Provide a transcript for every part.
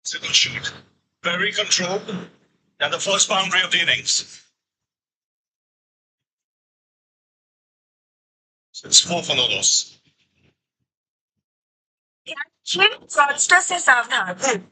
Single shoot. Very controlled. And the first boundary of the innings. So it's 4 for no loss. Fraudster से सावधान।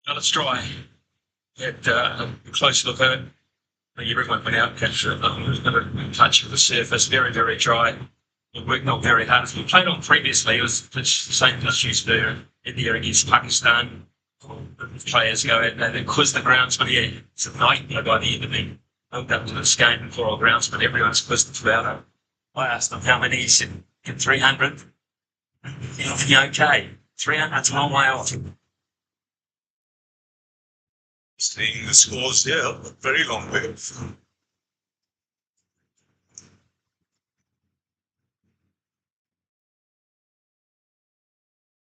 Another try. Had a close look at it. I think everyone went out and captured it. There was never a touch of the surface. Very, very dry. It worked not very hard. As we played on previously, it was the same pitch used to do in the air against Pakistan. Players go out and quiz the groundsman. Yeah, it's a nightmare by the end of the hooked up to this game before all groundsman. Everyone's quizzed about it. I asked them how many. He said, 300. Yeah, okay. 300's a long way off. Seeing the scores here, very long way.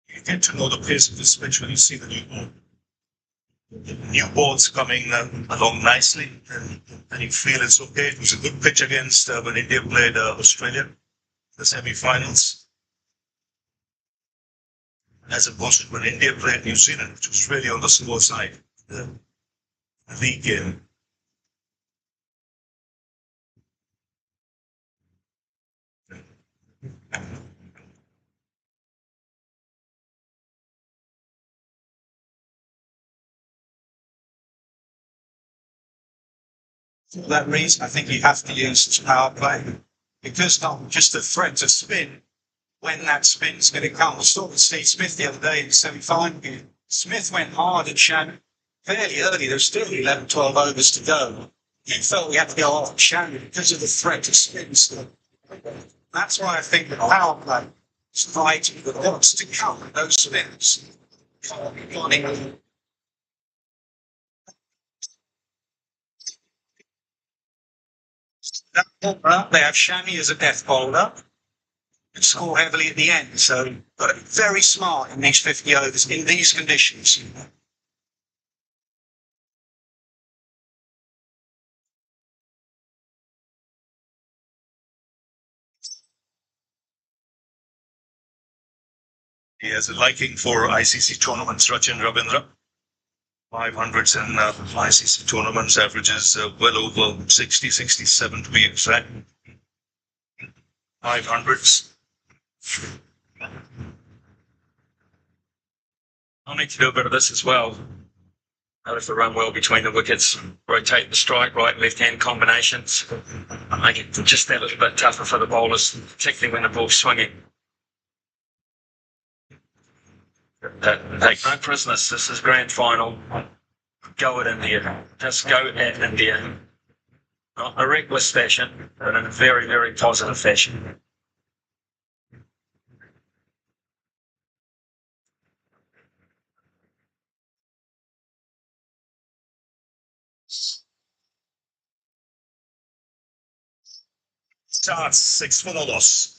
You get to know the pace of this pitch when you see the new ball. The new ball's coming along nicely, and you feel it's okay. It was a good pitch against when India played Australia, the semi-finals. As opposed to when India played New Zealand, which was really on the slow side. League game. For that reason, I think you have to use power play because not just a threat to spin. When that spin's going to come, I saw with Steve Smith the other day in the semi-final. Smith went hard at Shannon fairly early. There's still 11, 12 overs to go. He felt we had to go off Shannon because of the threat to spin still. That's why I think the power play is fighting the odds to come. Those spins can't be running. They have Shami as a death bowler and score heavily at the end. So got to be very smart in these 50 overs in these conditions. He has a liking for ICC tournaments, Rachin Ravindra. 500s in ICC tournaments, averages well over 60, 67 to be exact. 500s. I'll need to do a bit of this as well. I'll have to run well between the wickets, rotate the strike, right, left-hand combinations, make it just that little bit tougher for the bowlers, particularly when the ball's swinging. Take no prisoners. This is grand final. Go at India. Just go at India. Not in a reckless fashion, but in a very, very positive fashion. Starts 6 for the loss.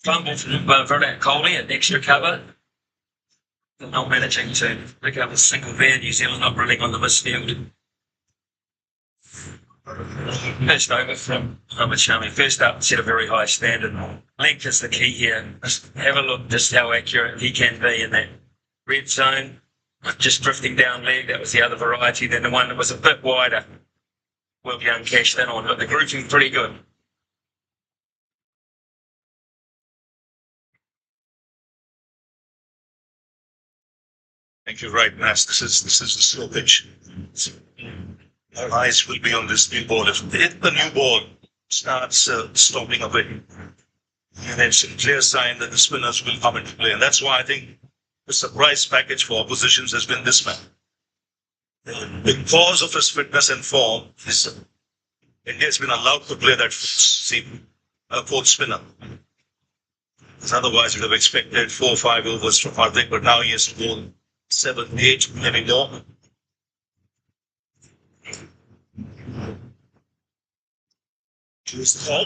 Fumble from Virat Kohli at extra cover. Not managing to pick up a single there. New Zealand not running on the misfield. First over from Mohammed Shamı. First up, set a very high standard. Length is the key here. Just have a look just how accurate he can be in that red zone. Just drifting down leg, that was the other variety. Then the one that was a bit wider, Will Young cashed in on, but the grouping pretty good. Thank you, right, Nas. This is the slow pitch. Our eyes will be on this new ball. If the new ball starts stopping a bit, and it's a clear sign that the spinners will come into play. And that's why I think the surprise package for oppositions has been this man. Because of his fitness and form, India has been allowed to play that fourth spinner. Because otherwise, we'd have expected 4 or 5 overs from Hardik, but now he has to go 7, 8, maybe more. Choose the ball.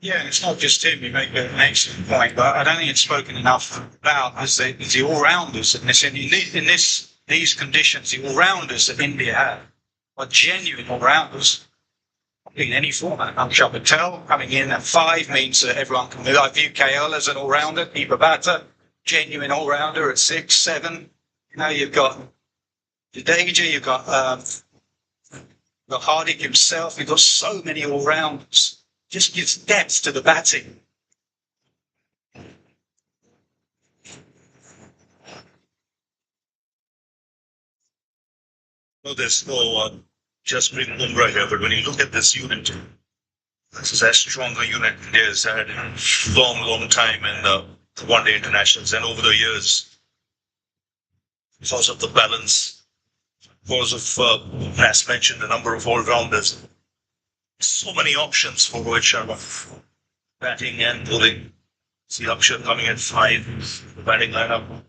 Yeah, and it's not just him. You make an excellent point, but I don't think it's spoken enough about as the all-rounders in these conditions. The all-rounders that India have are genuine all-rounders in any format. Axar Patel coming in at 5 means that everyone can move. I view KL as an all-rounder. Keeper batter, genuine all-rounder at 6, 7. You know, you've got Jadeja, you've got Hardik himself. You've got so many all-rounders. Just gives depth to the batting. No, there's no just bring Umrah here, but when you look at this unit, this is as strong a unit India has had in a long, long time in the one-day internationals, and over the years, because of the balance, because of, as mentioned, the number of all-rounders, so many options for Rohit Sharma, batting and bowling. See Akshar coming at 5, the batting lineup.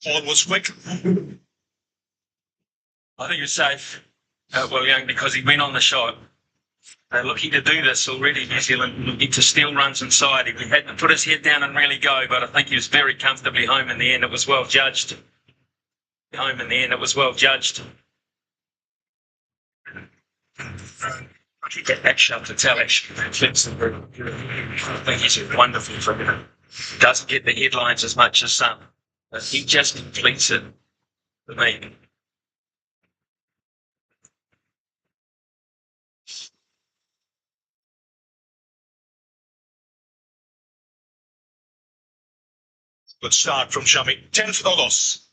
All was quick. I think it's safe, Will Young, because he went on the shot. They're looking to do this already, New Zealand, looking to steal runs inside. He had to put his head down and really go, but I think he was very comfortably home in the end. It was well judged. Home in the end, it was well judged. Axar Patel actually flips. I think he's a wonderful cricketer. Doesn't get the headlines as much as some, but he just completes it for me. Good start from Shami. 10 for the loss.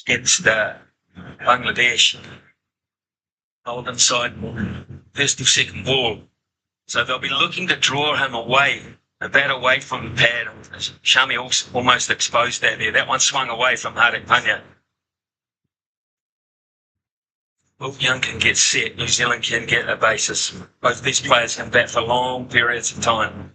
Against Bangladesh, Holden side, first or second ball. So they'll be looking to draw him away, a bat away from the pad. Shami almost exposed that there. That one swung away from Hardik Pandya. Will Young can get set, New Zealand can get a basis. Both these players can bat for long periods of time.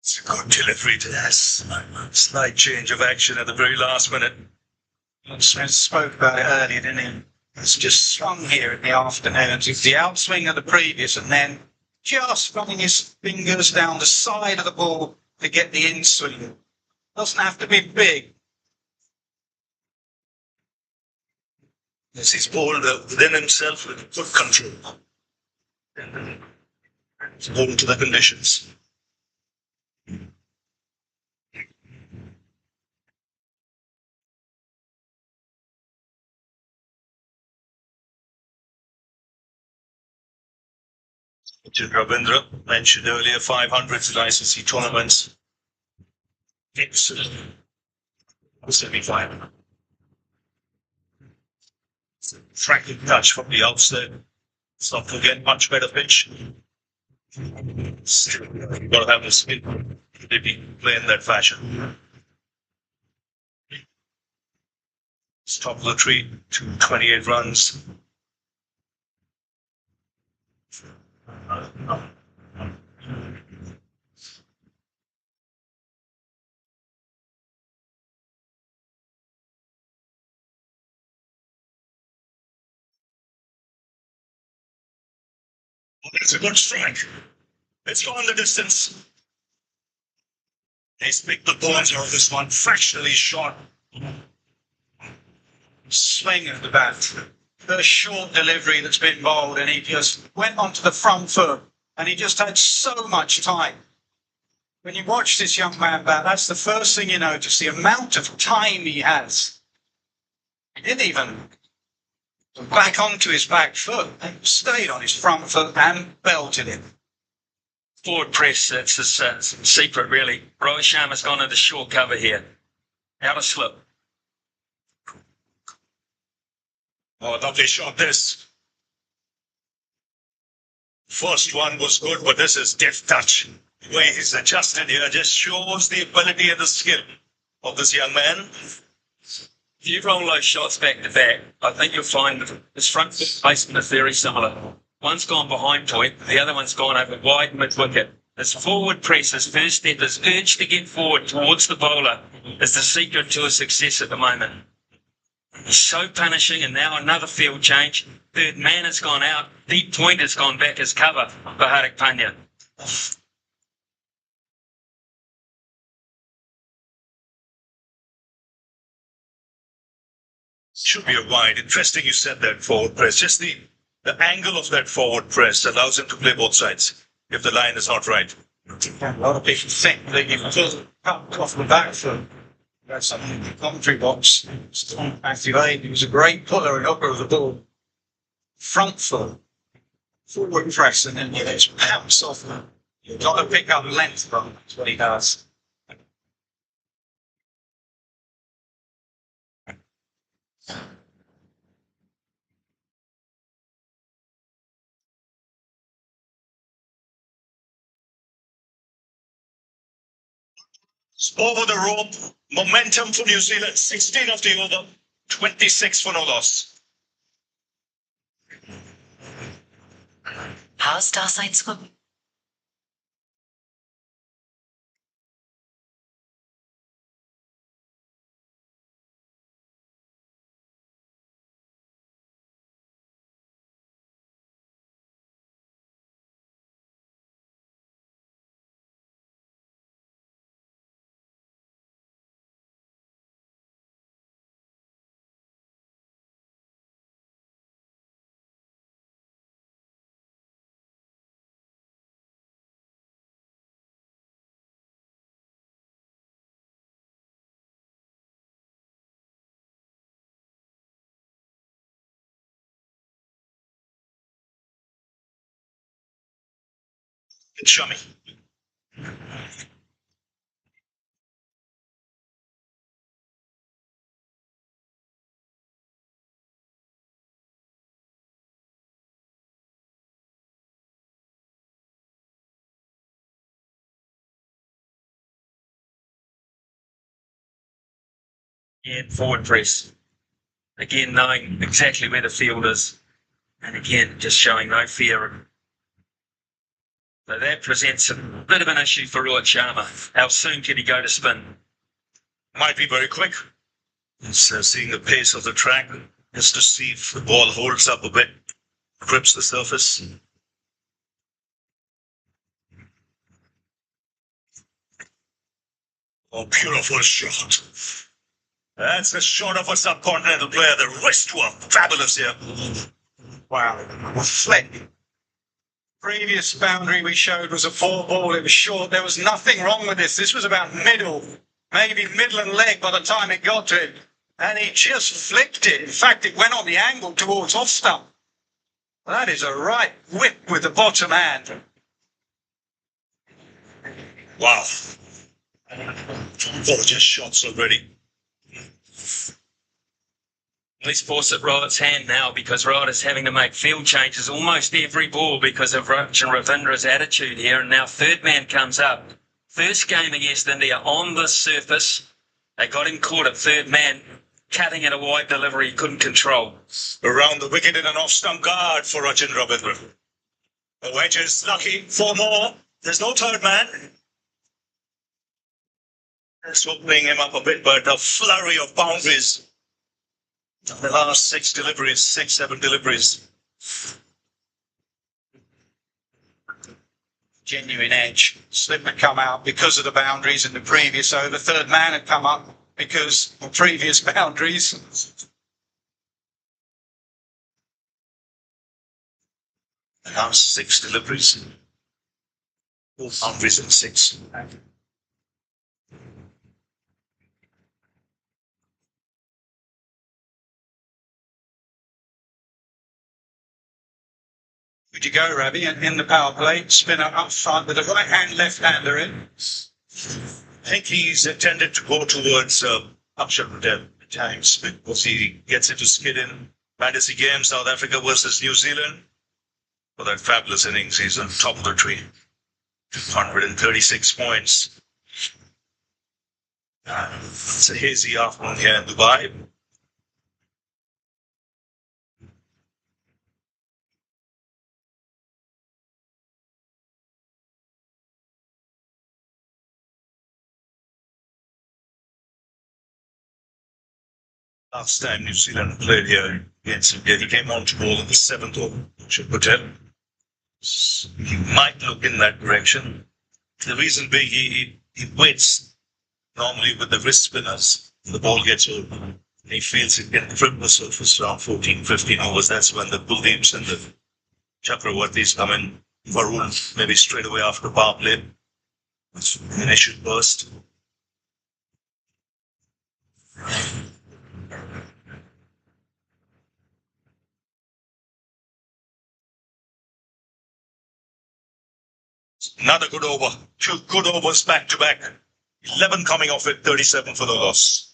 It's a good delivery to this. Slight change of action at the very last minute. Smith spoke about it earlier, didn't he? It's just swung here in the afternoon. It's the outswing of the previous, and then just running his fingers down the side of the ball to get the inswing. Doesn't have to be big. Yes, he's bowled within himself with good control. He's bowled to the conditions. Ravindra mentioned earlier, 500s at ICC tournaments. Excellent. Semi-final. Tracking touch from the outset. Let's not forget, much better pitch. Still, you've got to have the spin to be playing that fashion. It's top of the tree, 228 runs. It's a good strike. It's gone the distance. He's picked the balls out of this one, fractionally short. Swing of the bat. The short delivery that's been bowled, and he just went onto the front foot, and he just had so much time. When you watch this young man bat, that's the first thing you notice, the amount of time he has. He didn't even back onto his back foot. He stayed on his front foot and belted it. Forward press, that's his secret really. Rohit Sharma's gone into short cover here. Out of slip. Oh, lovely shot this. First one was good, but this is deft touch. The way he's adjusted here just shows the ability and the skill of this young man. If you roll those shots back to back, I think you'll find that his front foot placement is very similar. One's gone behind point, the other one's gone over wide mid-wicket. His forward press, his first step, his urge to get forward towards the bowler is the secret to his success at the moment. He's so punishing, and now another field change. Third man has gone out. Deep point has gone back as cover for Hardik Pandya. Should be a wide. Interesting you said that forward press. Just the angle of that forward press allows him to play both sides if the line is not right. A lot of people think that you pull off the back foot. That's something in the commentary box. Matthew Aid, he was a great puller and hooker of the ball. Front foot, forward press, and then you just bounce off them. You've got to pick up length from that's what he does. Over the rope, momentum for New Zealand, 16 of the over, 26 for no loss. Power-Star-Side-Scoop. Shammy. Yeah, forward press. Again, knowing exactly where the field is. And again, just showing no fear. So that presents a bit of an issue for Rohit Sharma. How soon can he go to spin? Might be very quick. It's seeing the pace of the track, just to see if the ball holds up a bit, grips the surface. Oh, beautiful shot. That's a shot of a subcontinental player. The wrist work, fabulous here. Wow. Flick. Previous boundary we showed was a 4-ball. It was short. There was nothing wrong with this. This was about middle, maybe middle and leg by the time it got to him. And he just flicked it. In fact, it went on the angle towards off stump. That is a right whip with the bottom hand. Wow. Gorgeous shots already. Let's force it Rohit's hand now, because Rohit is having to make field changes almost every ball because of Ravindra's attitude here. And now third man comes up. First game against India on this surface. They got him caught at third man, cutting at a wide delivery he couldn't control. Around the wicket in an off-stump guard for Ravindra. The wedge is lucky. 4 more. There's no third man. That's opening him up a bit, but a flurry of boundaries. The last 6 deliveries, 7 deliveries. Genuine edge. Slip had come out because of the boundaries in the previous over. Third man had come up because of previous boundaries. The last 6 deliveries. 4 boundaries in 6. Would you go, Ravi, in the power play? Spinner up front with a right hand, left hander in. I think he's intended to go towards Axar Patel at times, because he gets into skid in fantasy games, South Africa versus New Zealand. For that fabulous innings, he's on top of the tree. 236 points. It's a hazy afternoon here in Dubai. Last time New Zealand played here against India, he came on to bowl in the 7th over. Patel. He might look in that direction. The reason being he waits normally with the wrist spinners. The ball gets over. He feels it can trip the surface around 14, 15 overs. That's when the Kuldeeps and the Chakravarthys come in. Varun maybe straight away after power play. And they should burst. Another good over. 2 good overs back to back. 11 coming off it, 37 for the loss.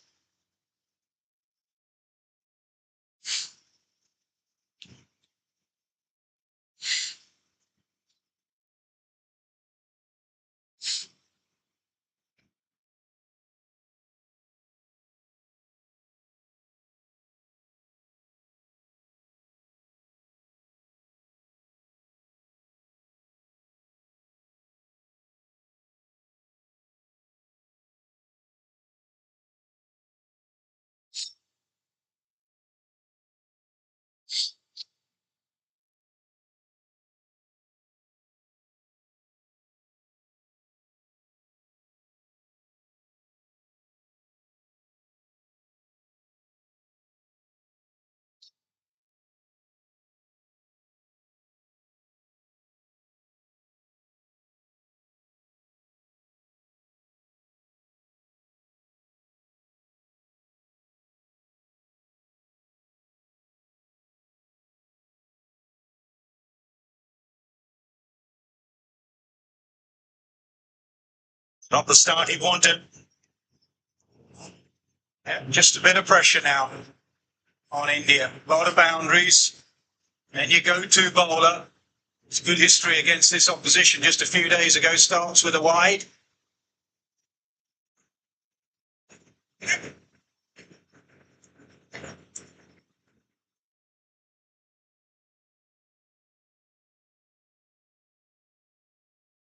Not the start he wanted. Yeah, just a bit of pressure now on India. A lot of boundaries. And your go-to bowler. It's good history against this opposition just a few days ago. Starts with a wide.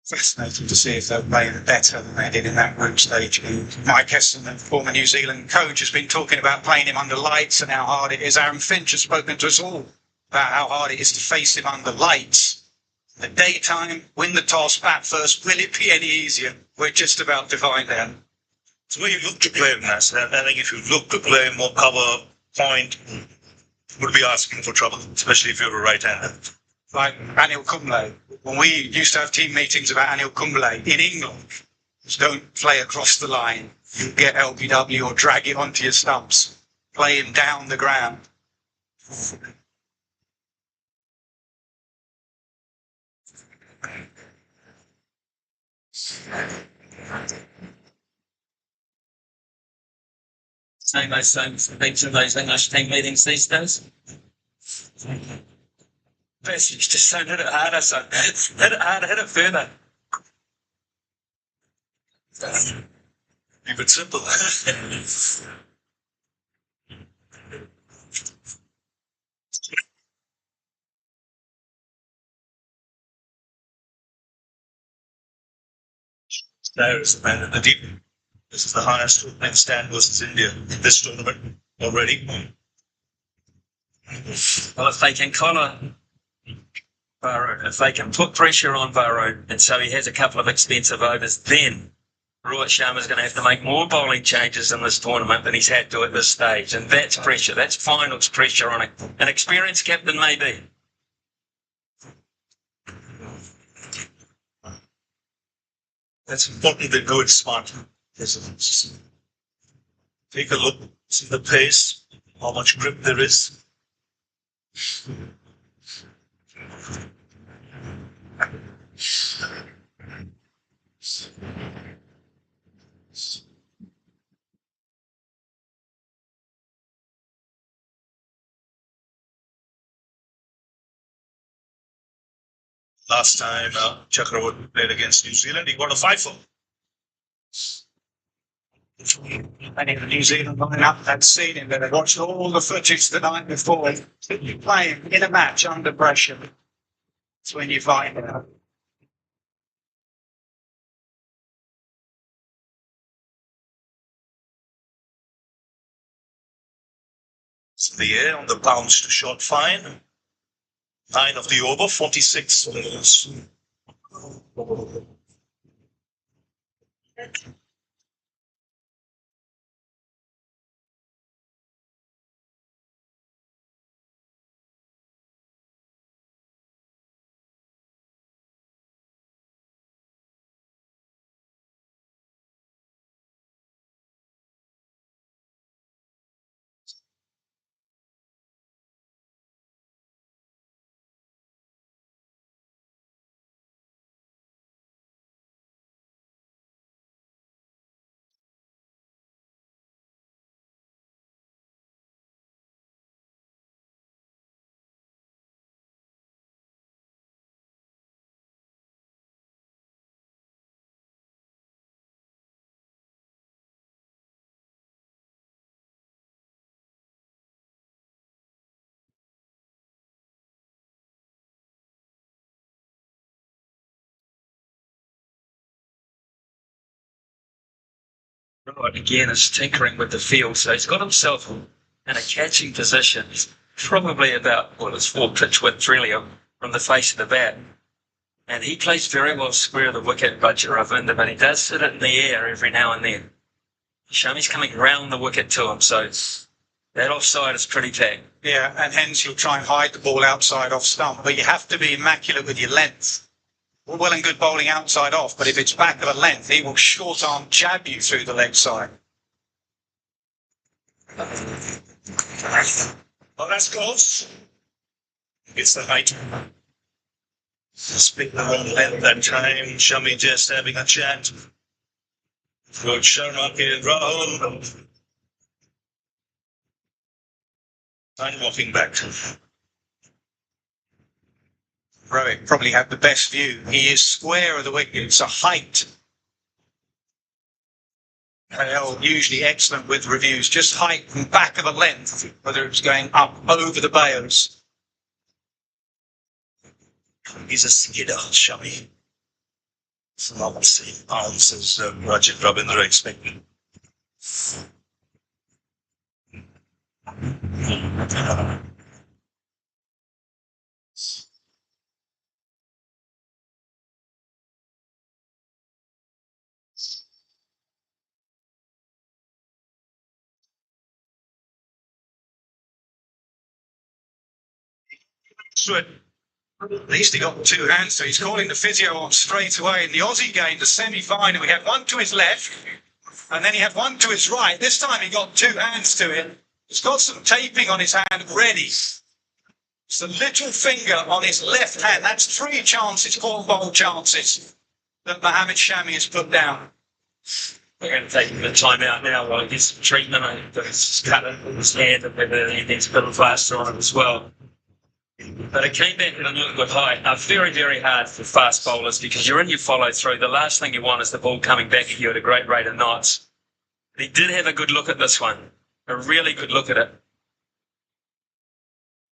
Fascinating to see if they're playing better than they did in that group stage. Mike Heston, the former New Zealand coach, has been talking about playing him under lights and how hard it is. Aaron Finch has spoken to us all about how hard it is to face him under lights. The daytime, win the toss, bat first. Will it be any easier? We're just about to find out. It's where you look to play him, Nas. I think if you look to play more cover, point, would be asking for trouble, especially if you're a right-hander. Like Anil Kumble. When we used to have team meetings about Anil Kumble in England, just don't play across the line. You get LBW or drag it onto your stumps. Play him down the ground. Saying those same things in those English team meetings these days. Best you just don't hit it harder, son. Hit it harder, hit it further. Keep it simple. There is the man in the deep. This is the highest opening stand versus India in this tournament already. Well, if they can collar Varun, if they can put pressure on Varun, and so he has a couple of expensive overs, then Rohit Sharma is going to have to make more bowling changes in this tournament than he's had to at this stage. And that's pressure. That's finals pressure on an experienced captain, maybe. That's important to do it smart. Take a look, see the pace, how much grip there is. Last time Chakravarthy played against New Zealand, he got a 5-4. And in the New Zealand lineup, they'd seen him, they'd watched all the footage the night before. You play him in a match under pressure. That's when you find out. So the air on the bounce to short fine. 9 of the over, 46 balls. Right, again, is tinkering with the field, so he's got himself in a catching position. He's probably about, well, it's 4 pitch width really from the face of the bat. And he plays very well square of the wicket, Ravindra, but he does sit it in the air every now and then. Shamy's coming round the wicket to him, so that offside is pretty big. Yeah, and hence you'll try and hide the ball outside off stump, but you have to be immaculate with your length. All well and good bowling outside off, but if it's back of a length, he will short arm jab you through the leg side. Well, that's close. It's the height. Spin the wrong length that time. Shami just having a chat. Rohit Sharma and Rahul. And walking back. Rohit probably had the best view. He is square of the wicket. It's a height. KL usually excellent with reviews. Just height from back of a length, whether it's going up over the bails. He's a skidder, Shami. It's not the same arms as Ravindra expected. So at least he got 2 hands, so he's calling the physio on straight away. In the Aussie game, the semi-final, he had one to his left, and then he had one to his right. This time he got 2 hands to it. He's got some taping on his hand ready. It's a little finger on his left hand. That's 3 chances, 4 bowl chances that Mohammed Shamı has put down. We're going to take the time out now while he gets some treatment. I think it's cut it in his hand and maybe he needs a bit of plaster on it as well. But it came back at a really good height. Very, very hard for fast bowlers because you're in your follow-through. The last thing you want is the ball coming back at you at a great rate of knots. But he did have a good look at this one. A really good look at it.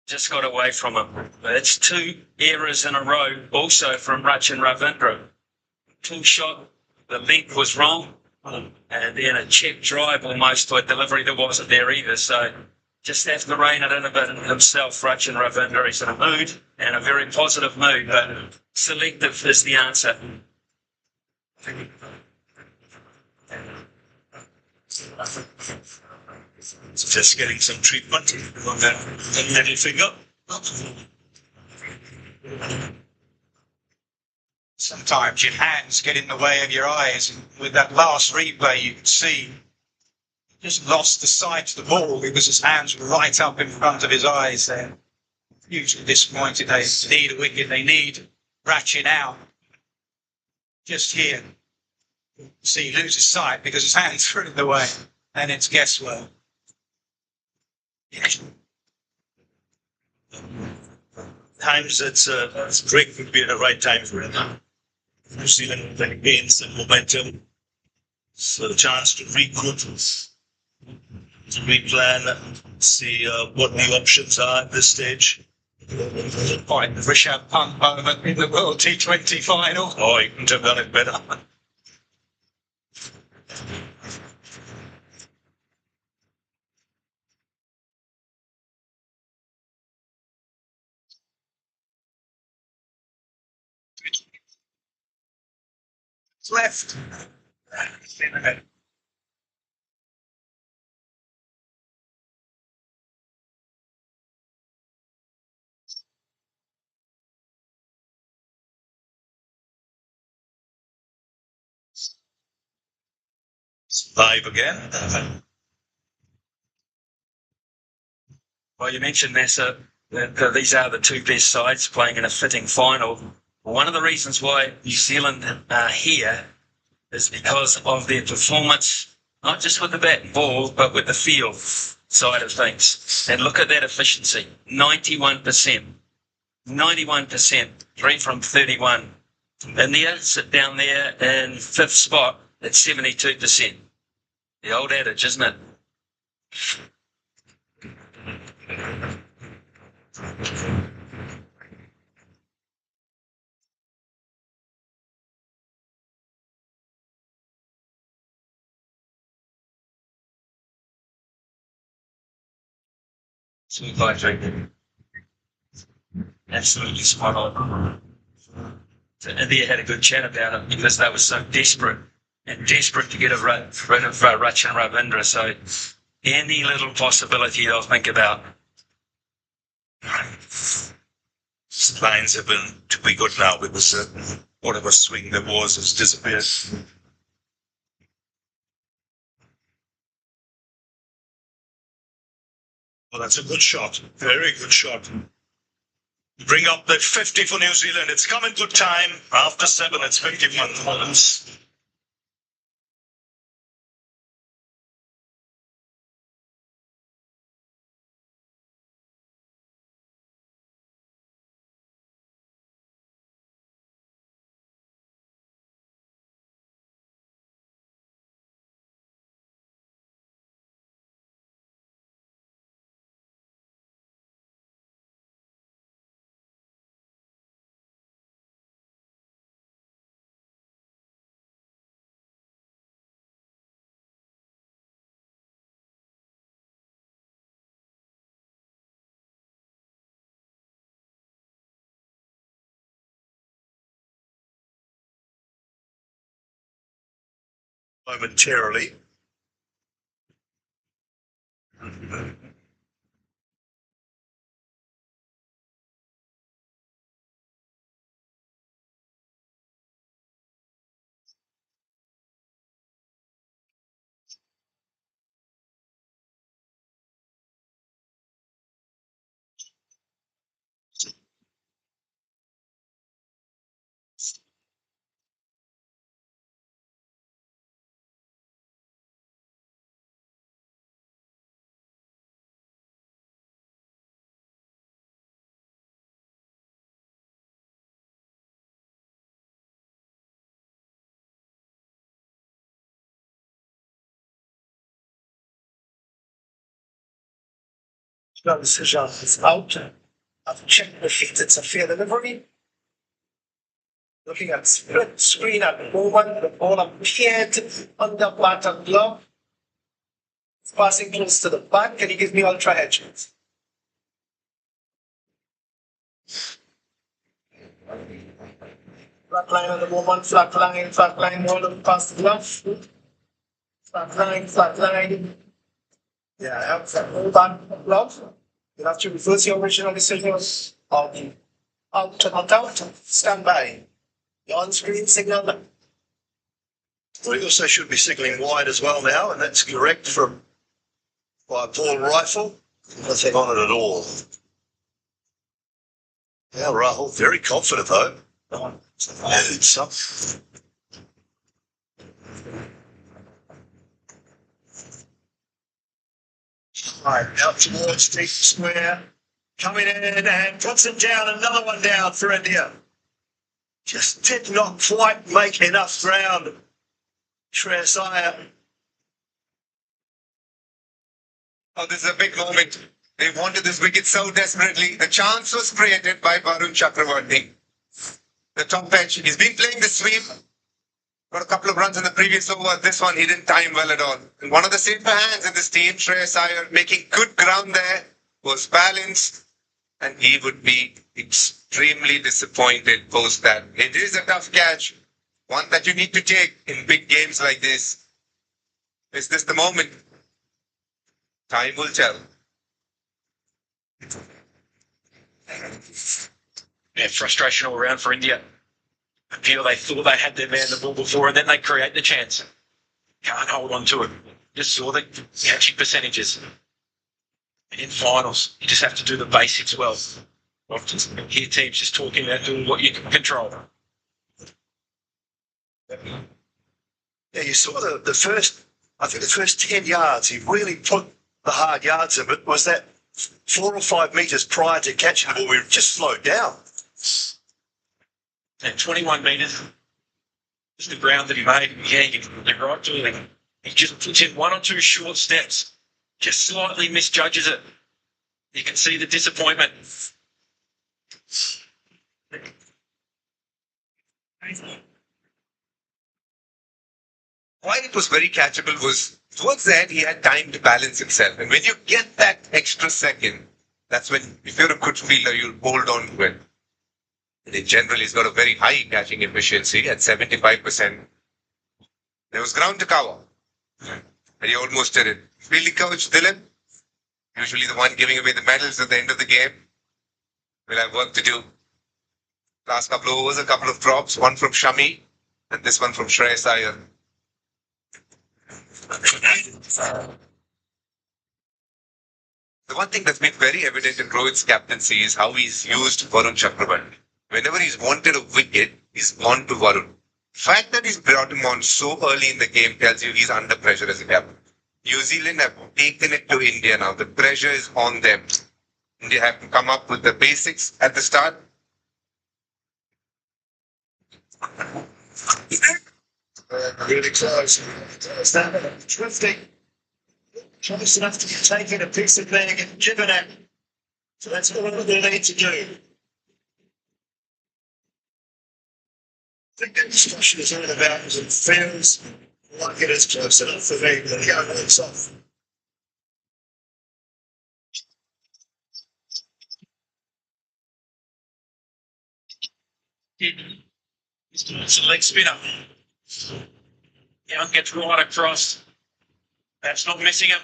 Just got away from him. That's 2 errors in a row also from Ravindra. 2 shot, the length was wrong, and then a check drive almost to a delivery that wasn't there either. So just have to rein it in a bit himself, Ravindra. He's in a mood, and a very positive mood, but selective is the answer. Just getting some treatment on that little finger. Sometimes your hands get in the way of your eyes, and with that last replay you can see he just lost the sight of the ball because his hands were right up in front of his eyes there. Hugely disappointed. They need a wicket, they need Ratchin out. Just here. See, he loses sight because his hands are in the way, and it's guesswork. Times it's break would be the right time for him. New Zealand then gains some momentum. So the chance to regroup, to replan, see what new options are at this stage. Quite the Rishabh Pant moment in the World T20 final. Oh, he couldn't have done it better. Left. 5 again. Well, you mentioned Nasa, that these are the two best sides playing in a fitting final. One of the reasons why New Zealand are here is because of their performance, not just with the bat and ball, but with the field side of things. And look at that efficiency, 91%. 91%, 3 from 31. India sit down there in 5th spot at 72%. The old adage, isn't it? Absolutely spot on. So India had a good chat about it because they were so desperate to get rid of Rach and Ravindra. So any little possibility they'll think about. Lines have been to be good now because whatever swing there was has disappeared. Well, that's a good shot. Very good shot. Bring up that 50 for New Zealand. It's come in good time. After 7, it's 51 points. Momentarily. No decision is out. I've checked the feet. It's a fair delivery. Looking at split screen at the moment, the ball appeared under batter glove. It's passing close to the back. Can you give me ultra edge? Flat line at the moment, flat line, ball past the glove. Flat line. Yeah, I have that back glove. You'll have to reverse your original decision of the out to not out. Stand by. The on-screen signal. We also should be signalling wide as well now, and that's correct from by a ball rifle. Nothing on it at all. Yeah, Rahul, very confident though. It's up. Right, out towards deep square. Coming in and puts it down, another one down for India. Just did not quite make enough ground. Shreyas. Oh, this is a big moment. They wanted this wicket so desperately. The chance was created by Varun Chakaravarthy. The top edge. He's been playing the sweep. Got a couple of runs in the previous over. This one, he didn't time well at all. And one of the safer hands in this team, Shreyas Iyer, making good ground there, was balanced. And he would be extremely disappointed post that. It is a tough catch. one that you need to take in big games like this. Is this the moment? Time will tell. Yeah, frustration all around for India. I feel they thought they had their man the ball before and then they create the chance. Can't hold on to it. Just saw the catching percentages. In finals, you just have to do the basics well. Often hear teams just talking about doing what you can control. Yeah, you saw the first, I think the first 10 yards, he really put the hard yards of it. Was that 4 or 5 metres prior to catching the ball, we just slowed down. And 21 metres is the ground that he made. Yeah, you're right, Julie. He just puts in 1 or 2 short steps, just slightly misjudges it. You can see the disappointment. Why it was very catchable was towards the end he had time to balance himself. And when you get that extra second, that's when, if you're a good fielder, you'll hold on to it. And in general, he's got a very high catching efficiency at 75%. There was ground to cover. And he almost did it. Fielding coach Dylan, usually the one giving away the medals at the end of the game, will have work to do. Last couple of overs, a couple of drops, one from Shami and this one from Shreyas. The one thing that's been very evident in Rohit's captaincy is how he's used Varun Chakaravarthy. Whenever he's wanted a wicket, he's gone to Varun. The fact that he's brought him on so early in the game tells you he's under pressure as a captain. New Zealand have taken it to India now. The pressure is on them. India have to come up with the basics at the start. Really close. Drifting. Close enough to be taking a piece of leg and given it. So that's all they need to do. I think the discussion is all about is it feels like it is close enough for me, but the other it's off. It's a leg spinner. Young gets right across. That's not missing him.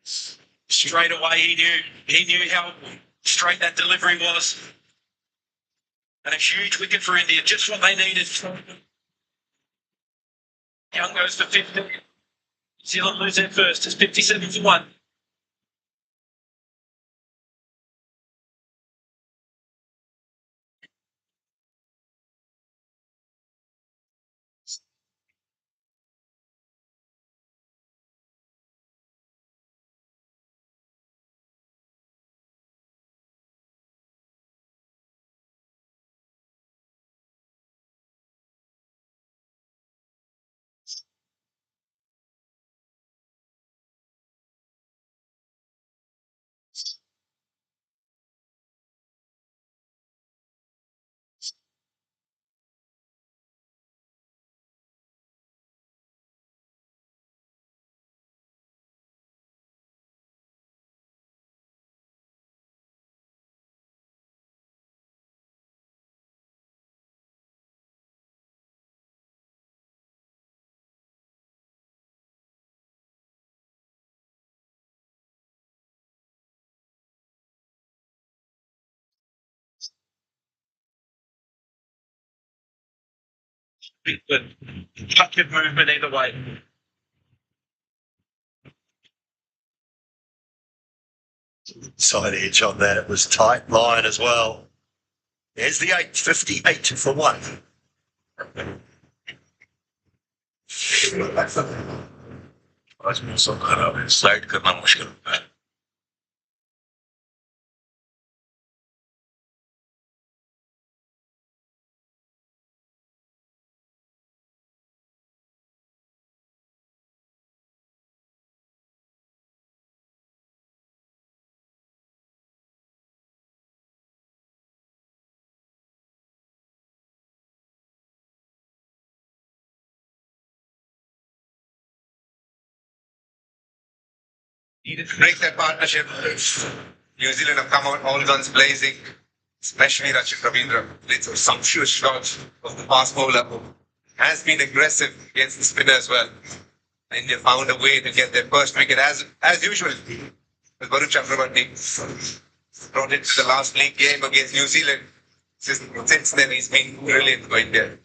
Straight away he knew how straight that delivery was. And a huge wicket for India, just what they needed. Young goes for 50. New Zealand lose their first. It's 57 for 1. But touch of movement either way. Side edge on that. It was tight line as well. There's the 858 for 1. Slide करना मुश्किल होता है. Needed to break that partnership. New Zealand have come out all guns blazing. especially Ravindra, played some sumptuous shots of the fast bowler, has been aggressive against the spinner as well. India found a way to get their first wicket as usual. With Varun Chakaravarthy brought it to the last league game against New Zealand. Since then, he's been brilliant for India.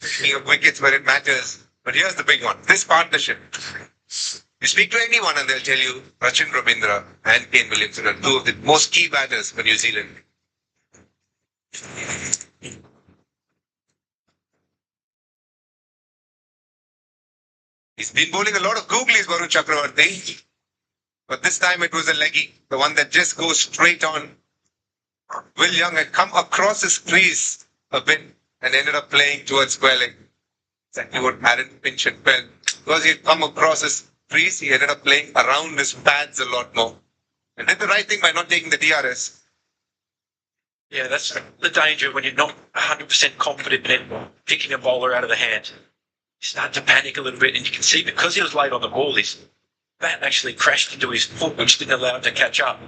Picking up wickets where it matters. But here's the big one. This partnership. You speak to anyone and they'll tell you Ravindra and Kane Williamson are two of the most key batters for New Zealand. He's been bowling a lot of googlies, Varun Chakaravarthy. But this time it was a leggy, the one that just goes straight on. Will Young had come across his crease a bit and ended up playing towards square leg. Exactly what Aaron Finch had felt. Because he had come across his crease, he ended up playing around his pads a lot more. And did the right thing by not taking the DRS. Yeah, that's the danger when you're not 100% confident in picking a bowler out of the hand. You start to panic a little bit, and you can see because he was late on the ball, his bat actually crashed into his foot, which didn't allow him to catch up.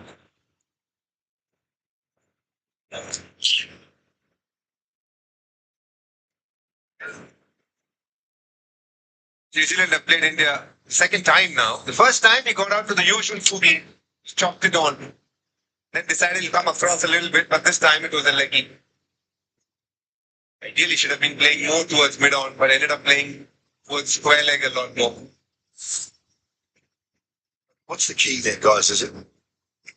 New Zealand have played India second time now. The first time he got out to the usual footy, chopped it on, then decided to come across a little bit, but this time it was a leggy. Ideally should have been playing more towards mid-on, but ended up playing towards square leg a lot more. What's the key there, guys? Is it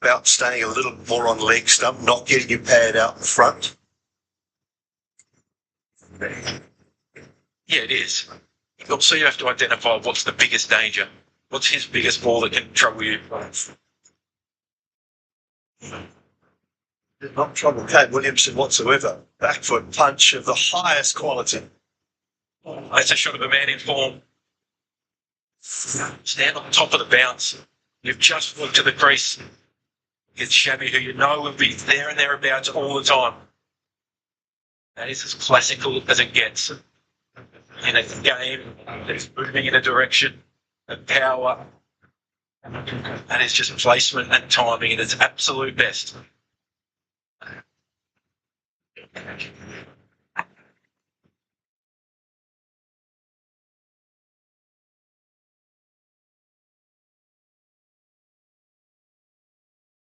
about staying a little more on leg stump, not getting your pad out in front? Yeah, it is. Also, you have to identify what's the biggest danger. What's his biggest ball that can trouble you? Not trouble Kane Williamson whatsoever. Back foot punch of the highest quality. That's a shot of a man in form. Stand on top of the bounce. You've just walked to the crease. It's Shabby, who you know will be there and thereabouts all the time. That is as classical as it gets. In a game that's moving in a direction of power. That is just placement and timing at its absolute best.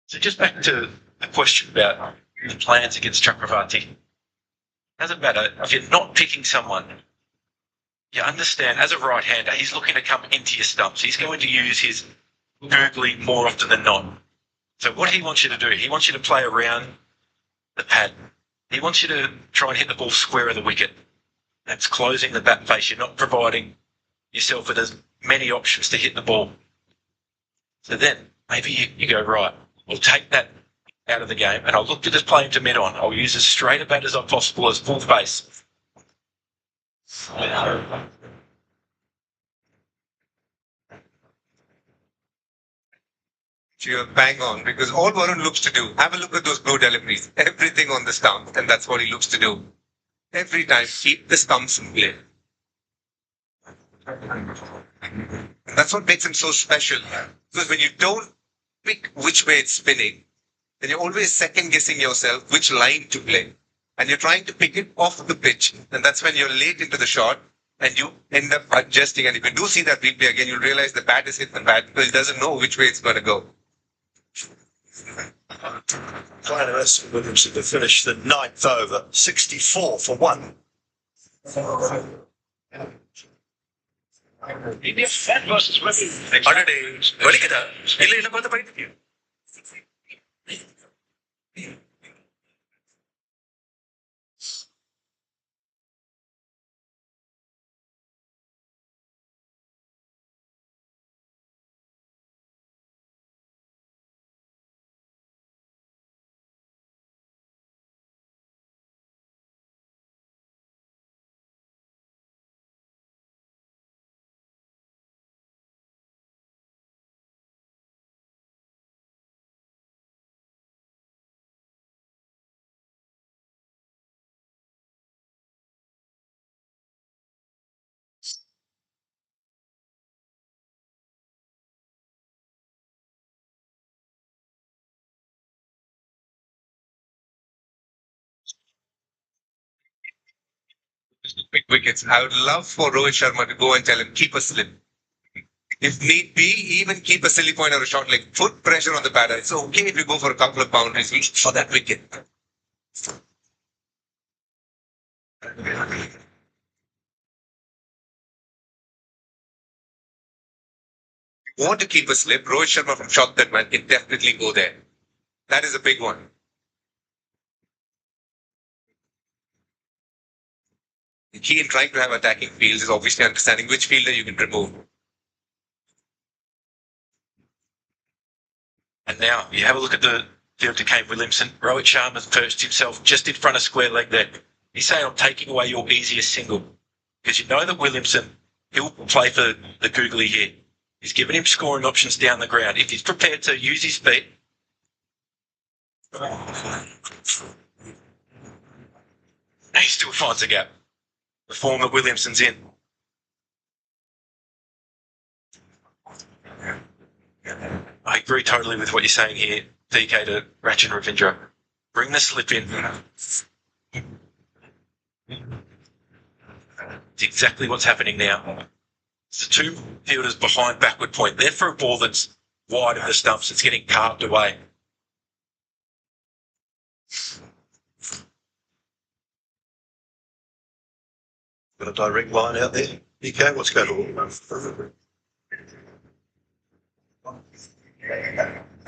So just back to the question about the plans against Chakravarthy. Doesn't matter if you're not picking someone. You understand, as a right-hander, he's looking to come into your stumps. He's going to use his googly more often than not. So what he wants you to do, he wants you to play around the pad. He wants you to try and hit the ball square of the wicket. That's closing the bat face. You're not providing yourself with as many options to hit the ball. So then, maybe you go, right, I'll take that out of the game and I'll look to just play him to mid-on. I'll use as straight a bat as possible as full face. You're bang on, because all Varun looks to do, have a look at those blue deliveries, everything on the stump, and that's what he looks to do. Every time, keep the stumps in play. And that's what makes him so special. Because when you don't pick which way it's spinning, then you're always second guessing yourself which line to play. And you're trying to pick it off the pitch. And that's when you're late into the shot and you end up adjusting. And if you do see that replay again, you'll realize the bat is hit the bat because he doesn't know which way it's going to go. Final estimate Williamson to finish the ninth over, 64 for 1. India fan versus women. Big wickets. I would love for Rohit Sharma to go and tell him, keep a slip. If need be, even keep a silly point or a short leg. Put pressure on the batter. It's okay if you go for a couple of boundaries for that wicket. Want to keep a slip, Rohit Sharma from shot that man can definitely go there. That is a big one. The key in trying to have attacking fields is obviously understanding which fielder you can remove. And now you have a look at the field to Kane Williamson. Rohit Sharma's perched himself just in front of square leg there. He's saying, I'm taking away your easiest single. Because you know that Williamson, he'll play for the googly here. He's given him scoring options down the ground. If he's prepared to use his feet, he still finds a gap. The form that Williamson's in. I agree totally with what you're saying here, DK to Ratch and Ravindra. Bring the slip in. It's exactly what's happening now. It's the two fielders behind backward point. They're for a ball that's wide of the stumps. It's getting carved away. Got a direct line out there. DK, what's going on?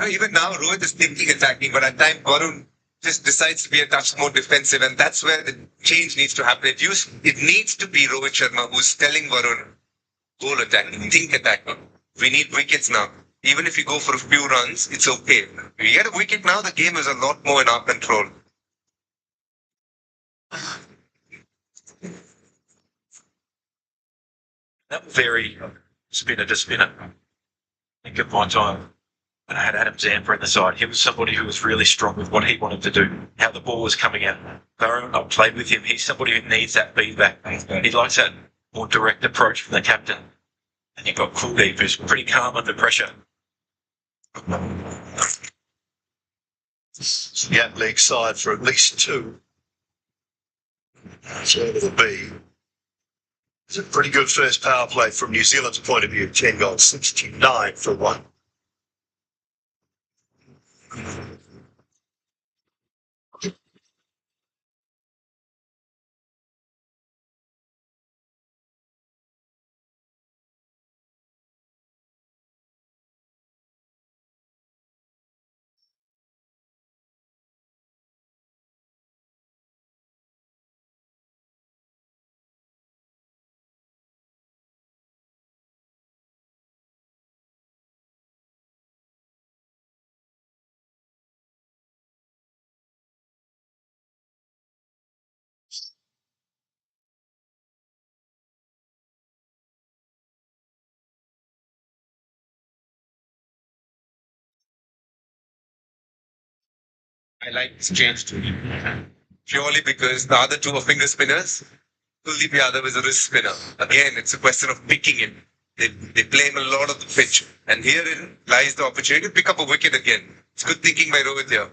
Even now, Rohit is thinking attacking, but at times Varun just decides to be a touch more defensive, and that's where the change needs to happen. It needs to be Rohit Sharma who's telling Varun, goal attacking, think attacking. We need wickets now. Even if you go for a few runs, it's okay. If we get a wicket now, the game is a lot more in our control. That was very spinner to spinner. I think at my time, when I had Adam Zampa in the side, he was somebody who was really strong with what he wanted to do, how the ball was coming out. Varun, I played with him. He's somebody who needs that feedback. He likes that more direct approach from the captain. And you've got Kuldeep, who's pretty calm under pressure. Gap leg side for at least two. So it'll be. It's a pretty good first power play from New Zealand's point of view. 10 goals, 69 for one. I like this change too. Purely because the other two are finger spinners. Kuldeep Yadav is a wrist spinner. Again, it's a question of picking him. They play him a lot of the pitch. And herein lies the opportunity to pick up a wicket again. It's good thinking by Rohit here.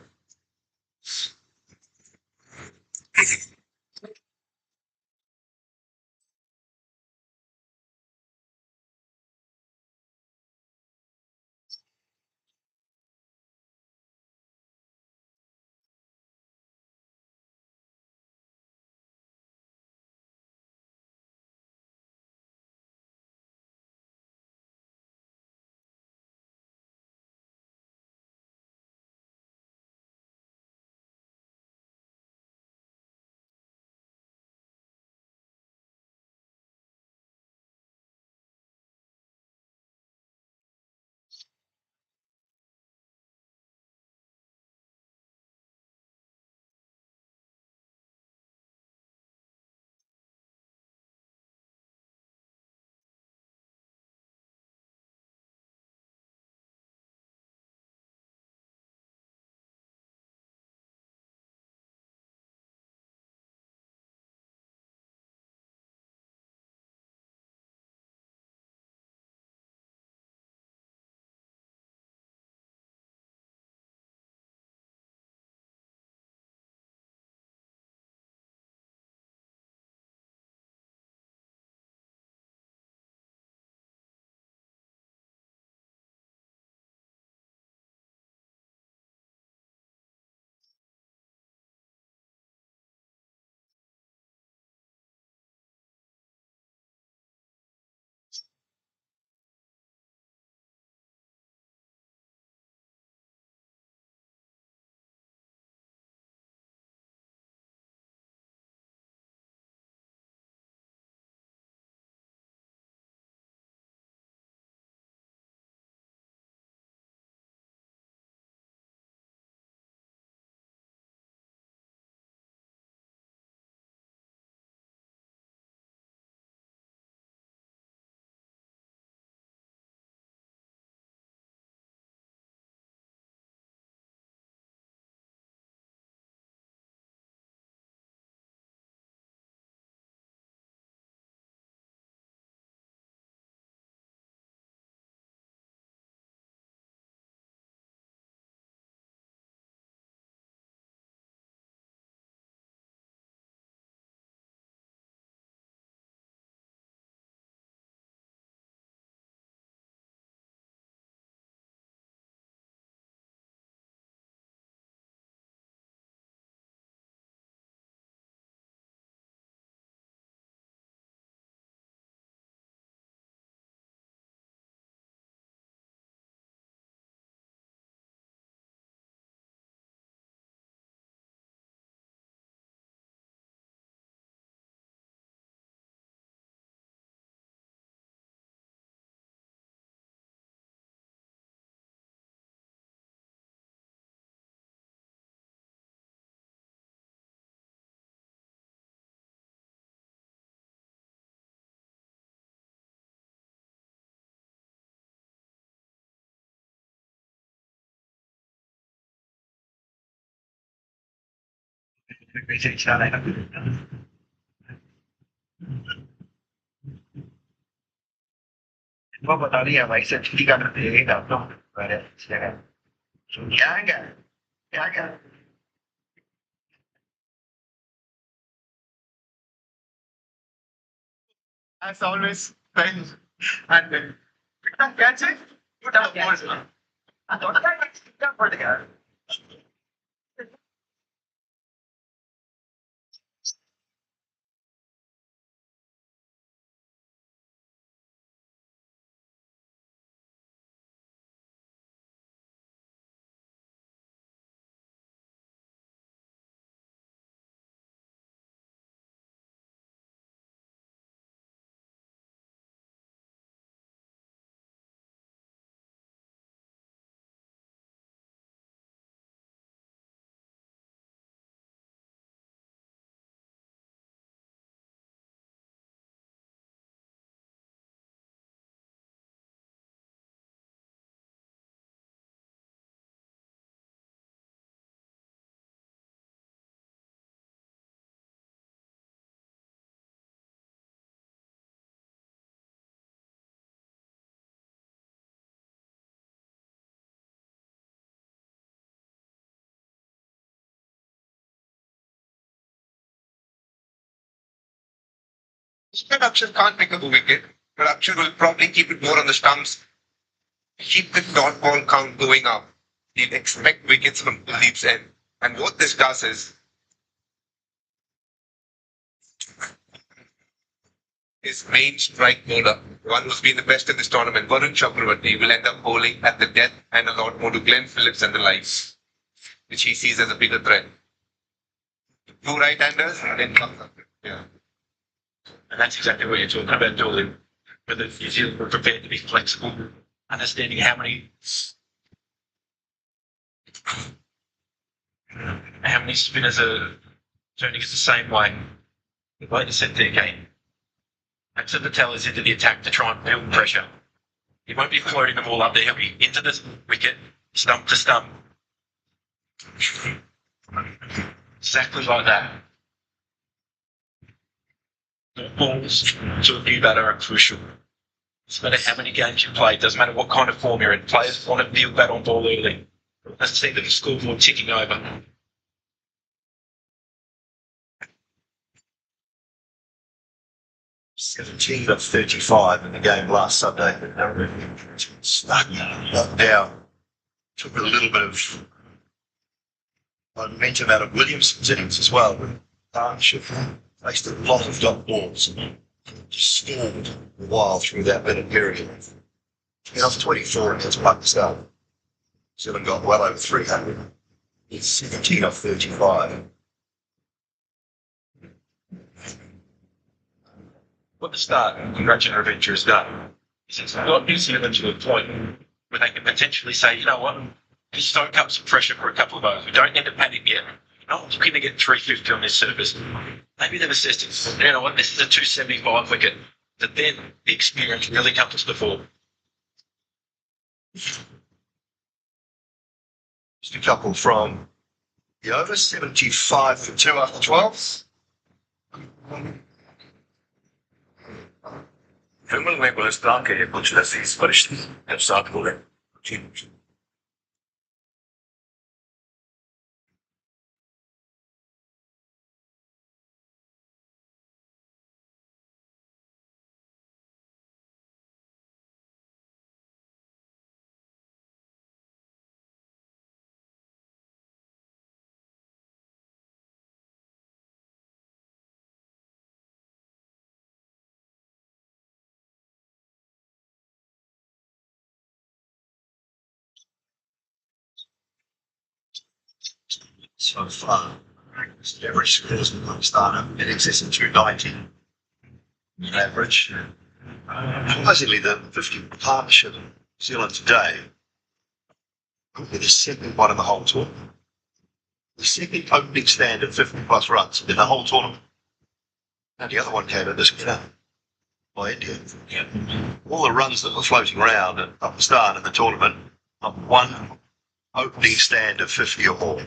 What about the other side? You got to be able to yeah. As always, friends, and catch it. Put up balls. I thought that for the guy. Akshar can't pick up a wicket, but Akshar will probably keep it more on the stumps, keep the dot ball count going up. He'll expect wickets from Kuldeep's end. And what this does is, his main strike bowler, one who's been the best in this tournament, Varun Chakaravarthy, will end up bowling at the death and a lot more to Glenn Phillips and the likes, which he sees as a bigger threat. Two right-handers, then comes up. Yeah. And that's exactly what you're talking about, Dooley. Whether New Zealand were prepared to be flexible, understanding how many spinners are turning it the same way. Like you said there, Kane. Axar Patel is into the attack to try and build pressure. He won't be floating them all up there. He'll be into the wicket, stump to stump. Exactly like that. The balls to a new batter are crucial. Doesn't matter how many games you play, doesn't matter what kind of form you're in. Players want to feel that on ball early. Let's see the scoreboard ticking over. Seventeen of 35 in the game last Sunday. Stuck down. Took a little bit of momentum out of Williamson's innings as well. Partnership faced a lot of dot balls. Just stalled a while through that minute period. 10 off 24 against Pakistan. New Zealand got well over 300. It's 17 off 35. What the start Raj and Ravindra has done is it's got New Zealand to a point where they can potentially say, you know what, just soak up some pressure for a couple of overs. We don't need to panic yet. We're not looking to get 350 on this surface. Maybe they've assessed it. You know what, this is a 275 wicket. But then the experience really comes to the fore. Just a couple from the over, 75 for 2 after 12. Filming में गुलिस्तान के कुछ लजीज फरिश्ते जब साथ बोले So far, average scores in Pakistan in excess of 290 average. Surprisingly, the 50 partnership in New Zealand today will be the second one in the whole tournament. The second opening stand of 50 plus runs in the whole tournament. And the other one came in this winner by India. All the runs that were floating around in Pakistan in the tournament, not one opening stand of 50 or more.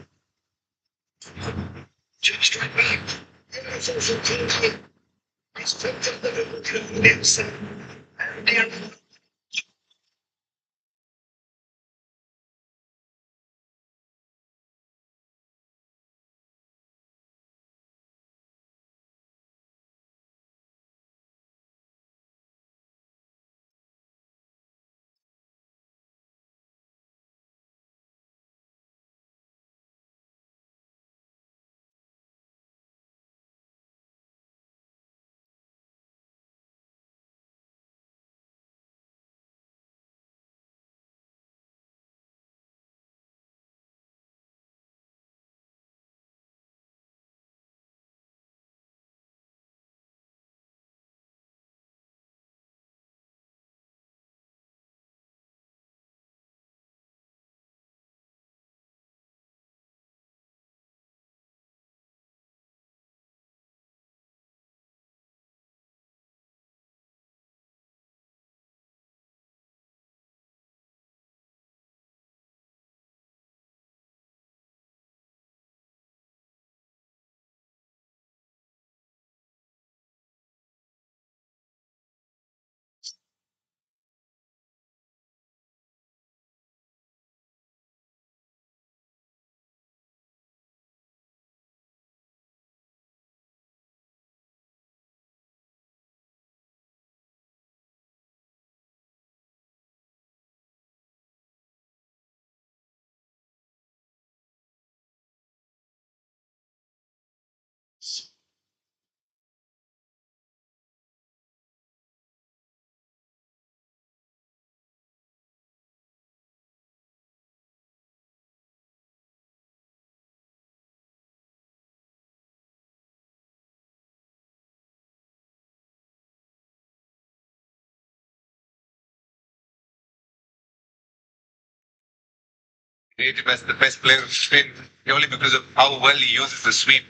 Rated as the best player of spin purely because of how well he uses the sweep.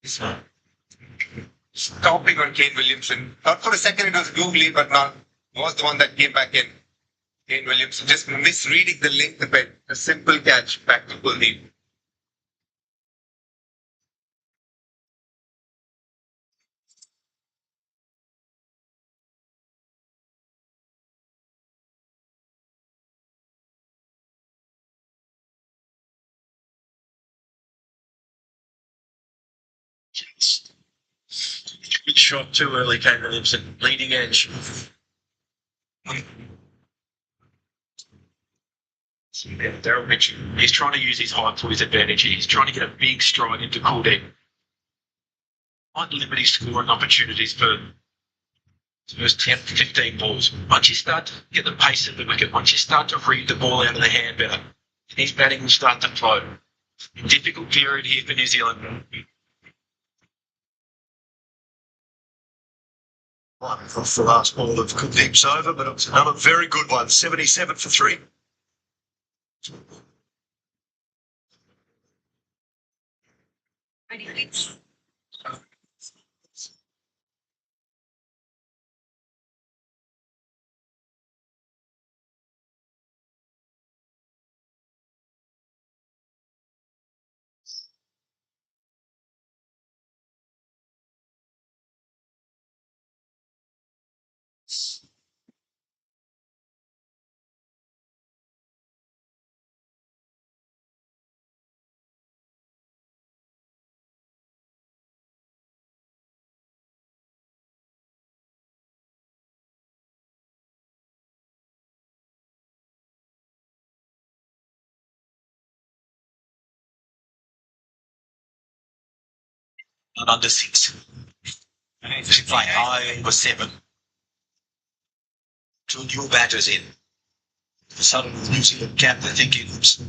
He's stopping on Kane Williamson. Thought for a second it was googly, but not. Was the one that came back in. Kane Williamson just misreading the length a bit. A simple catch back to Kuldeep. Good shot too early, Kane Williamson. Leading edge. Daryl Mitchell. He's trying to use his height to his advantage. He's trying to get a big stride into Kuldeep. Might limit his scoring opportunities for the first 10, 15 balls. Once you start to get the pace of the wicket, once you start to read the ball out of the hand better, his batting will start to flow. Difficult period here for New Zealand. Off the last ball of Kuldeep's over, but it was another very good one. 77 for 3. Ready, please. Not under 6. He's playing high over 7. 2 new batters in. The sudden New Zealand camp, they're thinking it's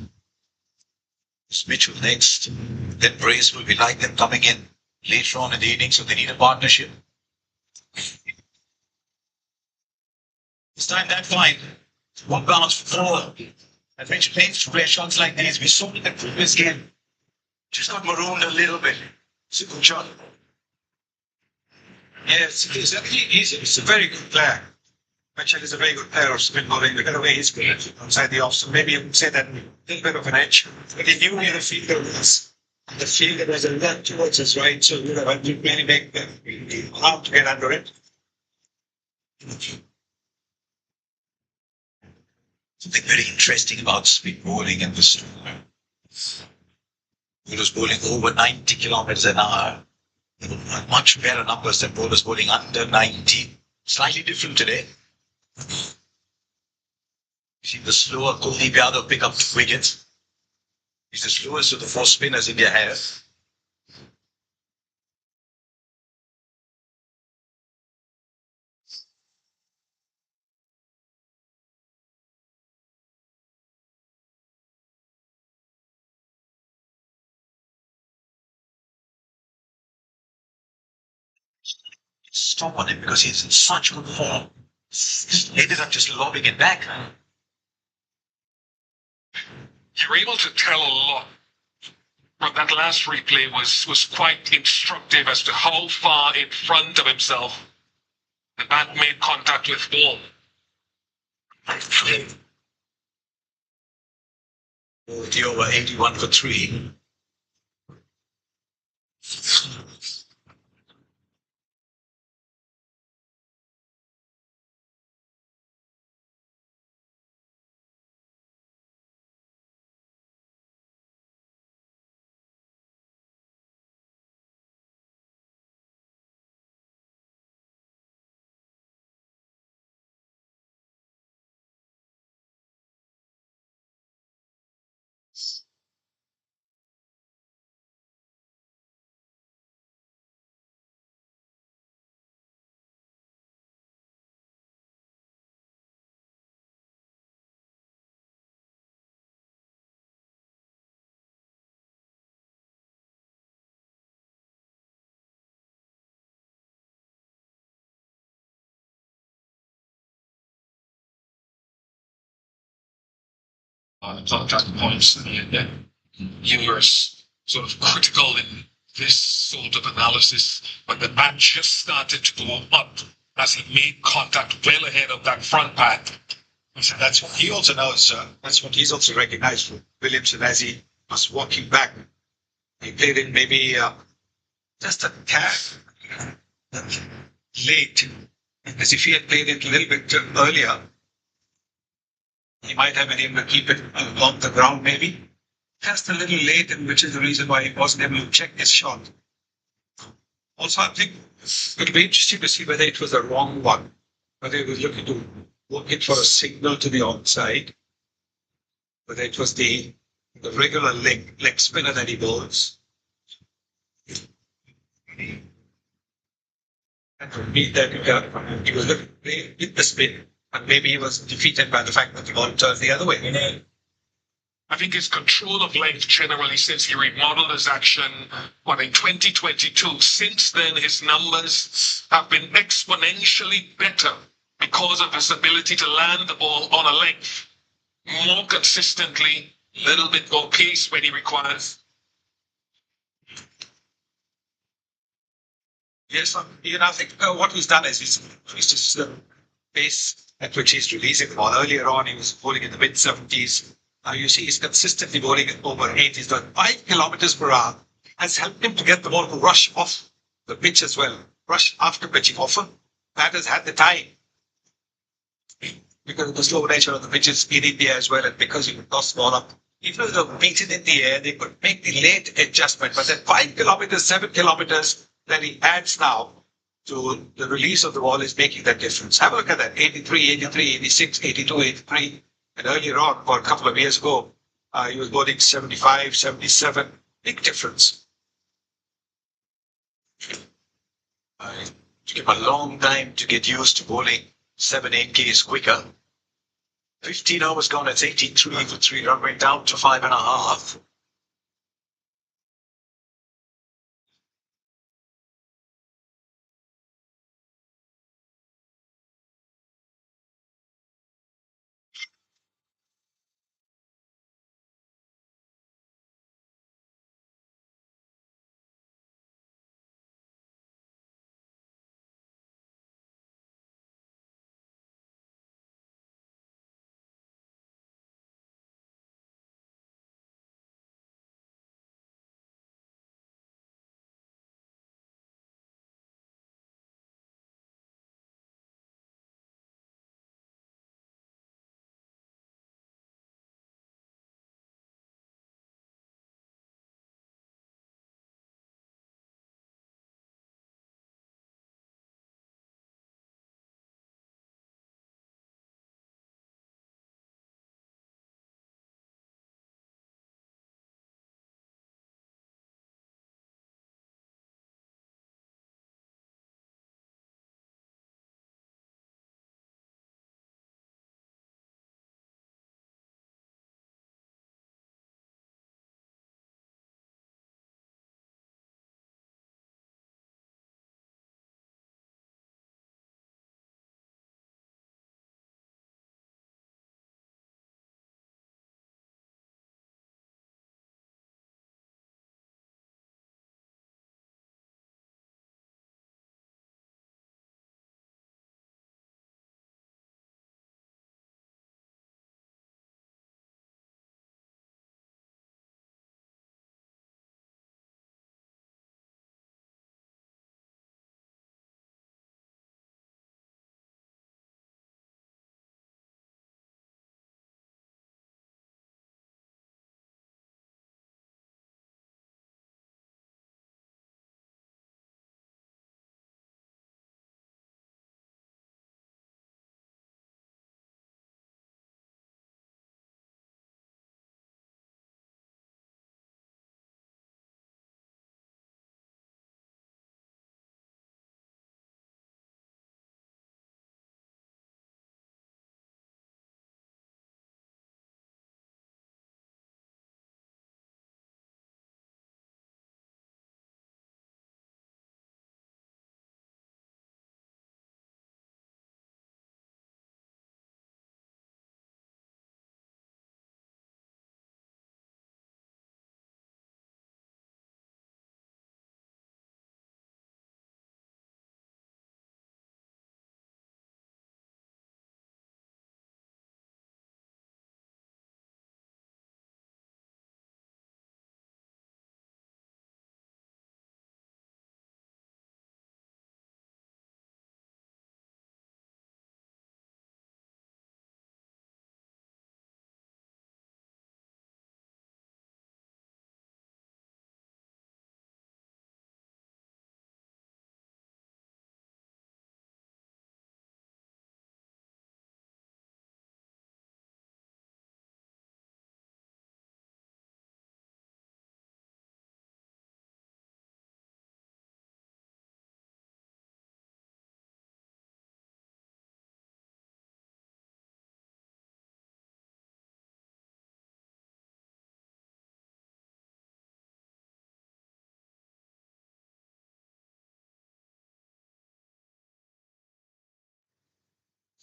Mitchell next, then Bracewell. We like them coming in later on in the innings, so they need a partnership. This time that fine. 1 bounce for 4. And Mitchell plays to play shots like these. We saw it in the previous game. Just got marooned a little bit. Super shot. Yes, he's a very good player. Mitchell is a very good player of spin bowling. Look at the way he's playing outside the off. So maybe you can say that a little bit of an edge. But he knew where the fielder was. The field was a lot towards his right, so you know, to really make the arm to get under it. Something very interesting about spin bowling in this tournament. Bowlers bowling over 90 kilometers an hour. Much better numbers than bowlers bowling under 90. Slightly different today. See the slower Kuldeep Yadav pick up 2 wickets. He's the slowest of the 4 spinners India has. Stop on him because he's in such good form. He ended up just lobbing it back. You were able to tell a lot. But that last replay was quite instructive as to how far in front of himself the bat made contact with ball. The over 81 for 3. Contact points that you were sort of critical in this sort of analysis, but the bat just started to go up as he made contact well ahead of that front bat. So that's what he also knows. That's what he's also recognized from Williamson as he was walking back. He played in maybe just a tad late, as if he had played it a little bit earlier. He might have been able to keep it along the ground, maybe. Just a little late, and which is the reason why he wasn't able to check his shot. Also, I think it'll be interesting to see whether it was the wrong one, whether he was looking to work it for a signal to the onside, whether it was the regular leg spinner that he bowls. And to meet that, he was looking to play with the spin. And maybe he was defeated by the fact that the ball turned the other way. I think his control of length generally since he remodeled his action, but in 2022, since then his numbers have been exponentially better because of his ability to land the ball on a length more consistently, a little bit more pace when he requires. Yes, I think what he's done is he's increased his pace at which he's releasing the ball. Earlier on, he was bowling in the mid-70s. Now you see he's consistently bowling at over 80s. He's done 5 kilometers per hour. Has helped him to get the ball to rush off the pitch as well. Rush after pitching often. That has had the time. Because of the slow nature of the pitches in India as well, and because he could toss the ball up. Even though they beat it in the air, they could make the late adjustment. But that 5 kilometers, 7 kilometers that he adds now to the release of the ball is making that difference. Have a look at that. 83, 83, 86, 82, 83. And earlier on, for a couple of years ago, he was bowling 75, 77. Big difference. It took him a long time to get used to bowling 7, 8 Ks quicker. 15 hours gone, it's 83 for 3 run, went down to 5.5.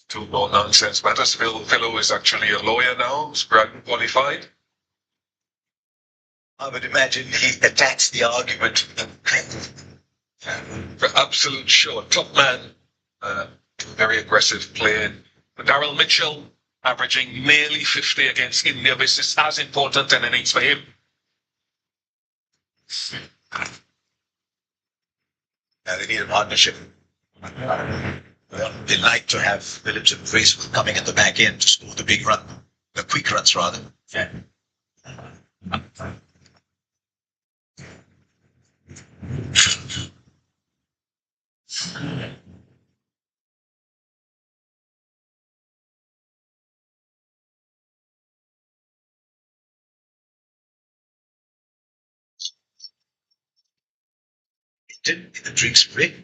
Two more nonsense matters. Fellow is actually a lawyer now, he's qualified. I would imagine he attacks the argument. For absolute sure. Top man, very aggressive player. Daryl Mitchell averaging nearly 50 against India. This is as important an innings for him. They need a partnership. They like to have Phillips and Bracewell coming at the back end to score the big run, the quick runs rather. Yeah. In the drinks break,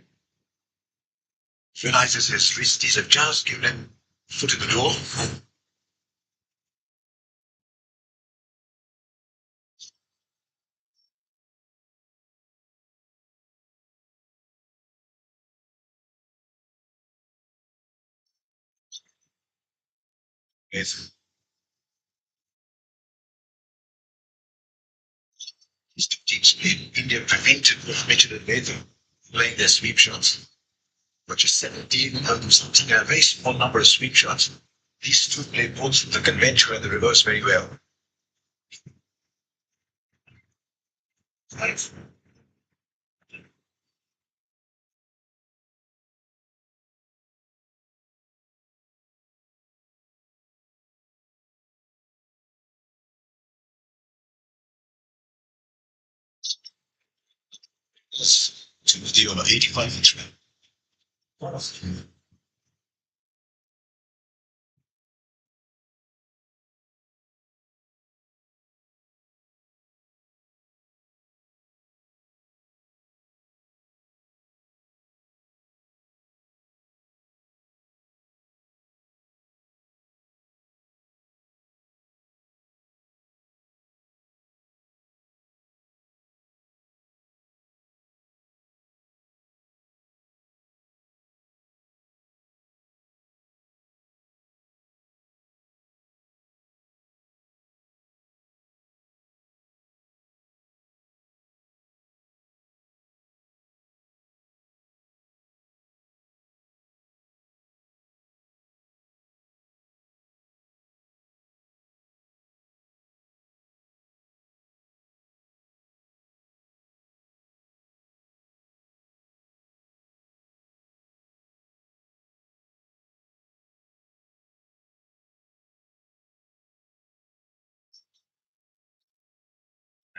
realizes his wristies have just given him foot in the door. Yes. His two teams played. India prevented both Mitchell and Latham playing their sweep shots. But just 17 something, a very small number of sweep shots. These two played both the conventional and the reverse very well. Nice. To the over 85 inch man.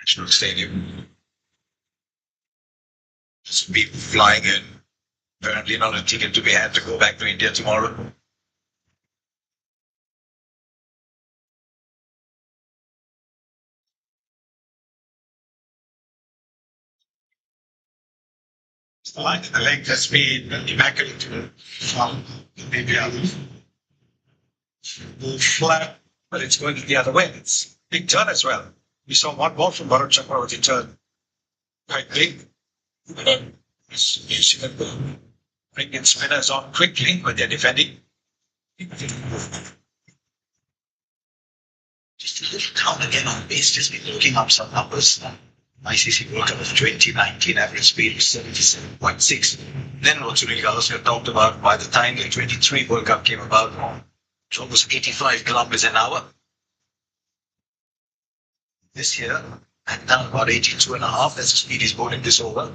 National Stadium. Just people flying in. Apparently not a ticket to be had to go back to India tomorrow. It's the line in the leg has been immaculate from maybe others. Move flat, but it's going the other way. It's big turn as well. We saw one ball from Varun Chakaravarthy turn. Quite big. You see them bringing spinners on quickly when they're defending. Just a little down again on base, just been looking up some numbers. ICC World Cup of 2019 average speed was 77.6. Then what Sunil Gavaskar talked about, by the time the 23 World Cup came about, it's almost 85 kilometers an hour. This year, and down about 82 and a half, that's the speed he's bowling this over.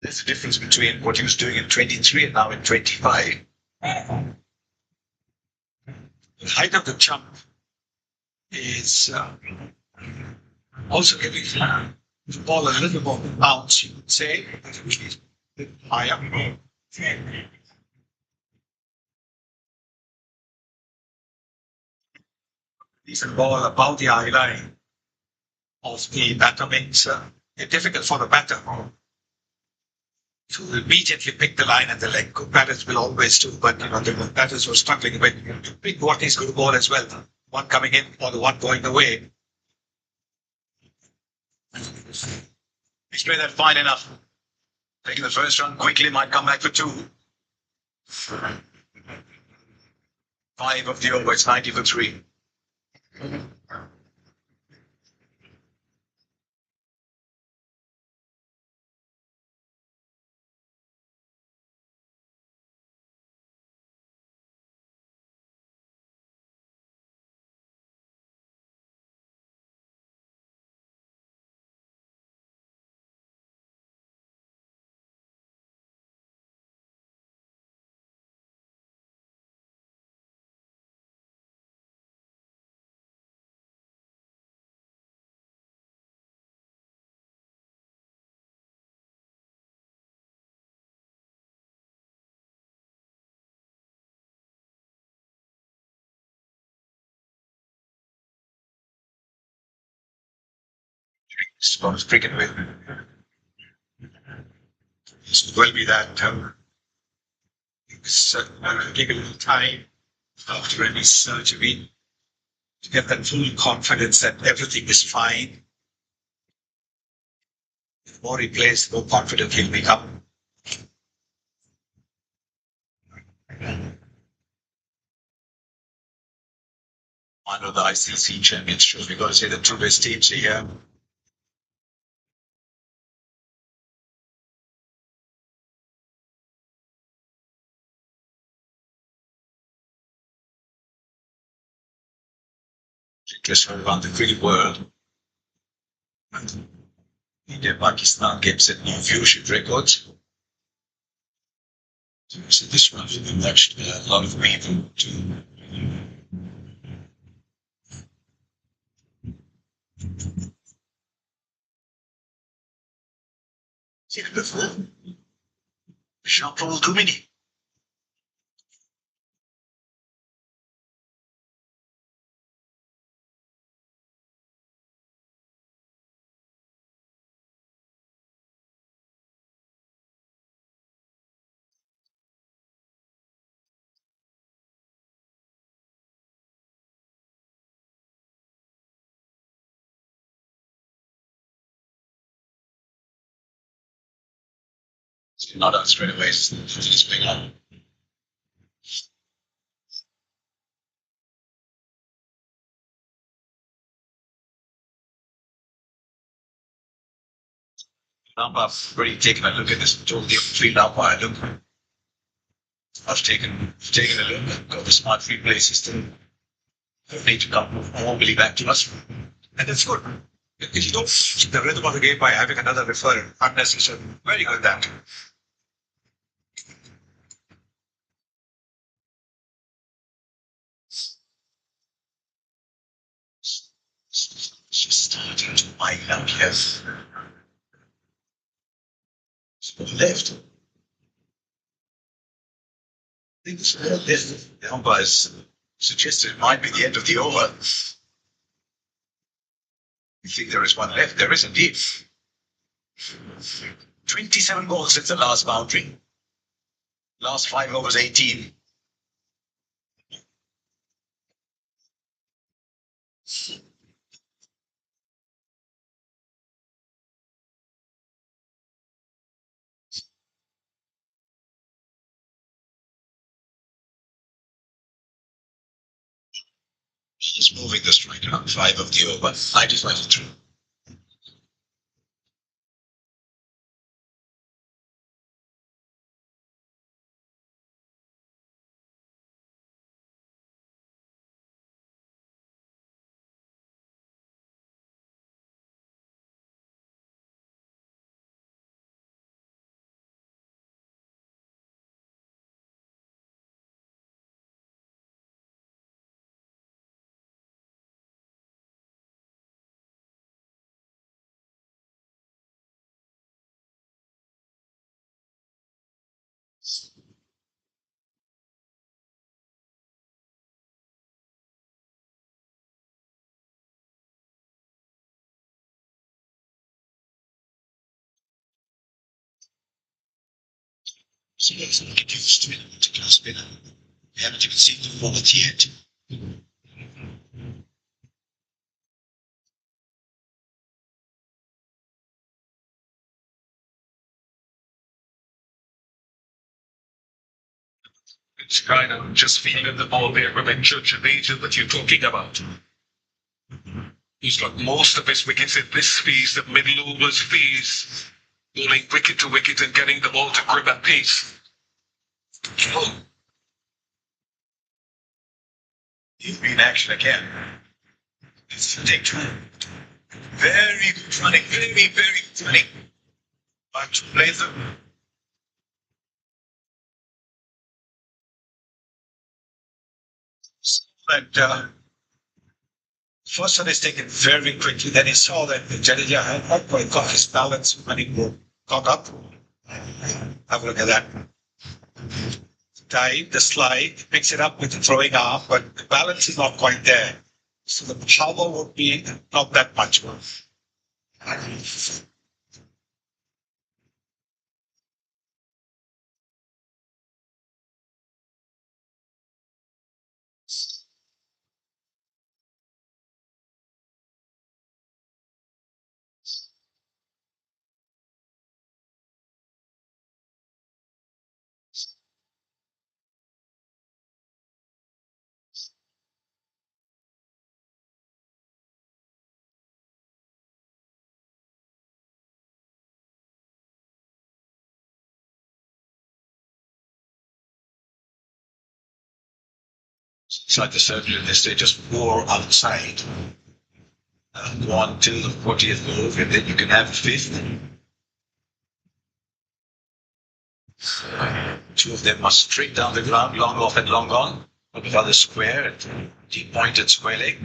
There's a difference between what he was doing in 23 and now in 25. The height of the jump is also giving the ball a little more bounce, you would say, which is a bit higher. Decent ball above the eye line of the batter makes it difficult for the batter to immediately pick the line, and the leg. Good batters will always do, but the batters were struggling with to pick what is good ball as well. one coming in or the one going away. He's played that fine enough. Taking the first run quickly, might come back for two. 5 of the over, it's 90 for 3. Scott's freaking with. It will be that take a little time after any surgery to get that full confidence that everything is fine. The more he plays, the more confident he'll become. One of the ICC Champions Trophy, we've got to say the two best teams here. Just around the cricket world. And India Pakistan games set new viewership records. So this one will watched a lot of people too. Seen it before? Shot all too many. Not out straight away, it's just big up. I've already taken a look at this, told the field umpire, look, I've taken a look, got the smart free play system. They need to come normally back to us. And it's good. If you don't keep the rhythm of the game by having another referee, unnecessary, very good that. Just starting to wind up here. Left. I think it's more left. The umpires suggested it might be the end of the over. You think there is one left? There is indeed. 27 balls since the last boundary. Last 5 overs, 18. He's moving the strike around 5 of the over, 95 through. So let's not get used to it, particular spinner. We haven't even seen the quality yet. It's kind of just feeling the ball there. Ravindra Jadeja that you're talking about. He's got most of his wickets in this phase, the middle overs phase, bowling wicket to wicket and getting the ball to grip at pace. Oh, He'll be in action again. It's a take time. Very good running, very good running. But to play them. But first one is taken very quickly. Then he saw that Jadeja had not quite got his balance when he got up. Have a look at that. Dive, the slide, picks it up with the throwing arm, but the balance is not quite there. So the power would be not that much. So at the circle in this, they just wore outside. Go on till the 40th move, and then you can have a fifth. Two of them must straight down the ground, long off and long on. But the other square, and deep pointed square leg.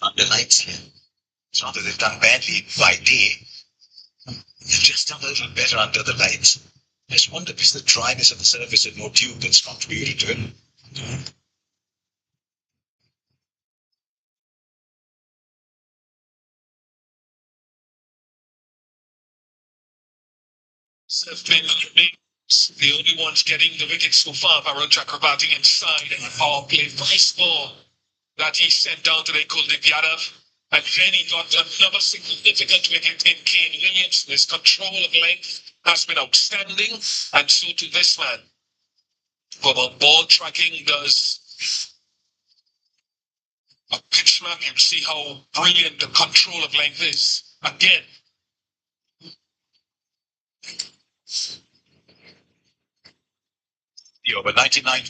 Under lights here. It's not that they've done badly by day. They've just done a little better under the lights. I just wonder if it's the dryness of the surface and no tube that's contributed to it. The only ones getting the wickets so far, Varun Chakaravarthy inside and a power play vice ball that he sent down to the Kuldeep Yadav. And then he got another significant wicket in Kane Williams. His control of length has been outstanding, and so to this man. But what ball tracking does a pitchman, you see how brilliant the control of length is. Again. The over 99.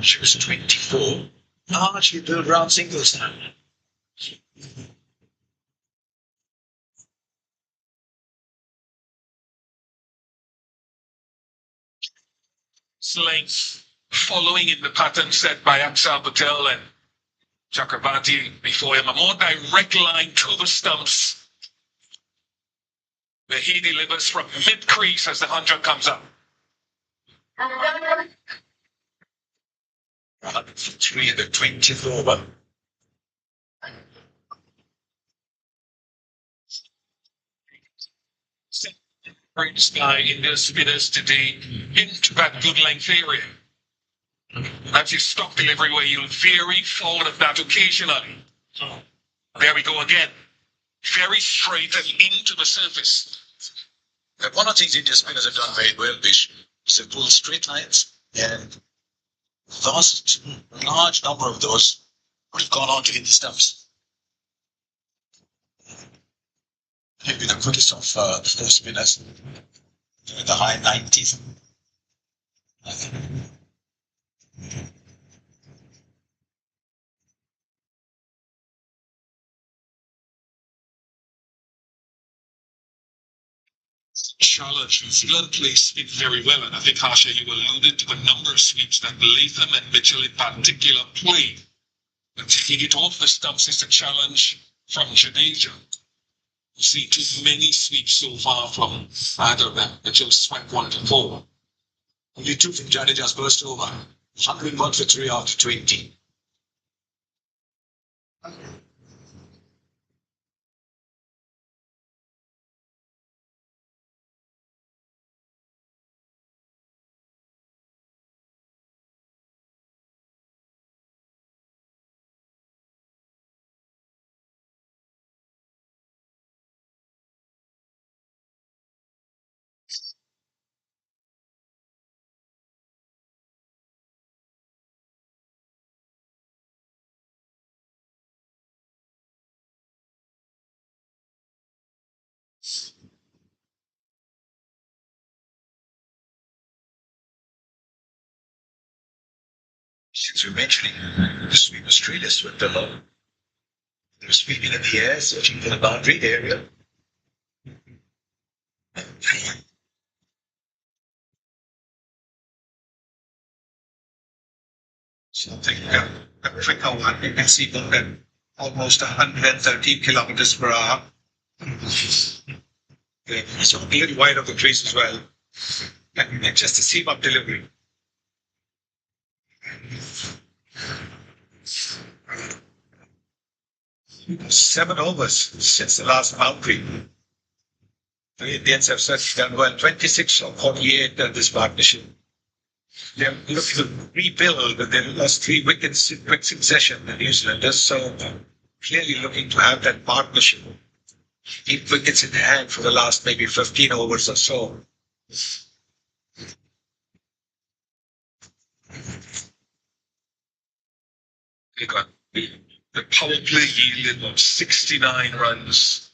She was 24. Largely built round singles now. Length following in the pattern set by Axar Patel and Chakaravarthy before him. A more direct line to the stumps where he delivers from mid-crease as the 100 comes up. 3 in the 20th over. Great sky in their spinners today into that good length area. That's your stop delivery where you'll vary forward of that occasionally. There we go again. Very straight and into the surface. One of the things Indian spinners have done very well, Bish, is to pull straight lines, and vast, large number of those would have gone on to hit the stumps. Maybe the quickest of the spinners in the high 90s. I think. challenge. New Zealand plays spin very well, and I think, Harsha, you alluded to the number of sweeps that Latham and Mitchell in particular played. But taking it off the stumps is a challenge from Jadeja. You see too many sweeps so far from either of them. Mitchell swept 1 to 4. Only 2 from Jadeja's first over. 101 for 3 out of 20. Since we're mentioning the sweep, Australia swept a lot. They're sweeping in the air, searching for the boundary area. Something Africa one, you can see them at almost 113 kilometers per hour. So a little wide of the crease as well. And just a seam up delivery. Seven overs since the last boundary. The Indians have certainly done well. 26 or 48 in this partnership. They're looking to rebuild, but they lost 3 wickets in quick succession, the New Zealanders. So clearly looking to have that partnership. Keep wickets in hand for the last maybe 15 overs or so. They got the power play yielded 69 runs.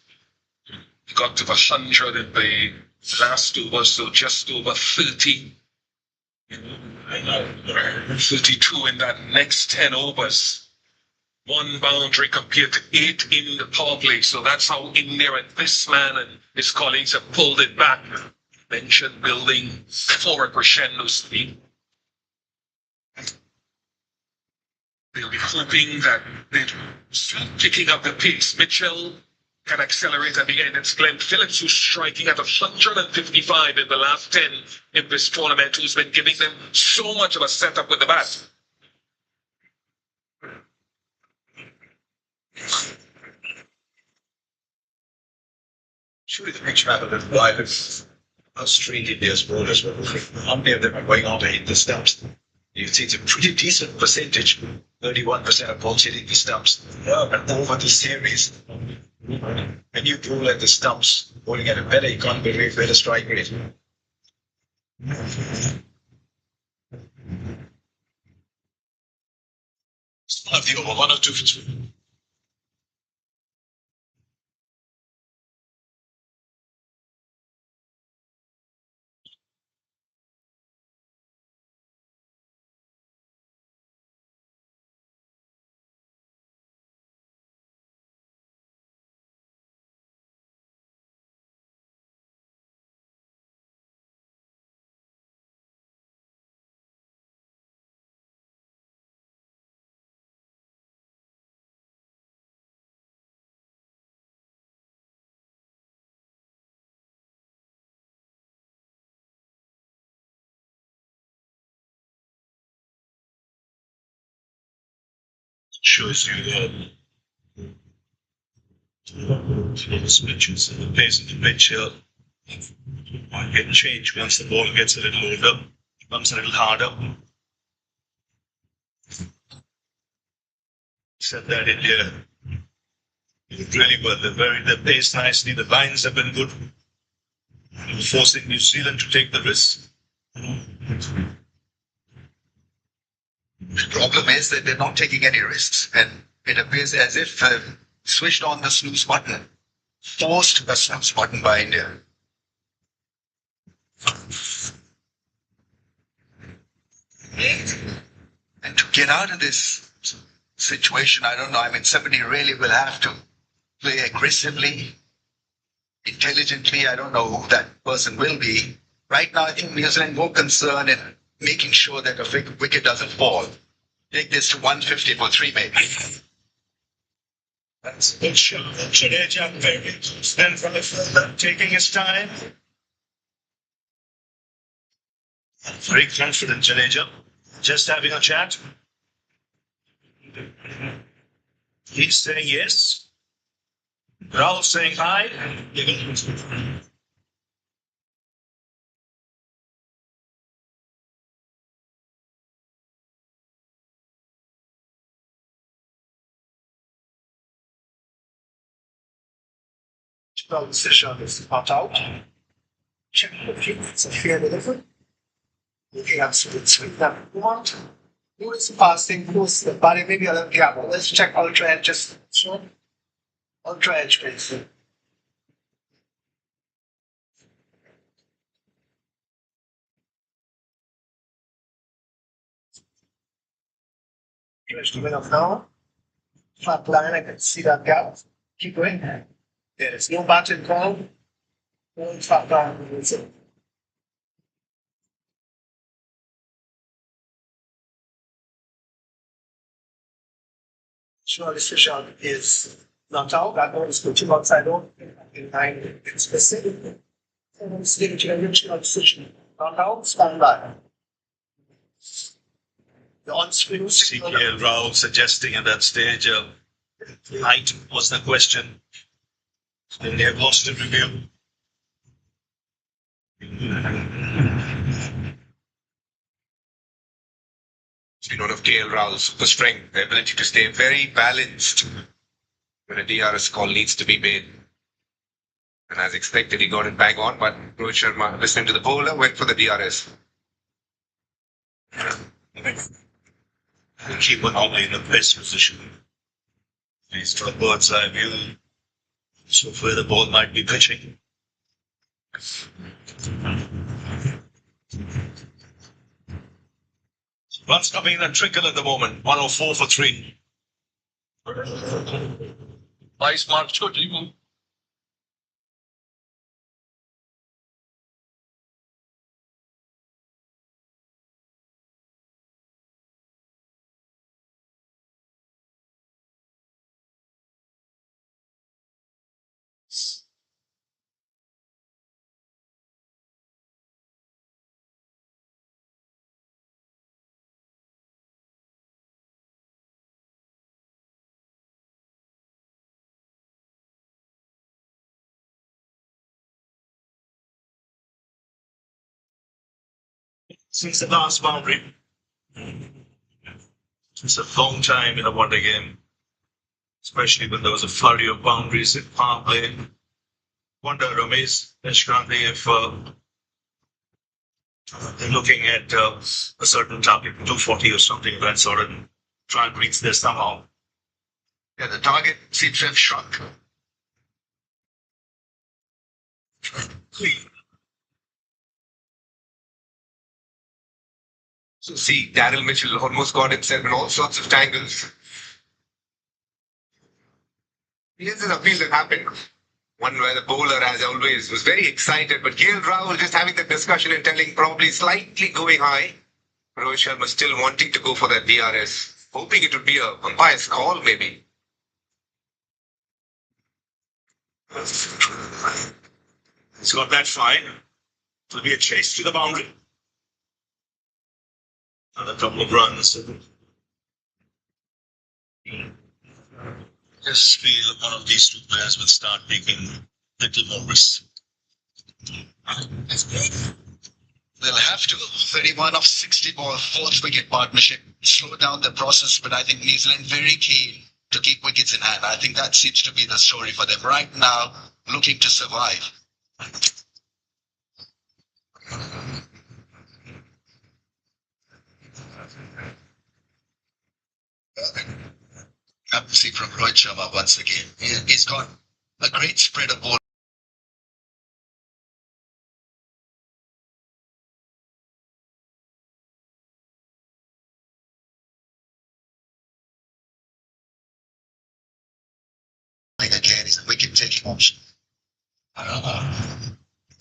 They got to 100 in the last over, so just over 30. 32 in that next 10 overs. 1 boundary compared to 8 in the power play. So that's how India and this man and his colleagues have pulled it back. Mentioned building for a crescendo speed. They'll be hoping that they're picking up the pace. Mitchell can accelerate at the end. It's Glenn Phillips who's striking at 155 in the last 10 in this tournament, who's been giving them so much of a setup with the bat. Surely the picture have a little wider. How straight India's bowlers were. How many of them are going on to hit the stumps? You see it's a pretty decent percentage. 31% of balls hitting the stumps. And over the series. When you bowl at the stumps, bowling at a better economy rate, better strike rate. One of the over, 1 or 2 for 3. Shows you the pitches and the pace of the pitch here might get changed once the ball gets a little older, becomes a little harder. Said that India did really well. They paced nicely. The lines have been good, forcing New Zealand to take the risk. The problem is that they're not taking any risks, and it appears as if they've switched on the snooze button, forced a snooze button by India. And to get out of this situation, I don't know. I mean, somebody really will have to play aggressively, intelligently. I don't know who that person will be. Right now, I think New Zealand more concerned in making sure that a wicket doesn't fall. Take this to 150 for 3 maybe. That's a good shot. Jadeja very then from the fielder, taking his time. Very confident Jadeja. Just having a chat. He's saying yes. Rahul saying hi. Decision is not out. Check the field, it's a fair delivery. Looking at split swing that we want. Who is passing, who's the body, maybe a little gap. Let's check ultra edge just so. Ultra edge please. Here's the win of now. Flat line, I can see that gap. Keep going. There is no button call. No flat line. Sure, this shot is not out. That one is pitching outside on in 9 specific. And it's getting to a decision. Not out, stand by. The on screen CKL Rahul suggesting at that stage height was the question. Then they have lost in review. It's been one of KL Rao's super strength, the ability to stay very balanced when a DRS call needs to be made. And as expected, he got it bang on, but Rohit Sharma, listening to the bowler, went for the DRS. The keeper normally in the best position. He's got a bird's eye view. So where the ball might be pitching. Runs coming in a trickle at the moment. 104 for 3. Nice mark, Choti. Since the last boundary. It's a long time in a one-day game. Especially when there was a flurry of boundaries in power play. Wonder, Ramesh, Nishkanti, if they're looking at a certain target, 240 or something of that sort, and try and reach there somehow. Yeah, the target seems to have shrunk. So see, Daryl Mitchell almost got himself in all sorts of tangles. Here's an appeal that happened. One where the bowler, as always, was very excited, but KL Rahul just having the discussion and telling probably slightly going high. Rohit Sharma still wanting to go for that DRS, hoping it would be a umpire's call maybe. He's got that fine. It'll be a chase to the boundary. And a couple of runs. Just feel one of these two players will start taking little more risks. They'll have to. 31 of 60 ball, 4th wicket partnership. Slow down the process, but I think New Zealand very keen to keep wickets in hand. I think that seems to be the story for them right now, looking to survive. Captaincy from Rohit Sharma once again. He's got a great spread of ball. Again, is a wicket taking option.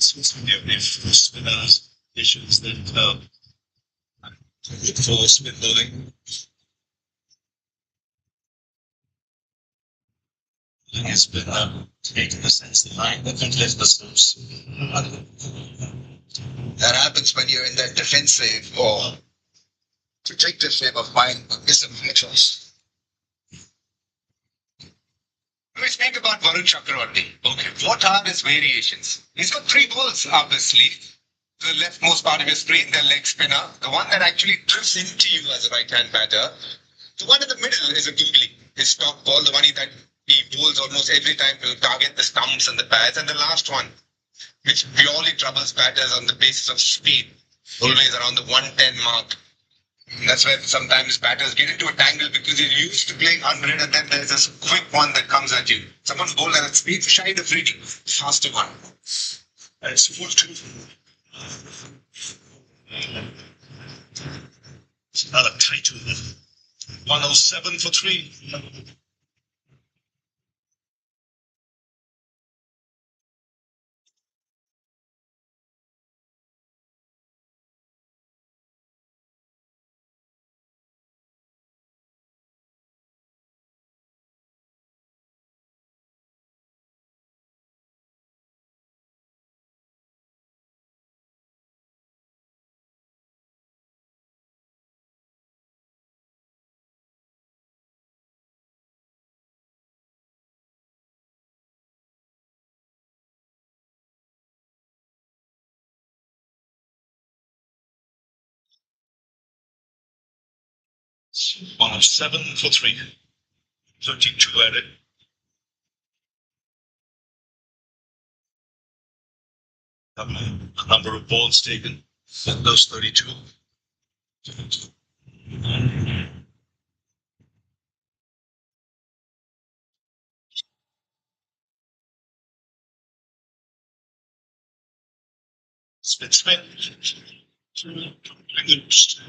Seems to be every spinners issues that good for spin bowling. Has been taken the sense the line that can lift the stones. That happens when you're in that defensive or protective frame of mind. It's a choice. When we speak about Varun Chakaravarthy, okay, what are his variations? He's got 3 balls up his sleeve. The leftmost part of his screen, the leg spinner, the one that actually drifts into you as a right-hand batter. The one in the middle is a googly, his top ball, the one that he bowls almost every time to target the stumps and the pads. And the last one, which purely troubles batters on the basis of speed, always around the 110 mark. That's where sometimes batters get into a tangle because they're used to playing 100 and then there's this quick one that comes at you. Someone's bowled at speed, shy of reading, faster one. It's full two. It's another tight one. 107 for 3. It's 107 for 3. 32 added. A number of balls taken in those 32. Spin. Reduced.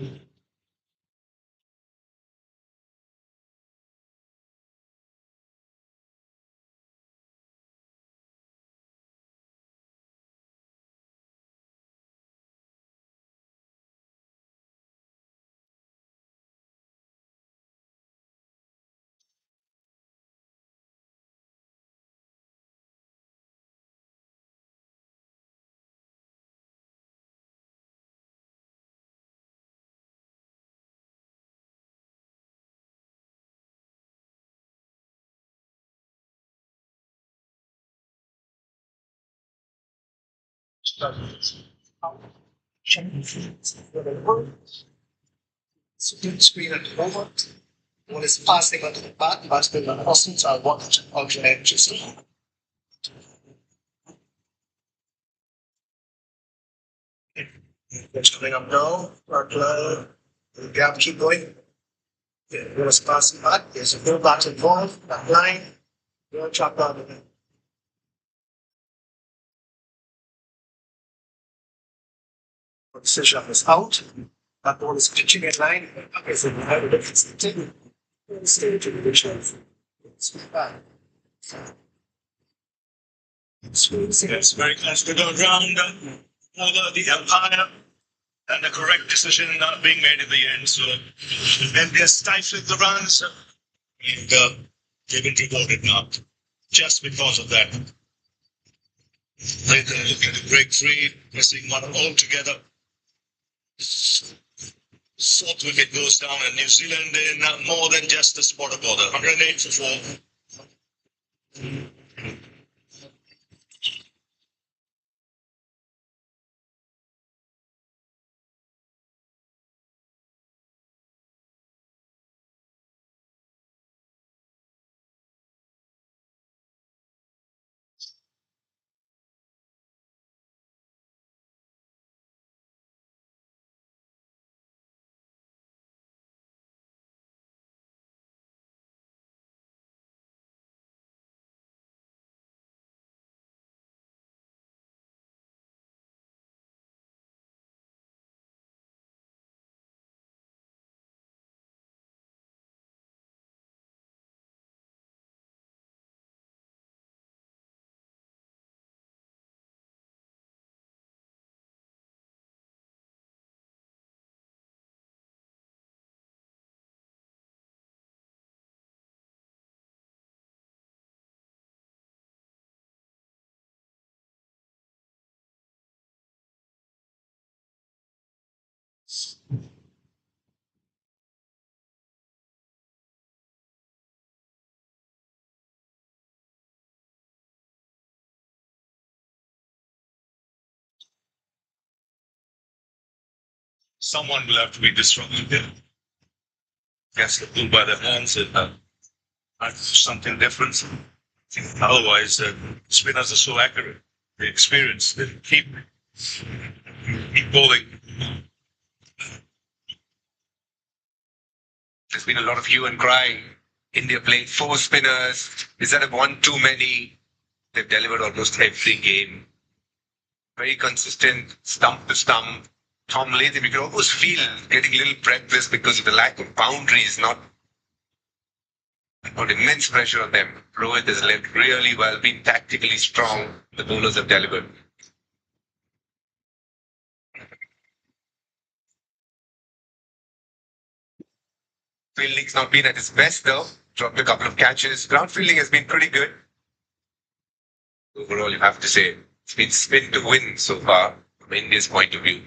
Split screen at the moment. One is passing onto the back, passing on Austin, so I want to alternate just it's coming up now. The gap keep going. Yeah, one is passing back. There's a full bat involved. That line. We'll chop down the decision is out. That ball is pitching in line. Okay, so we have a difference. Stage in which is back. It's very close to go round over the umpire and the correct decision not being made in the end. So then they're stifling the runs and they've been rewarded now just because of that. They're looking to break free, pressing one all together. Fourth wicket goes down and New Zealand in more than just the spot of order. 108 for 4. someone will have to be disrupted there. Gets the bull by the hands and do something different. Otherwise, spinners are so accurate. They experience. They keep bowling. There's been a lot of hue and cry. India playing 4 spinners. Is that a one too many? They've delivered almost every game. Very consistent, stump to stump. Tom Latham, you can almost feel getting a little breathless because of the lack of boundaries, not immense pressure on them. Rohit has led really well, been tactically strong. The bowlers have delivered. Fielding's not been at his best though. Dropped a couple of catches. Ground fielding has been pretty good. Overall, you have to say it's been spin to win so far from India's point of view.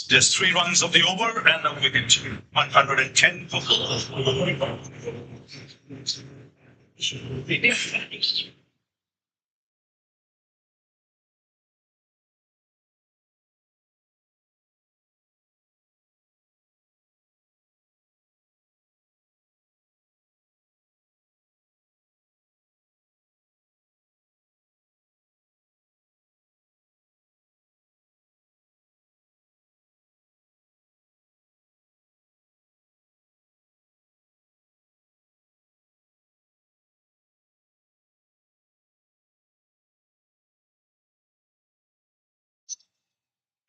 Just 3 runs of the over and a wicket. 110 for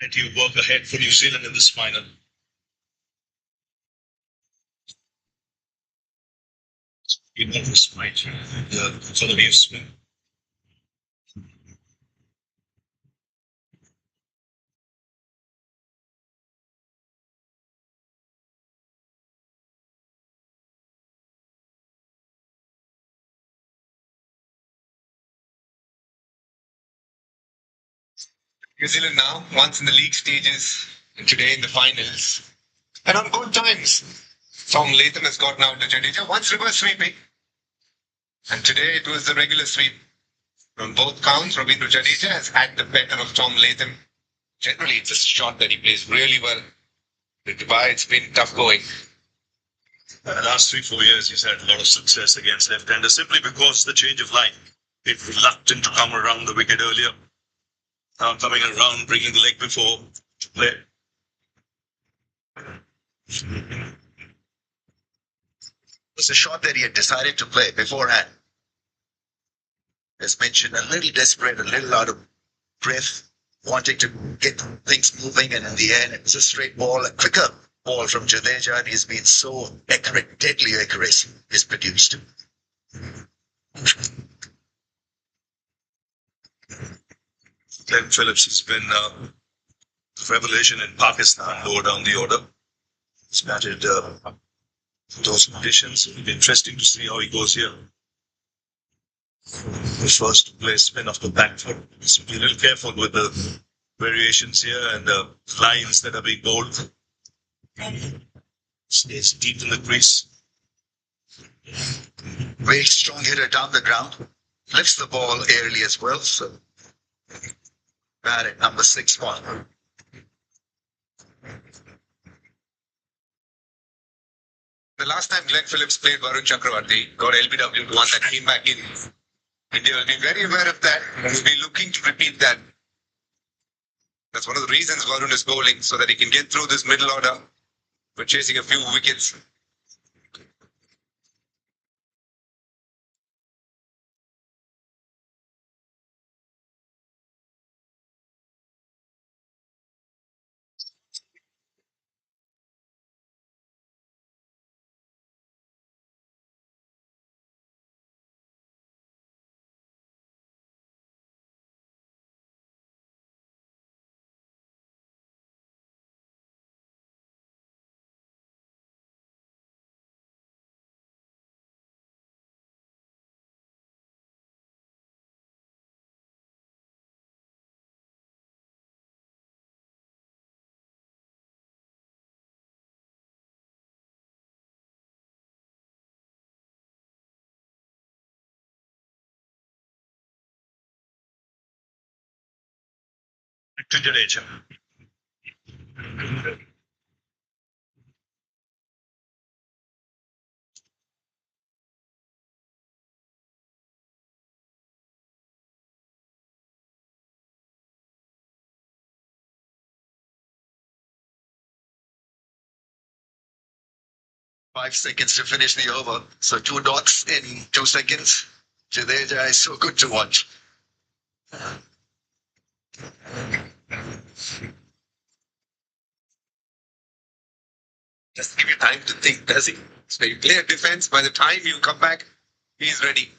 and you work ahead for New Zealand in this final. You know this, right? For the new spin. New Zealand now, once in the league stages, and today in the finals. And on good times. Tom Latham has got now to Jadeja, once reverse sweeping. And today it was the regular sweep. On both counts, Ravindra Jadeja has had the better of Tom Latham. Generally, it's a shot that he plays really well. The Dubai, it's been tough going. The last 3-4 years, he's had a lot of success against left-handers simply because the change of line. It's reluctant to come around the wicket earlier. Now coming around, bringing the leg before to play. It was a shot that he had decided to play beforehand. As mentioned, a little desperate, a little out of breath, wanting to get things moving, and in the end, it was a straight ball, a quicker ball from Jadeja, and he's been so accurate, deadly accuracy is produced. Glenn Phillips has been a revelation in Pakistan, lower down the order. He's batted those conditions. It'll be interesting to see how he goes here. The first to play spin off the back foot. So be a little careful with the variations here and the lines that are being bowled. Stays deep in the crease. Very strong hitter down the ground. Lifts the ball early as well. So bat at number 6-1. The last time Glenn Phillips played Varun Chakaravarthy, got LBW to one that came back in. India will be very aware of that. We'll be looking to repeat that. That's one of the reasons Varun is bowling, so that he can get through this middle order. We're chasing a few wickets. To Jadeja. Five seconds to finish the over. So 2 dots in 2 seconds. Jadeja is so good to watch. Just give you time to think, does he? So you play a defense, by the time you come back, he's ready.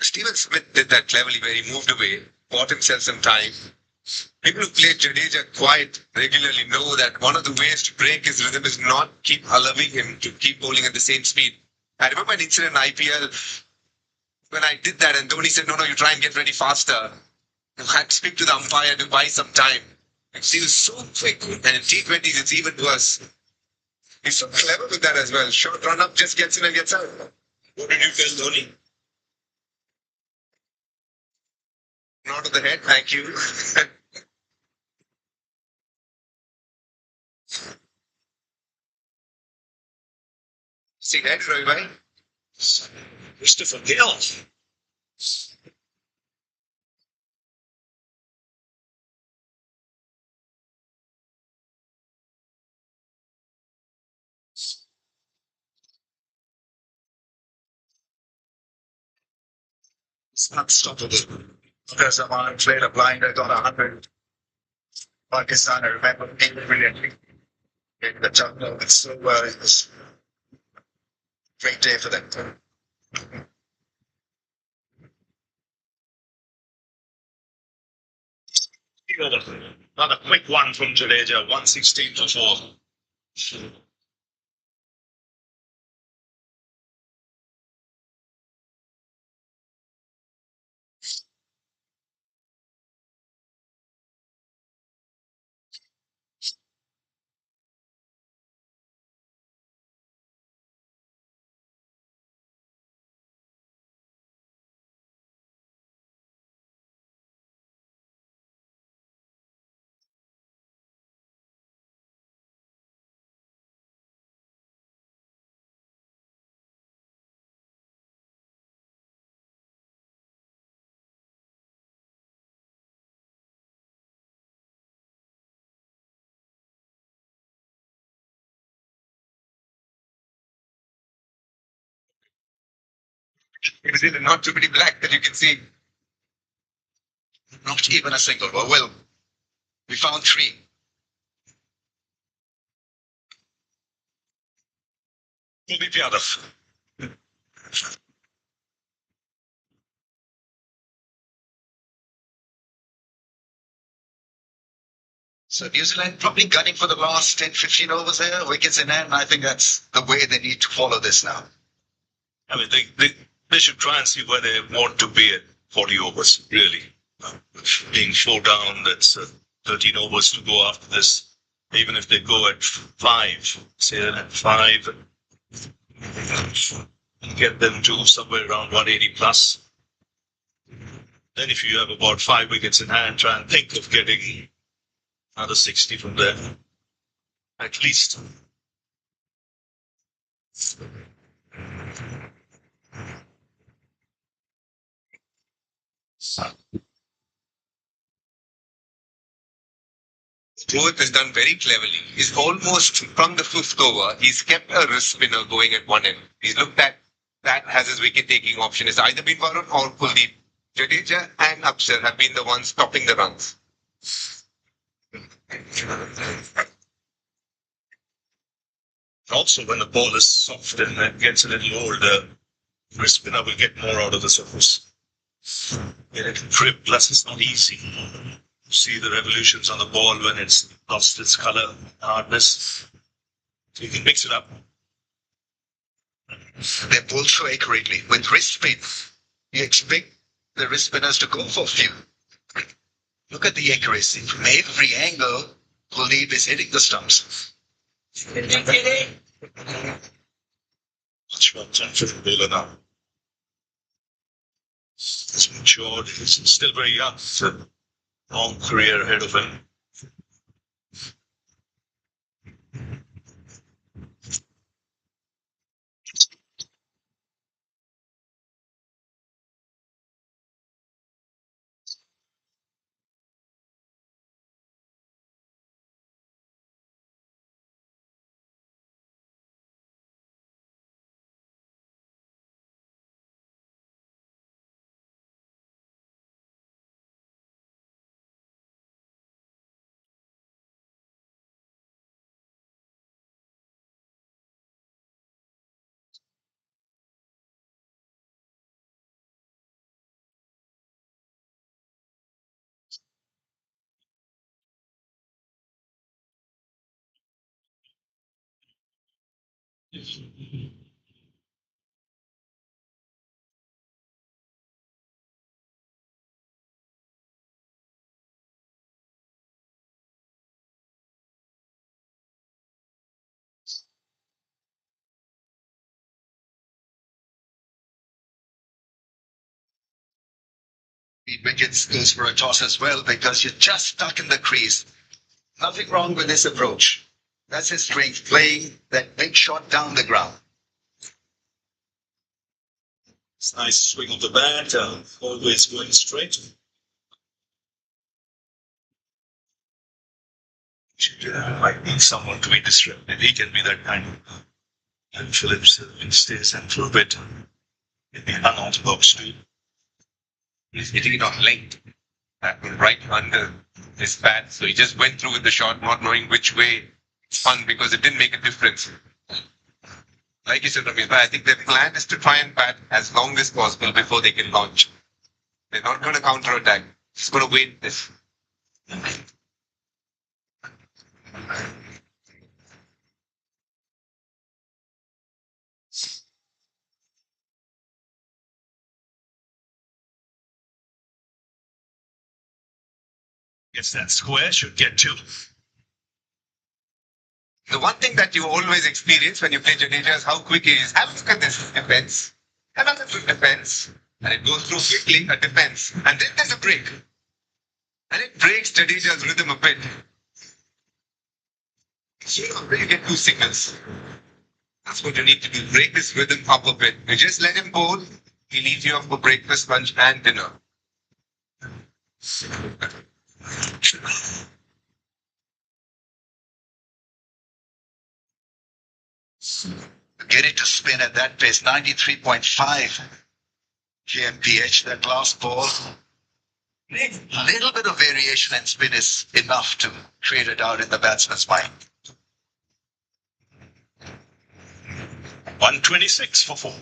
Steven Smith did that cleverly where he moved away, bought himself some time. People who play Jadeja quiet regularly know that one of the ways to break his rhythm is not keep allowing him to keep bowling at the same speed. I remember an incident in IPL when I did that and Dhoni said, no, you try and get ready faster. I had to speak to the umpire to buy some time. Because he was so quick, and in T20s it's even worse. He's so clever with that as well. Short run up, just gets in and gets out. What did you tell Dhoni? Nod of the head, thank you. See that, Roy Bhai? Christopher Gill. It's unstoppable. Because Zaman played a blinder, got 100. Pakistan, I remember playing brilliantly in the jungle. So it was a great day for them. Another quick one from Jadeja, 116 to 4. It is not too many black that you can see. Not even a single. Well, we found 3. Kuldeep Yadav. So New Zealand probably gunning for the last 10, 15 overs here, wickets in hand. I think that's the way they need to follow this now. I mean, they should try and see where they want to be at 40 overs, really. Being 4 down, that's 13 overs to go after this. Even if they go at 5, say at 5, and get them to somewhere around 180 plus. Then if you have about 5 wickets in hand, try and think of getting another 60 from there, at least. Rohit has done very cleverly. He's almost from the 5th over. He's kept a wrist spinner going at one end. He's looked at that as his wicket taking option. It's either been Varun or Kuldeep. Jadeja and Axar have been the ones stopping the runs. Also, when the ball is soft and it gets a little older, the spinner will get more out of the surface. A little trip, plus it's not easy. See the revolutions on the ball when it's lost its color, hardness. So you can mix it up. They pull so accurately. With wrist spin, you expect the wrist spinners to go for a few. Look at the accuracy. From every angle, Kuldeep is hitting the stumps. Much more time for the bowler now. He's matured, he's still very young. So long career ahead of him. Wickets goes for a toss as well because you're just stuck in the crease. Nothing wrong with this approach. That's his strength, playing that big shot down the ground. It's nice swing of the bat, always going straight. Might need someone to be disrupted. He can be that kind of. And Phillips stays central a bit. Maybe unorthodox too. He's hitting it on length, right under his bat. So he just went through with the shot, not knowing which way it's spun because it didn't make a difference. Like you said, Ramesh, I think their plan is to try and bat as long as possible before they can launch. They're not going to counter-attack. Just going to wait this. Guess that square should get two. The one thing that you always experience when you play Jadeja is how quick he is. Have a look at this defense. Another good defense. And it goes through quickly, a defense. And then there's a break. And it breaks Jadeja's rhythm a bit. So you get two signals. That's what you need to do. Break this rhythm up a bit. You just let him bowl. He'll eat you up for breakfast, lunch, and dinner. Get it to spin at that pace, 93.5 kmph, that last ball. A little bit of variation in spin is enough to create a doubt in the batsman's mind. 126 for 4.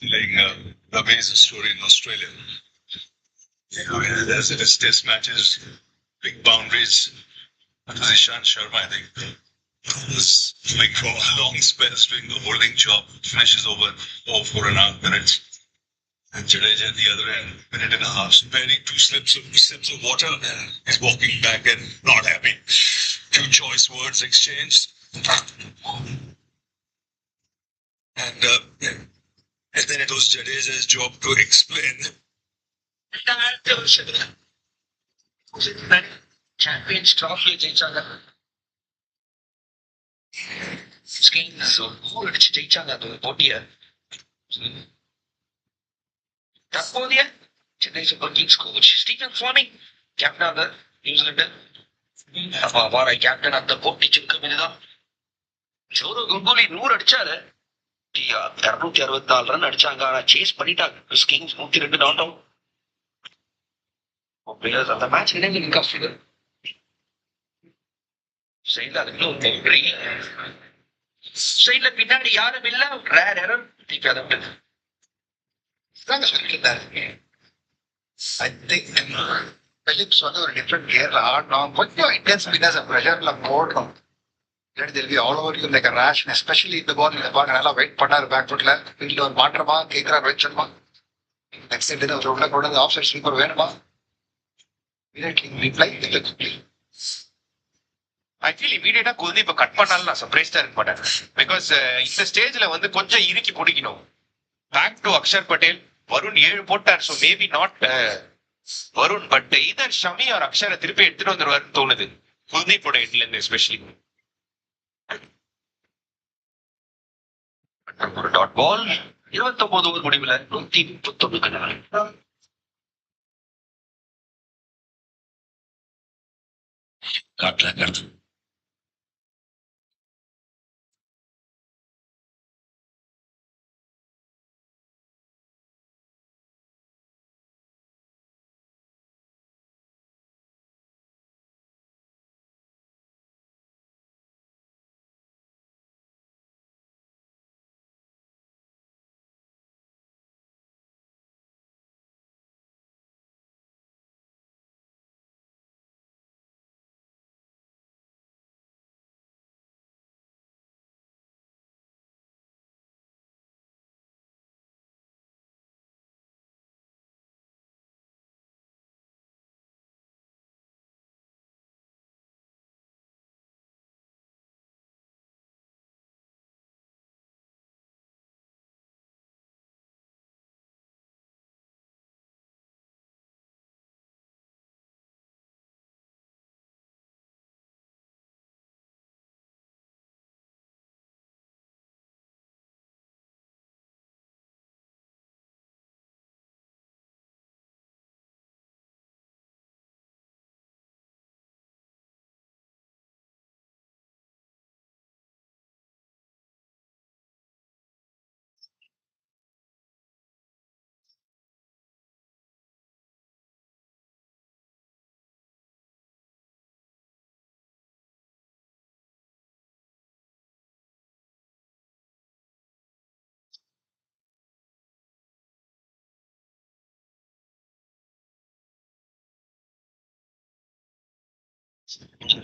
Like Ravindra story in Australia. There's it test matches, big boundaries. That was Ishant Sharma, I think. Was like long spells doing the holding job, finishes over 4.5 minutes. And Jadeja at the other end, minute and a half, sparing two sips of water, and he's walking back and not happy. Few choice words exchanged. And then it was Jadeja's job to explain. Champions Trophy ஜெயிச்சாங்க. கோல் அடிச்சு ஜெயிச்சாங்க அந்த போட்டிய. தற்போதைய Chennai Super Kings coach Stephen Fleming captain of New Zealand. அவ்வாறு captain அந்த போட்டி சுருக்கம் இதுதான். ஜோரோ கங்குலி 100 அடிச்சாரு. 264 ரன் அடிச்சாங்க. ஆனா சேஸ் பண்ணிட்டாங்க கிங்ஸ் 102 நாட் அவுட். அந்த மேட்ச் நினைவு கஷ்டம். சைட்ல அதுக்கு ஒரு பவுண்டரி. சைட்ல பின்னாடி யாரும் இல்ல. Rare error. இதாங்க சொல்லிட்டு இருந்தாரு. I think Phillips வந்து ஒரு டிஃப்ரெண்ட் கியர்ல ஆடணும். கொஞ்சம் இன்டென்ஸ் பின்னஸ் ப்ரெஷர்ல போடணும். They'll be all over you like a rash, and especially இந்த பால் நல்லா வெயிட் பண்ணாரு பேக் ஃபுட்ல. ஃபீல்ட்ல ஒரு மாற்றமா கேட்கிறார் ரோஹித் சர்மா. நெக்ஸ்ட் சைடு ஒரு உள்ள கொண்டு ஆஃப் சைட் ஸ்லீப்பர் வேணுமா? ரிப்ளை ஐ ஃபீல் இமீடியட்டா குல்தீப் இப்ப கட் பண்ணாலும் நான் சர்ப்ரைஸ்டா இருக்க மாட்டேன். பிகாஸ் இந்த ஸ்டேஜ்ல வந்து கொஞ்சம் இறுக்கி பிடிக்கணும். Back to Axar Patel. வருண் 7 போட்டார். So maybe not Varun, but either Shami R அக்ஷரை திருப்பி எடுத்துட்டு வந்துருவாருன்னு தோணுது குல்தீப்போட எட்ல இருந்து எஸ்பெஷலி. ஒரு டாட் பால் 29 ஓவர் முடிவுல 131 கணக்கு. காட்டல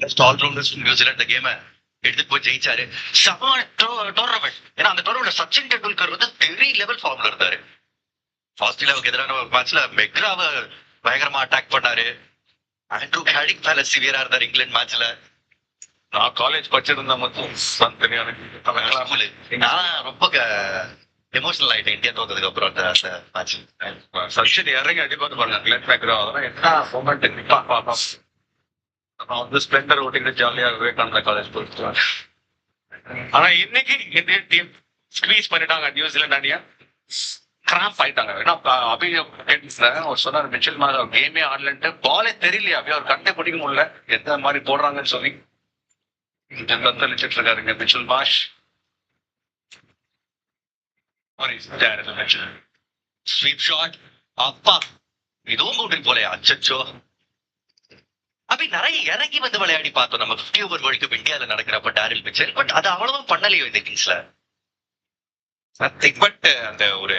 பெஸ்ட் ஆல்ரவுண்டர்ஸ் நியூசிலாந்து இந்த கேமை எடுத்துட்டு போய் ஜெயிச்சாரு. செம டோர்னமெண்ட். ஏன்னா அந்த டோர்னமெண்ட் சச்சின் டெண்டுல்கர் வந்து பெரிய லெவல் ஃபார்ம்ல இருந்தாரு. ஆஸ்திரேலியாவுக்கு எதிரான ஒரு மேட்ச்ல மெக்ராவை பயங்கரமா அட்டாக் பண்ணாரு. ஆண்ட்ரூ ஹார்டிக் மேல சிவியரா இருந்தாரு இங்கிலாந்து மேட்ச்ல. நான் காலேஜ் படிச்சிருந்தா மட்டும் நான் ரொம்ப எமோஷனல் ஆயிட்டேன் இந்தியா தோத்ததுக்கு அப்புறம் அந்த மேட்ச். சச்சின் இறங்கி அடிப்பாரு பாருங்க கிளென் மேக்ரோ. அதெல்லாம் என்ன மொமெண்ட். நான் வந்து ஸ்பிளெண்டர் ஓட்டிக்கிட்டு ஜாலியா விவேகானந்தா காலேஜ் போயிட்டு. ஆனா இன்னைக்கு இந்தியன் டீம் ஸ்குவீஸ் பண்ணிட்டாங்க நியூசிலாந்து அணியா. கிராம்ப் ஆயிட்டாங்க. ஏன்னா அவர் சொன்னார் மிச்சல் மாதிரி கேமே ஆடலன்ட்டு பாலே தெரியலையா அப்படியே அவர் கண்டே பிடிக்க முடியல எந்த மாதிரி போடுறாங்கன்னு சொல்லி தத்தளிச்சிட்டு இருக்காருங்க மிச்சல் மாஷ். Sweep shot. அப்பா இதுவும் கூட்டிட்டு போல அச்சோ. அப்படி நிறைய இறங்கி வந்து விளையாடி பார்த்தோம் நம்ம 50 ஓவர் வேர்ல்ட் கப் இந்தியாவில் நடக்கிறப்ப டேரில் மிச்சல். பட் அது அவ்வளவும் பண்ணலையோ இந்த கிங்ஸ்ல. பட் அந்த ஒரு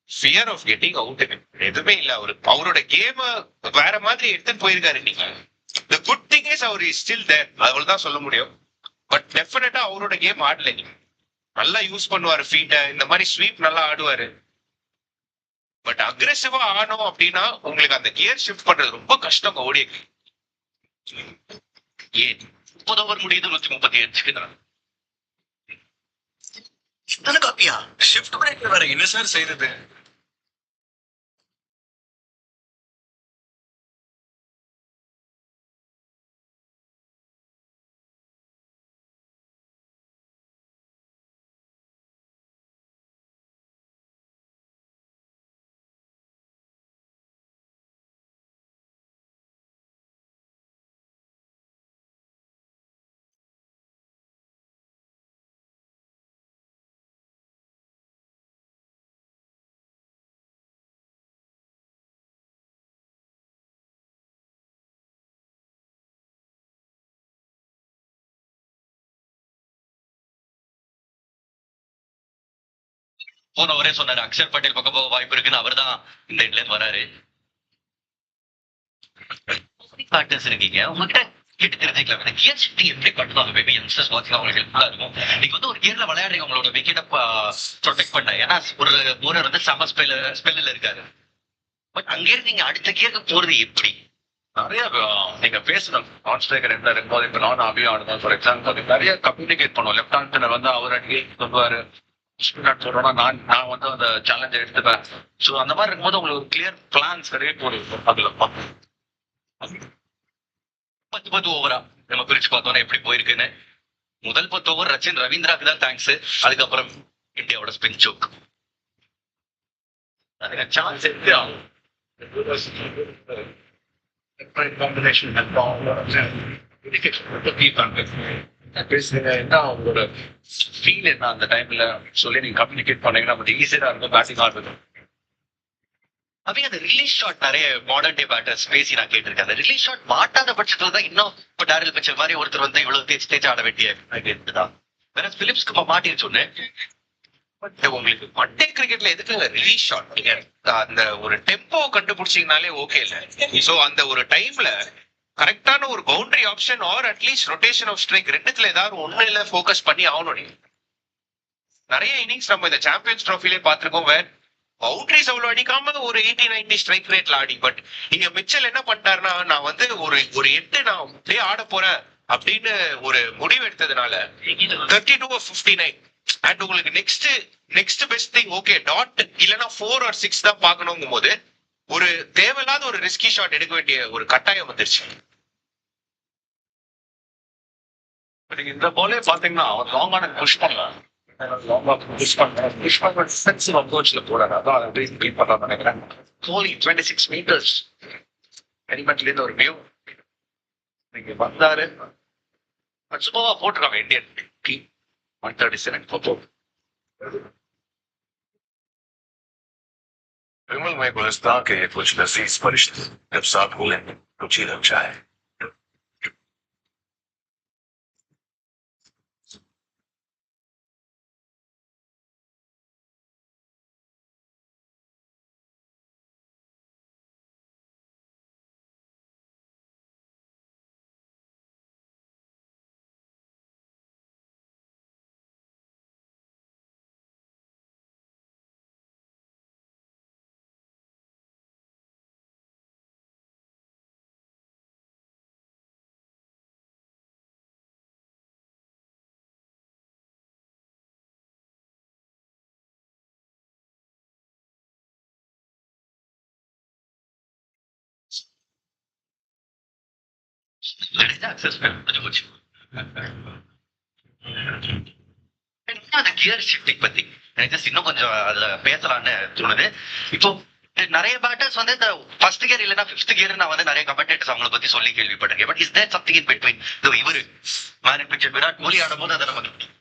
ஃபியர் ஆஃப் கெட்டிங் அவுட் எதுவுமே இல்ல. அவரோட கேம வேற மாதிரி எடுத்துட்டு போயிருக்காரு. நீங்க தி குட் திங் இஸ் அவர் இஸ் ஸ்டில் தேர். அவ்வளவுதான் சொல்ல முடியும். பட் டெஃபினட்டா அவரோட கேம் ஆடல. நல்லா யூஸ் பண்ணுவாரு ஃபீட்ட. இந்த மாதிரி ஸ்வீப் நல்லா ஆடுவாரு. பட் அக்ரெசிவா ஆனோம் அப்படின்னா உங்களுக்கு அந்த கியர் ஷிஃப்ட் பண்றது ரொம்ப கஷ்டம். ஓடி 30 ஓவர் முடியுது 138 தான். இத்தனை காப்பியா ஷிஃப்ட் பிரேக்ல வேற என்ன சார் செய்யறது? போன ஒரே சொன்னாரு அக்ஷர் பட்டேல் பக்கம் போக வாய்ப்பு இருக்குன்னு. அவர் தான் இந்த இடத்துல இருந்து வராரு. பார்ட்னர்ஸ் இருக்கீங்க, உங்ககிட்ட கேட்டு தெரிஞ்சுக்கலாம் இந்த கியர் ஷிஃப்டிங் எப்படி பண்ணுவாங்க. மேபி யங்ஸ்டர்ஸ் வாட்சிங் அவங்களுக்கு ஹெல்ப்ஃபுல்லா இருக்கும். நீங்க வந்து ஒரு கியர்ல விளையாடுறீங்க, உங்களோட விக்கெட்டை ப்ரொடெக்ட் பண்ண. ஏன்னா ஒரு போலர் வந்து சம ஸ்பெல்ல இருக்காரு. பட் அங்கிருந்து நீங்க அடுத்த கியருக்கு போறது எப்படி? நிறைய நீங்க பேசணும். நான் ஸ்ட்ரைக்கர் என்ன இருக்கும்போது இப்ப நான் அபியும் ஆடுதான் ஃபார் எக்ஸாம்பிள் நிறைய கம்யூனிகேட் பண்ணுவோம். லெஃப்ட் ஹேண்ட் வந்து அவர் அடிக்கடி சொல்லுவாரு, சொல்றோம்னா நான் வந்து அந்த சேலஞ்சை எடுத்துப்பேன். ஸோ அந்த மாதிரி இருக்கும்போது உங்களுக்கு ஒரு கிளியர் பிளான்ஸ் கிடையாது போடுவோம். அதுல 10 ஓவரா நம்ம பிரிச்சு பார்த்தோம்னா எப்படி போயிருக்குன்னு. முதல் 10 ஓவர் ரவீந்திராக்கு தான் தேங்க்ஸ். அதுக்கப்புறம் இந்தியாவோட ஸ்பின் சோக். அதுக்கு சான்ஸ் எடுத்து காம்பினேஷன் என்ன அவங்களோட ஃபீல் என்ன அந்த டைம்ல சொல்லி நீங்க கம்யூனிகேட் பண்ணீங்கன்னா கொஞ்சம் ஈஸியா இருக்கும் பேட்டிங் ஆடுறது. அவங்க அந்த ரிலீஸ் ஷாட் நிறைய மாடர்ன் டே பேட்டர்ஸ் பேசி நான் கேட்டிருக்கேன். அந்த ரிலீஸ் ஷாட் மாட்டாத பட்சத்துல தான் இன்னும் இப்போ டேரில் மிச்சல் மாதிரி ஒருத்தர் வந்து இவ்வளவு தேய்ச்சி ஆட வேண்டிய இருந்துதான். வேற பிலிப்ஸ்க்கு மாட்டின்னு சொன்னேன். உங்களுக்கு ஒன் டே கிரிக்கெட்ல எதுக்கு ரிலீஸ் ஷாட்? நீங்க அந்த ஒரு டெம்போ கண்டுபிடிச்சீங்கனாலே ஓகே இல்ல. சோ அந்த ஒரு டைம்ல கரெக்டான ஒரு boundary option or at least rotation of strike ரெண்டுத்துல ஏதாவது ஒண்ணுல ஃபோக்கஸ் பண்ணி ஆகணும். நீங்க நிறைய இன்னிங்ஸ் நம்ம இந்த சாம்பியன்ஸ் ட்ராஃபிலே பார்த்திருக்கோம். வேற பவுண்டரிஸ் அவ்வளவு அடிக்காம ஒரு 80-90 ஸ்ட்ரைக் ரேட்ல ஆடி. பட் நீங்க மிச்சல் என்ன பண்ணிட்டாருன்னா, நான் வந்து ஒரு 8 நான் பிளே ஆட போறேன் அப்படின்னு ஒரு முடிவு எடுத்ததுனால 32-59 அண்ட் உங்களுக்கு next best thing okay dot இல்லனா 4 or 6 தான் பார்க்கணுங்கும் போது ஒரு தேவையில்லாத ஒரு ரிஸ்கி ஷாட் எடுக்க வேண்டிய ஒரு கட்டாயம் வந்துருச்சு. நீங்க இந்த போலே பாத்தீங்கன்னா அவர் லாங்கான புஷ் பண்ணலாம். போறாரு. அதான் அப்படியே பண்றான்னு நினைக்கிறேன். கோலி 26 meters ஹெல்மெட்ல இருந்து ஒரு வியூ நீங்க வந்தாரு. சும்மாவா போட்டுருக்காங்க இந்தியன் 137 for विमल में गुलिस्तां के कुछ लजीज फरिश्ते जब साथ बोले कुछ ही लग जाए அந்த கியர் ஷிஃப்டிங் பத்தி எனக்கு இன்னும் கொஞ்சம் அதுல பேசலாம்னு தோணுது. இப்போ நிறைய பேட்டர்ஸ் வந்து இந்த ஃபர்ஸ்ட் கியர் இல்லைன்னா 5th கியர் நான் வந்து நிறைய கமெண்டேட்டர்ஸ் அவங்களை பத்தி சொல்லி கேள்விப்பட்டிருக்கேன். But is there something in between? இவரு மேன் பிக்சர் விராட் கோலி ஆடும்போது அதை நமக்கு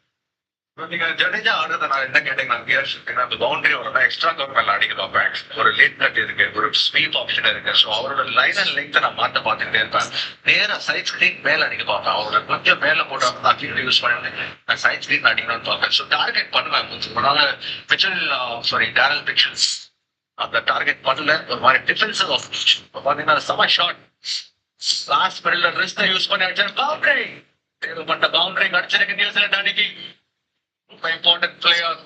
நீங்க ஜடேஜா ஆடுறத நான் என்ன கேட்டீங்க, நான் கியர் ஷிஃப்டிங் அந்த பவுண்டரி வரணும், எக்ஸ்ட்ரா கவர் மேல அடிக்கலாம், பேக்ஸ் ஒரு லேட் கட் இருக்கு, ஒரு ஸ்வீப் ஆப்ஷன் இருக்கு. ஸோ அவரோட லைன் அண்ட் லெங்க் நான் மாற்ற பார்த்துக்கிட்டே இருப்பேன். நேரா சைட் ஸ்கிரீன் மேல அடிக்க பார்ப்பேன். அவரோட கொஞ்சம் மேல போட்டா நான் ஃபீல்டு யூஸ் பண்ணி நான் சைட் ஸ்கிரீன் அடிக்கணும்னு பார்ப்பேன். ஸோ டார்கெட் பண்ணுவேன். அதனால மிச்சல் டேரல் மிச்சல் அந்த டார்கெட் பண்ணல. ஒரு மாதிரி டிஃபென்சிவ் ஆஃப் பாத்தீங்கன்னா செம shot last middle risk use பண்ணி அடிச்சா பவுண்டரி தேவைப்பட்ட பவுண்டரி அடிச்சிருக்கு நியூசிலாந்து அன்னைக்கு. இம்பார்ட்டன்ட் பிளேயர்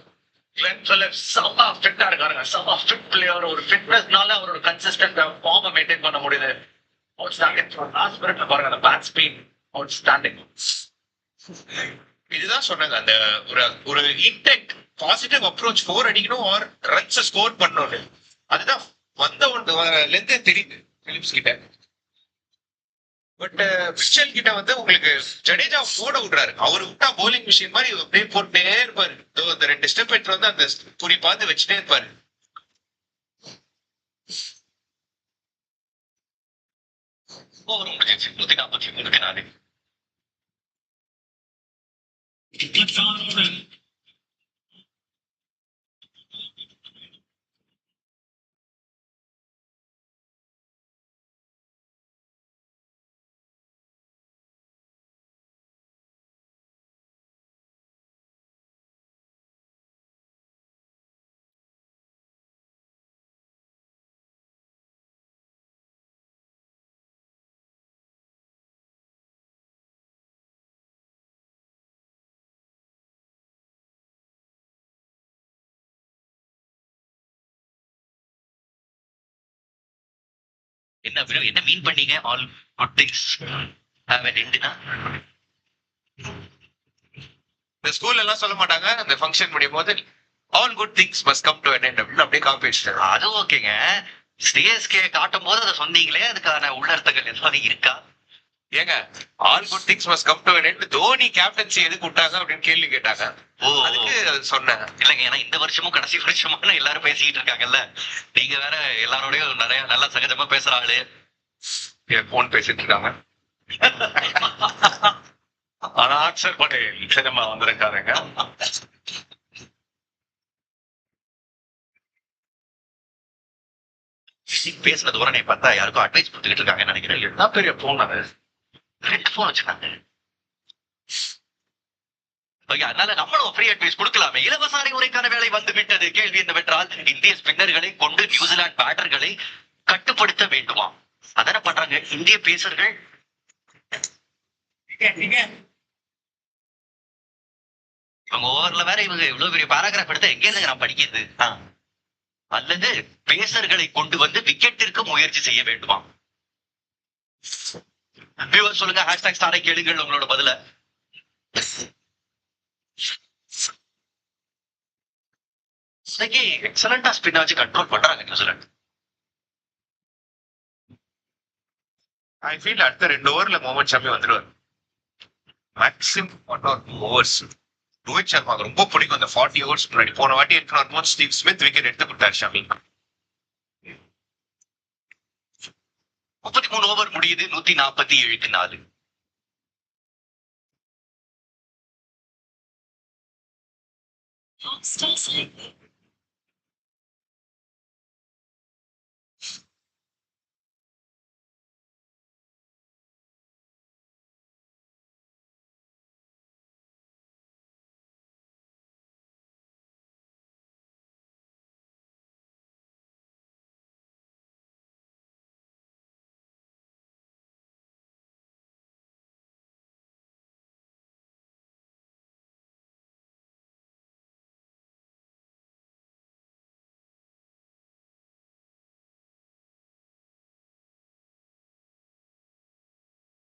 Phillips செம்ம ஃபிட்டா இருக்காருங்க. செம்ம ஃபிட் பிளேயர். ஒரு ஃபிட்னஸ்னால அவரோட கன்சிஸ்டன்ட் ஃபார்மை மெயின்டைன் பண்ண முடியுது. அவுட் ஸ்டாண்டிங் லாஸ்ட் மினிட்ல பாருங்க அந்த பேட் ஸ்பீட் அவுட் ஸ்டாண்டிங். இதுதான் சொன்னாங்க அந்த ஒரு இன்டென்ட் பாசிட்டிவ் அப்ரோச் 4 அடிக்கணும் ஆர் ரன்ஸ் ஸ்கோர் பண்ணணும். அதுதான் வந்த ஒன்றுலேருந்தே தெரியுது பிலிப்ஸ் கிட்ட. பட் மிச்சல் கிட்ட வந்து உங்களுக்கு ஜடேஜா போட விடுறாரு. அவர் விட்டா போலிங் மிஷின் மாதிரி அப்படியே போட்டுட்டே இருப்பாரு. அந்த 2 ஸ்டெப் எடுத்து வந்து அந்த குறி பார்த்து வச்சுட்டே இருப்பாரு. ஓவர் முடிஞ்சிச்சு 144. என்ன மீன் பண்ணீங்க? All good things have an endனா இந்த ஸ்கூல்ல எல்லாம் சொல்ல மாட்டாங்க அந்த ஃபங்க்ஷன் முடியும் போது all good things must come to an end அப்படின்னு அப்படியே காப்பி வச்சுட்டாங்க. அது ஓகேங்க. சிஎஸ்கே காட்டும் போது அதை சொன்னீங்களே, அதுக்கான உள்ளர்த்தங்கள் ஏதாவது இருக்கா? ஏங்க all good things must come to an end Dhoni captaincy எதுக்கு விட்டாங்க அப்படின்னு கேள்வி கேட்டாங்க. அதுக்கு அது சொன்னேன். இல்லைங்க, ஏன்னா இந்த வருஷமும் கடைசி வருஷமும் எல்லாரும் பேசிக்கிட்டு இருக்காங்கல்ல, நீங்க வேற எல்லாரோடயும் நிறைய நல்லா சகஜமா பேசுற ஆளு. போன் பேசிட்டு இருக்காங்க. ஆனா அக்சர் பட்டேல் நிச்சயமா வந்திருக்காருங்க. பேசுன தோரணை பார்த்தா யாருக்கும் அட்வைஸ் கொடுத்துக்கிட்டு இருக்காங்கன்னு நினைக்கிறேன். என்ன பெரிய போன் அது? 2 போன் வச்சிருக்காங்க. அதனால நம்மளும் ஃப்ரீ அட்வைஸ் கொடுக்கலாமே. இலவச அறிவுரைக்கான வேலை வந்து விட்டது. கேள்வி என்னவென்றால், இந்திய ஸ்பின்னர்களை கொண்டு நியூசிலாந்து பேட்டர்களை கட்டுப்படுத்த வேண்டுமா? அதான பண்றாங்க இந்திய பேசர்கள். இவங்க ஓவர்ல வேற இவங்க இவ்வளவு பெரிய பாராகிராஃப் எடுத்தா எங்க இருந்து நான் படிக்கிறது? அல்லது பேசர்களை கொண்டு வந்து விக்கெட்டிற்கு முயற்சி செய்ய வேண்டுமா? வியூவர் சொல்லுங்க, ஹேஷ்டாக் ஸ்டாரை கேளுங்கள் உங்களோட பதில. எக்ஸலண்டா ஸ்பின் வச்சு கண்ட்ரோல் பண்றாங்க நியூசிலாந்து. ஐ ஃபீல் அடுத்த 2 ஓவர்ல முகமது ஷமி வந்துடுவார். Maximum 1 or 2 overs. Rohit Sharma ரொம்ப பிடிக்கும் அந்த 40 overs முன்னாடி. போன வாட்டி எடுத்து வரும்போது ஸ்டீவ் ஸ்மித் விக்கெட் எடுத்து கொடுத்தாரு ஷமி. 33 ஓவர் முடியுது, 147.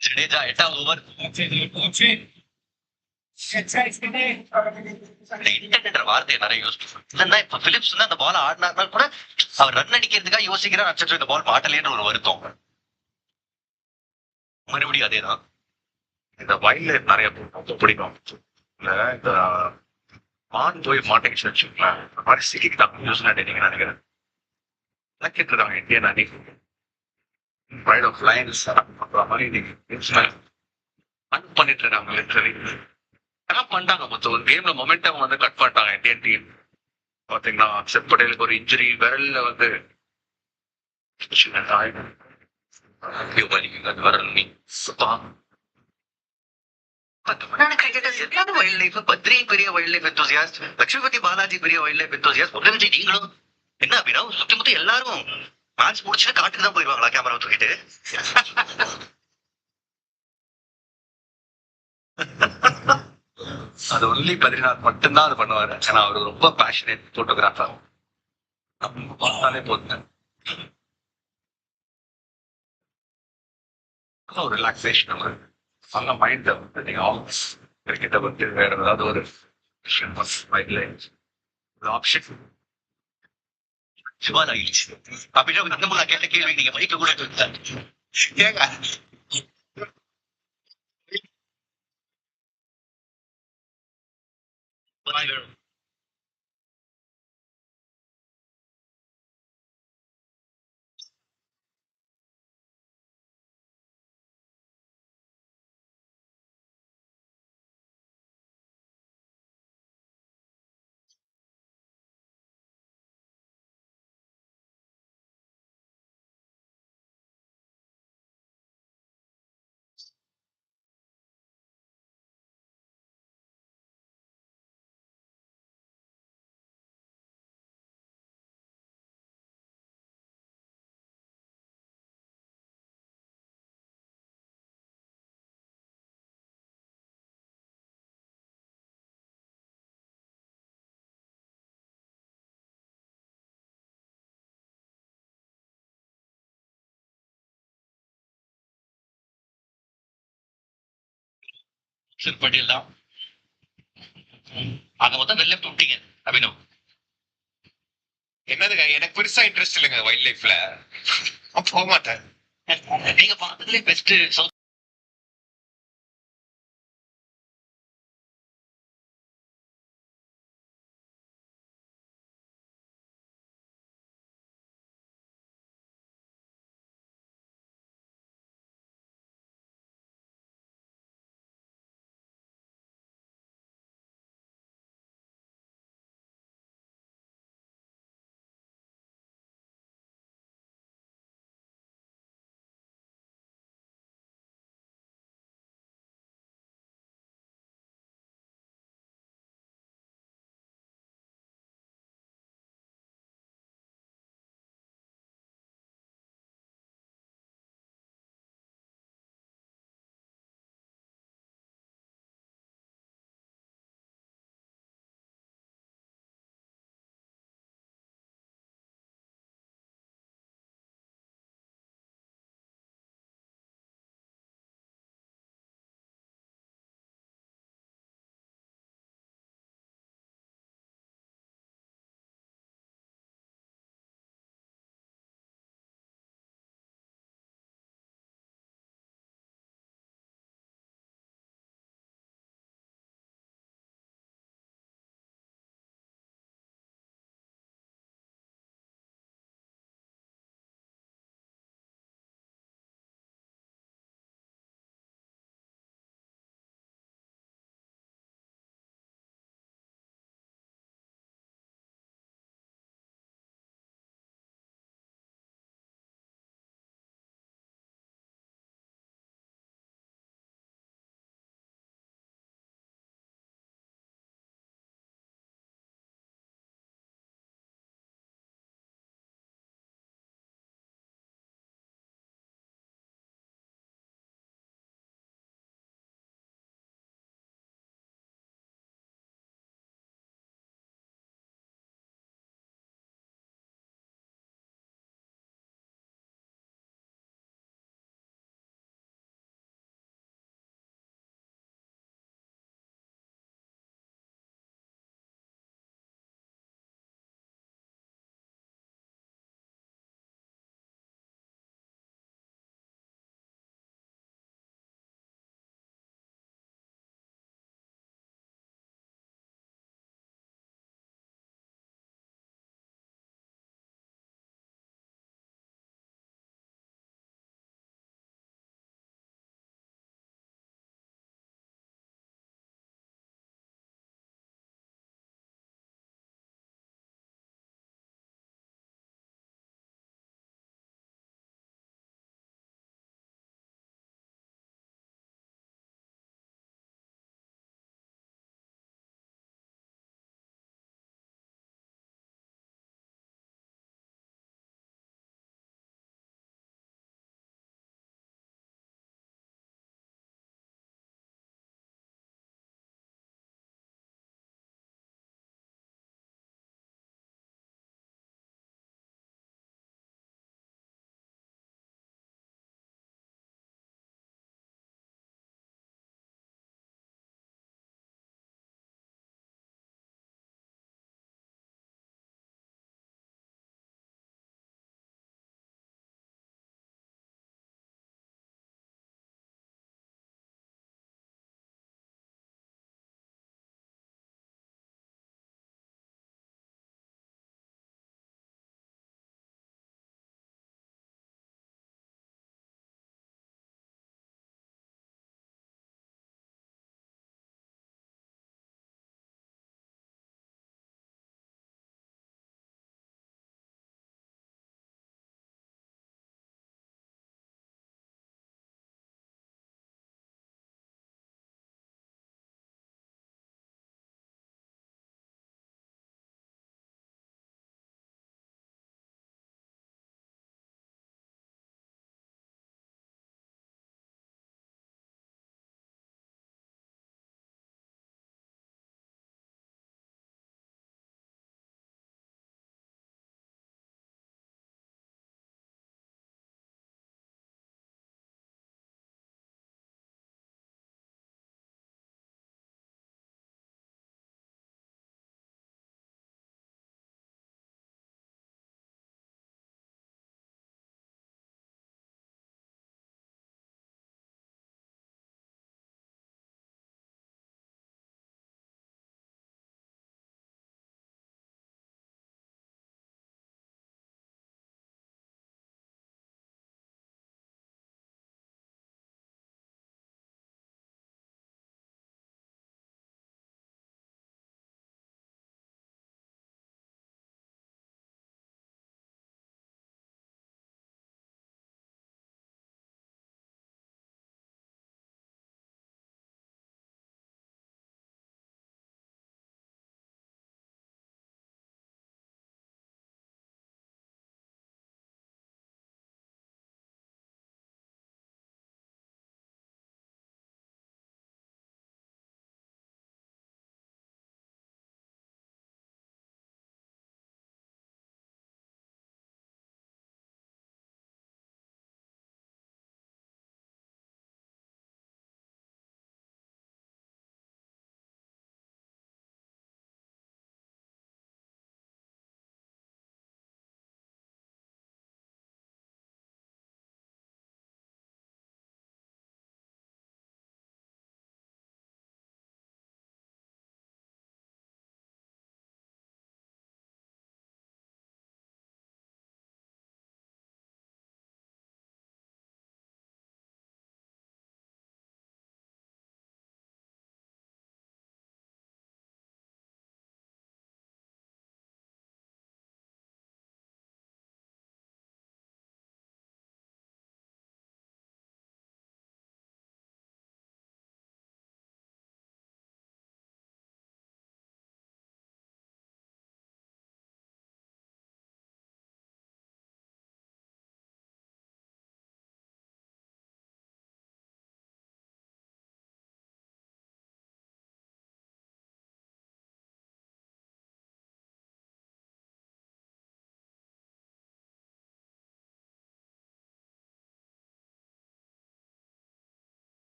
ஜடேஜா 8வது ஓவர். வார்த்தையை நிறைய யோசிச்சு இப்ப பிலிப்ஸ் வந்து அந்த பால் ஆடினார்னா கூட அவர் ரன் அடிக்கிறதுக்காக யோசிக்கிறார். அச்சோ இந்த பால் மாட்டலேன்னு ஒரு வருத்தம். மறுபடியும் அதேதான். இந்த வைல்ட் லைஃப் நிறைய பிடிக்கும். இந்த மான் போய் மாட்டேங்குச்சு வச்சுங்களேன், இந்த மாதிரி சிக்கிட்டாங்க நியூசிலாந்து நீங்க நினைக்கிறேன். கேட்டு இருக்காங்க இந்தியன் அணி ரைட் ஆஃப் லைன்ஸ் பண்ற மாதிரி இன்னைக்கு பண்ணிட்டு இருக்காங்க. லிட்டரலி என்ன பண்ணிட்டாங்க, மொத்தம் ஒரு கேம்ல மொமெண்டம் வந்து கட் பண்ணிட்டாங்க இந்தியன் டீம். பாத்தீங்கன்னா அக்சர் பட்டேலுக்கு ஒரு இன்ஜுரி, விரல்ல வந்து விரல் நீ வைல்ட் லைஃப் பத்ரி பெரிய வைல்ட் லைஃப் எந்தோசியாஸ்ட், லட்சுமிபதி பாலாஜி பெரிய வைல்ட் லைஃப் எந்தோசியாஸ்ட், உடனே நீங்களும் என்ன அபிராவ் சுத்தி முத்தி எல்லாரும் மேட்ச் முடிச்சுட்டு காட்டுக்கு தான் போயிருவாங்களா கேமரா தூக்கிட்டு? அது ஒன்லி பத்ரிநாத் மட்டும்தான் அது பண்ணுவாரு. ஏன்னா அவரு ரொம்ப பேஷனேட் போட்டோகிராஃபர். பார்த்தாலே போதுங்க ஒரு ரிலாக்ஸேஷன். நல்ல மைண்ட் வந்து நீங்க ஆஃபீஸ் கிரிக்கெட்டை வந்து வேற ஏதாவது ஒரு ஆப்ஷன் சிவானா ஆயிடுச்சு. அபிராவ் இன்னமும் நான் கேட்ட கேள்வி நீங்க மைக்க கூட கேட்க சிற்பட்டியல் தான். அங்க மொத்தம் வெளில விட்டீங்க அபினவ். என்னதுங்க எனக்கு பெருசா இன்ட்ரெஸ்ட் இல்லைங்க வைல்ட் லைஃப்ல. போக மாட்டேன். நீங்க பார்த்ததுலேயே பெஸ்ட்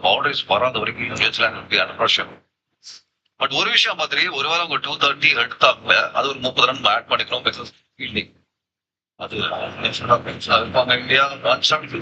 பவுண்டரிஸ் வராத வரைக்கும் நியூசிலாந்து அண்டர் ப்ரெஷர். பட் ஒரு விஷயம் மாதிரி ஒருவேளை அவங்க 230 எடுத்தாங்க, அது ஒரு 30 ரன் ஆட் பண்ணிக்கணும் பிகாஸ் ஃபீல்டிங் அது இந்தியா 170.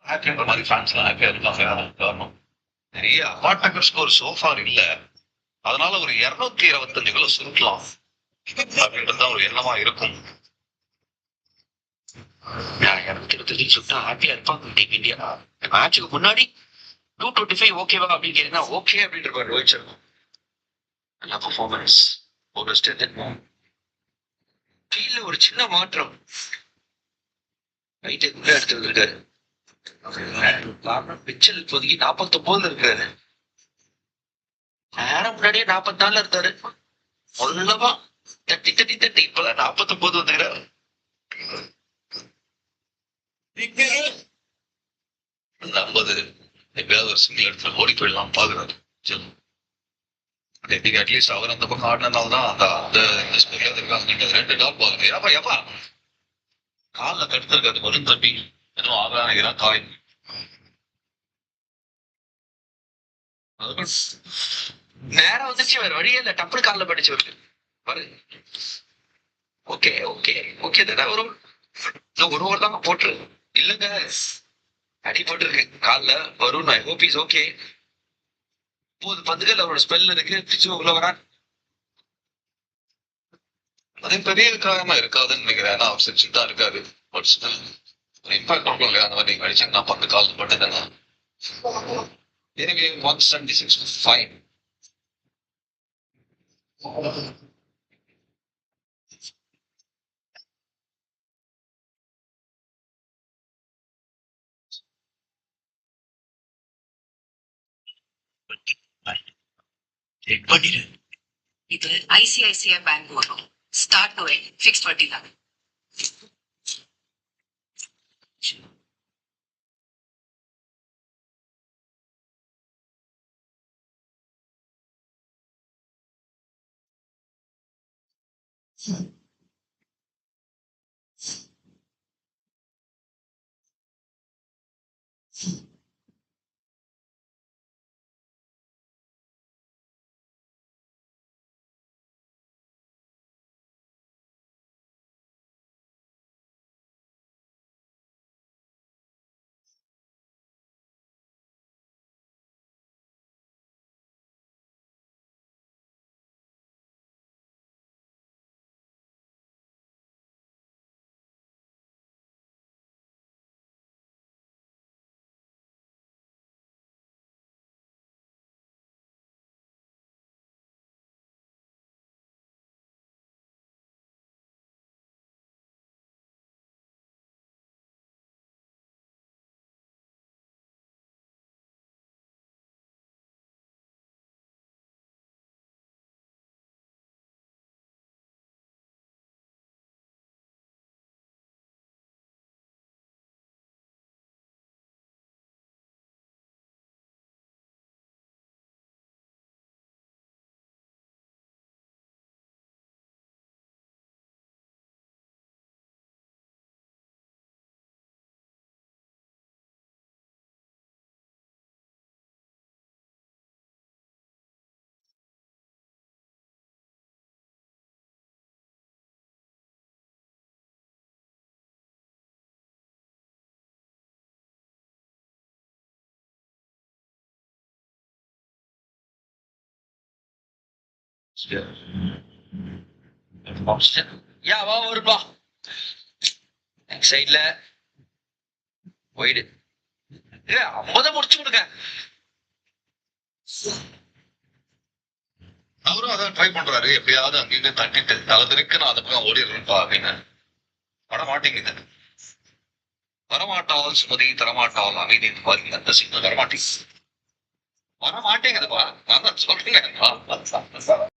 ஹாப்பின்ற மாதிரி ஃபேன்ஸ்லாம் ஹாப்பியா இருக்காங்க. காரணம் நிறைய அபார்ட்மெண்ட் ஸ்கோர் சோஃபார் இல்ல, அதனால ஒரு 225 கிலோ சுருக்கலாம் அப்படின்றது தான் ஒரு எண்ணமா இருக்கும். 225 சுட்டா ஹாப்பியா இருப்பாங்க டீம் இந்தியா. மேட்சுக்கு முன்னாடி 225 ஓகேவா அப்படின்னு கேட்டீங்கன்னா ஓகே அப்படின்னு இருப்பாரு ரோஹித் சர்மா. நல்ல பர்ஃபார்மன்ஸ், ஒரு ஃபீல்ட்ல ஒரு சின்ன மாற்றம், ரைட்டை உள்ள எடுத்து வந்திருக்காரு. காரணம் மிச்சல் இப்போதைக்கு 49 இருக்காரு. நேரம் முன்னாடியே 44 இருந்தாரு. சொல்லவா தட்டி தட்டி தட்டி இப்பதான் 49 வந்துக்கிறாரு. நம்பது எப்பயாவது ஒரு சிங்கிள் இடத்துல ஓடி போயிடலாம் பாக்குறாரு. அட்லீஸ்ட் அவர் அந்த பக்கம் ஆடினால தான் அந்த இருக்காங்க. 2 டாட் பால் ஏப்பா ஏப்பா காலில் கடுத்திருக்காரு. வரும் தம்பி எதுவும் ஆகாதான் காய். நேரம் வந்துச்சு, வேற வழியே இல்ல. டப்புனு காலில் படிச்சு வருது பாரு. ஓகே ஓகே ஓகே தானே வரும். ஒரு ஓவர் தாங்க போட்டுரு இல்லங்க, அடி போட்டிருக்கு காலில். வரும். I hope is okay. 9 பந்துகள் அவரோட ஸ்பெல் இருக்கு. பிச்சு உள்ள வரான். அதே பெரிய காரணமா இருக்காதுன்னு நினைக்கிறேன். ஏன்னா அவர் செஞ்சுட்டு தான் இருக்காரு. இம்பாக்ட் இருக்கும் இல்லையா, அந்த மாதிரி நீங்க அடிச்சீங்கன்னா 10 கால் மட்டும் தானே. எனவே 176 5. இது ஐசிஐசிஐ பேங்க் வரும். ஸ்டார்ட் டு எண்ட் ஃபிக்ஸ்ட் வட்டி தான். யா வா வருவா சைட்ல போயிடு. 50 முடிச்சு கொடுங்க. அவரும் அதான் ட்ரை பண்றாரு. எப்படியாவது அங்கிருந்து தட்டிட்டு தளத்திற்கு நான் அந்த பக்கம் ஓடிடுறேன்ப்பா அப்படின்னு. வரமாட்டேங்குது. வரமாட்டால் சுமதி தரமாட்டால் அமைதி பாருங்க. அந்த சிக்னல் வரமாட்டேங்குதுப்பா. நான் தான் சொல்றேன்.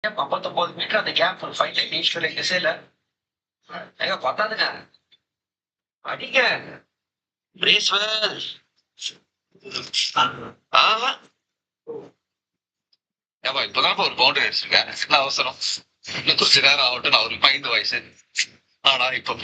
59 மீட்டர் அந்த கேப் ஒரு ஃபைட் ஈஸ்வரை திசையில எங்க பத்தாதுங்க அடிங்க பிரேஸ்வெல் ஆஹா ஏப்பா இப்பதான் ஒரு பவுண்டரி அடிச்சிருக்கேன் என்ன அவசரம் இன்னும் கொஞ்ச நேரம் ஆகட்டும் அவருக்கு 5 வயசு ஆனா இப்ப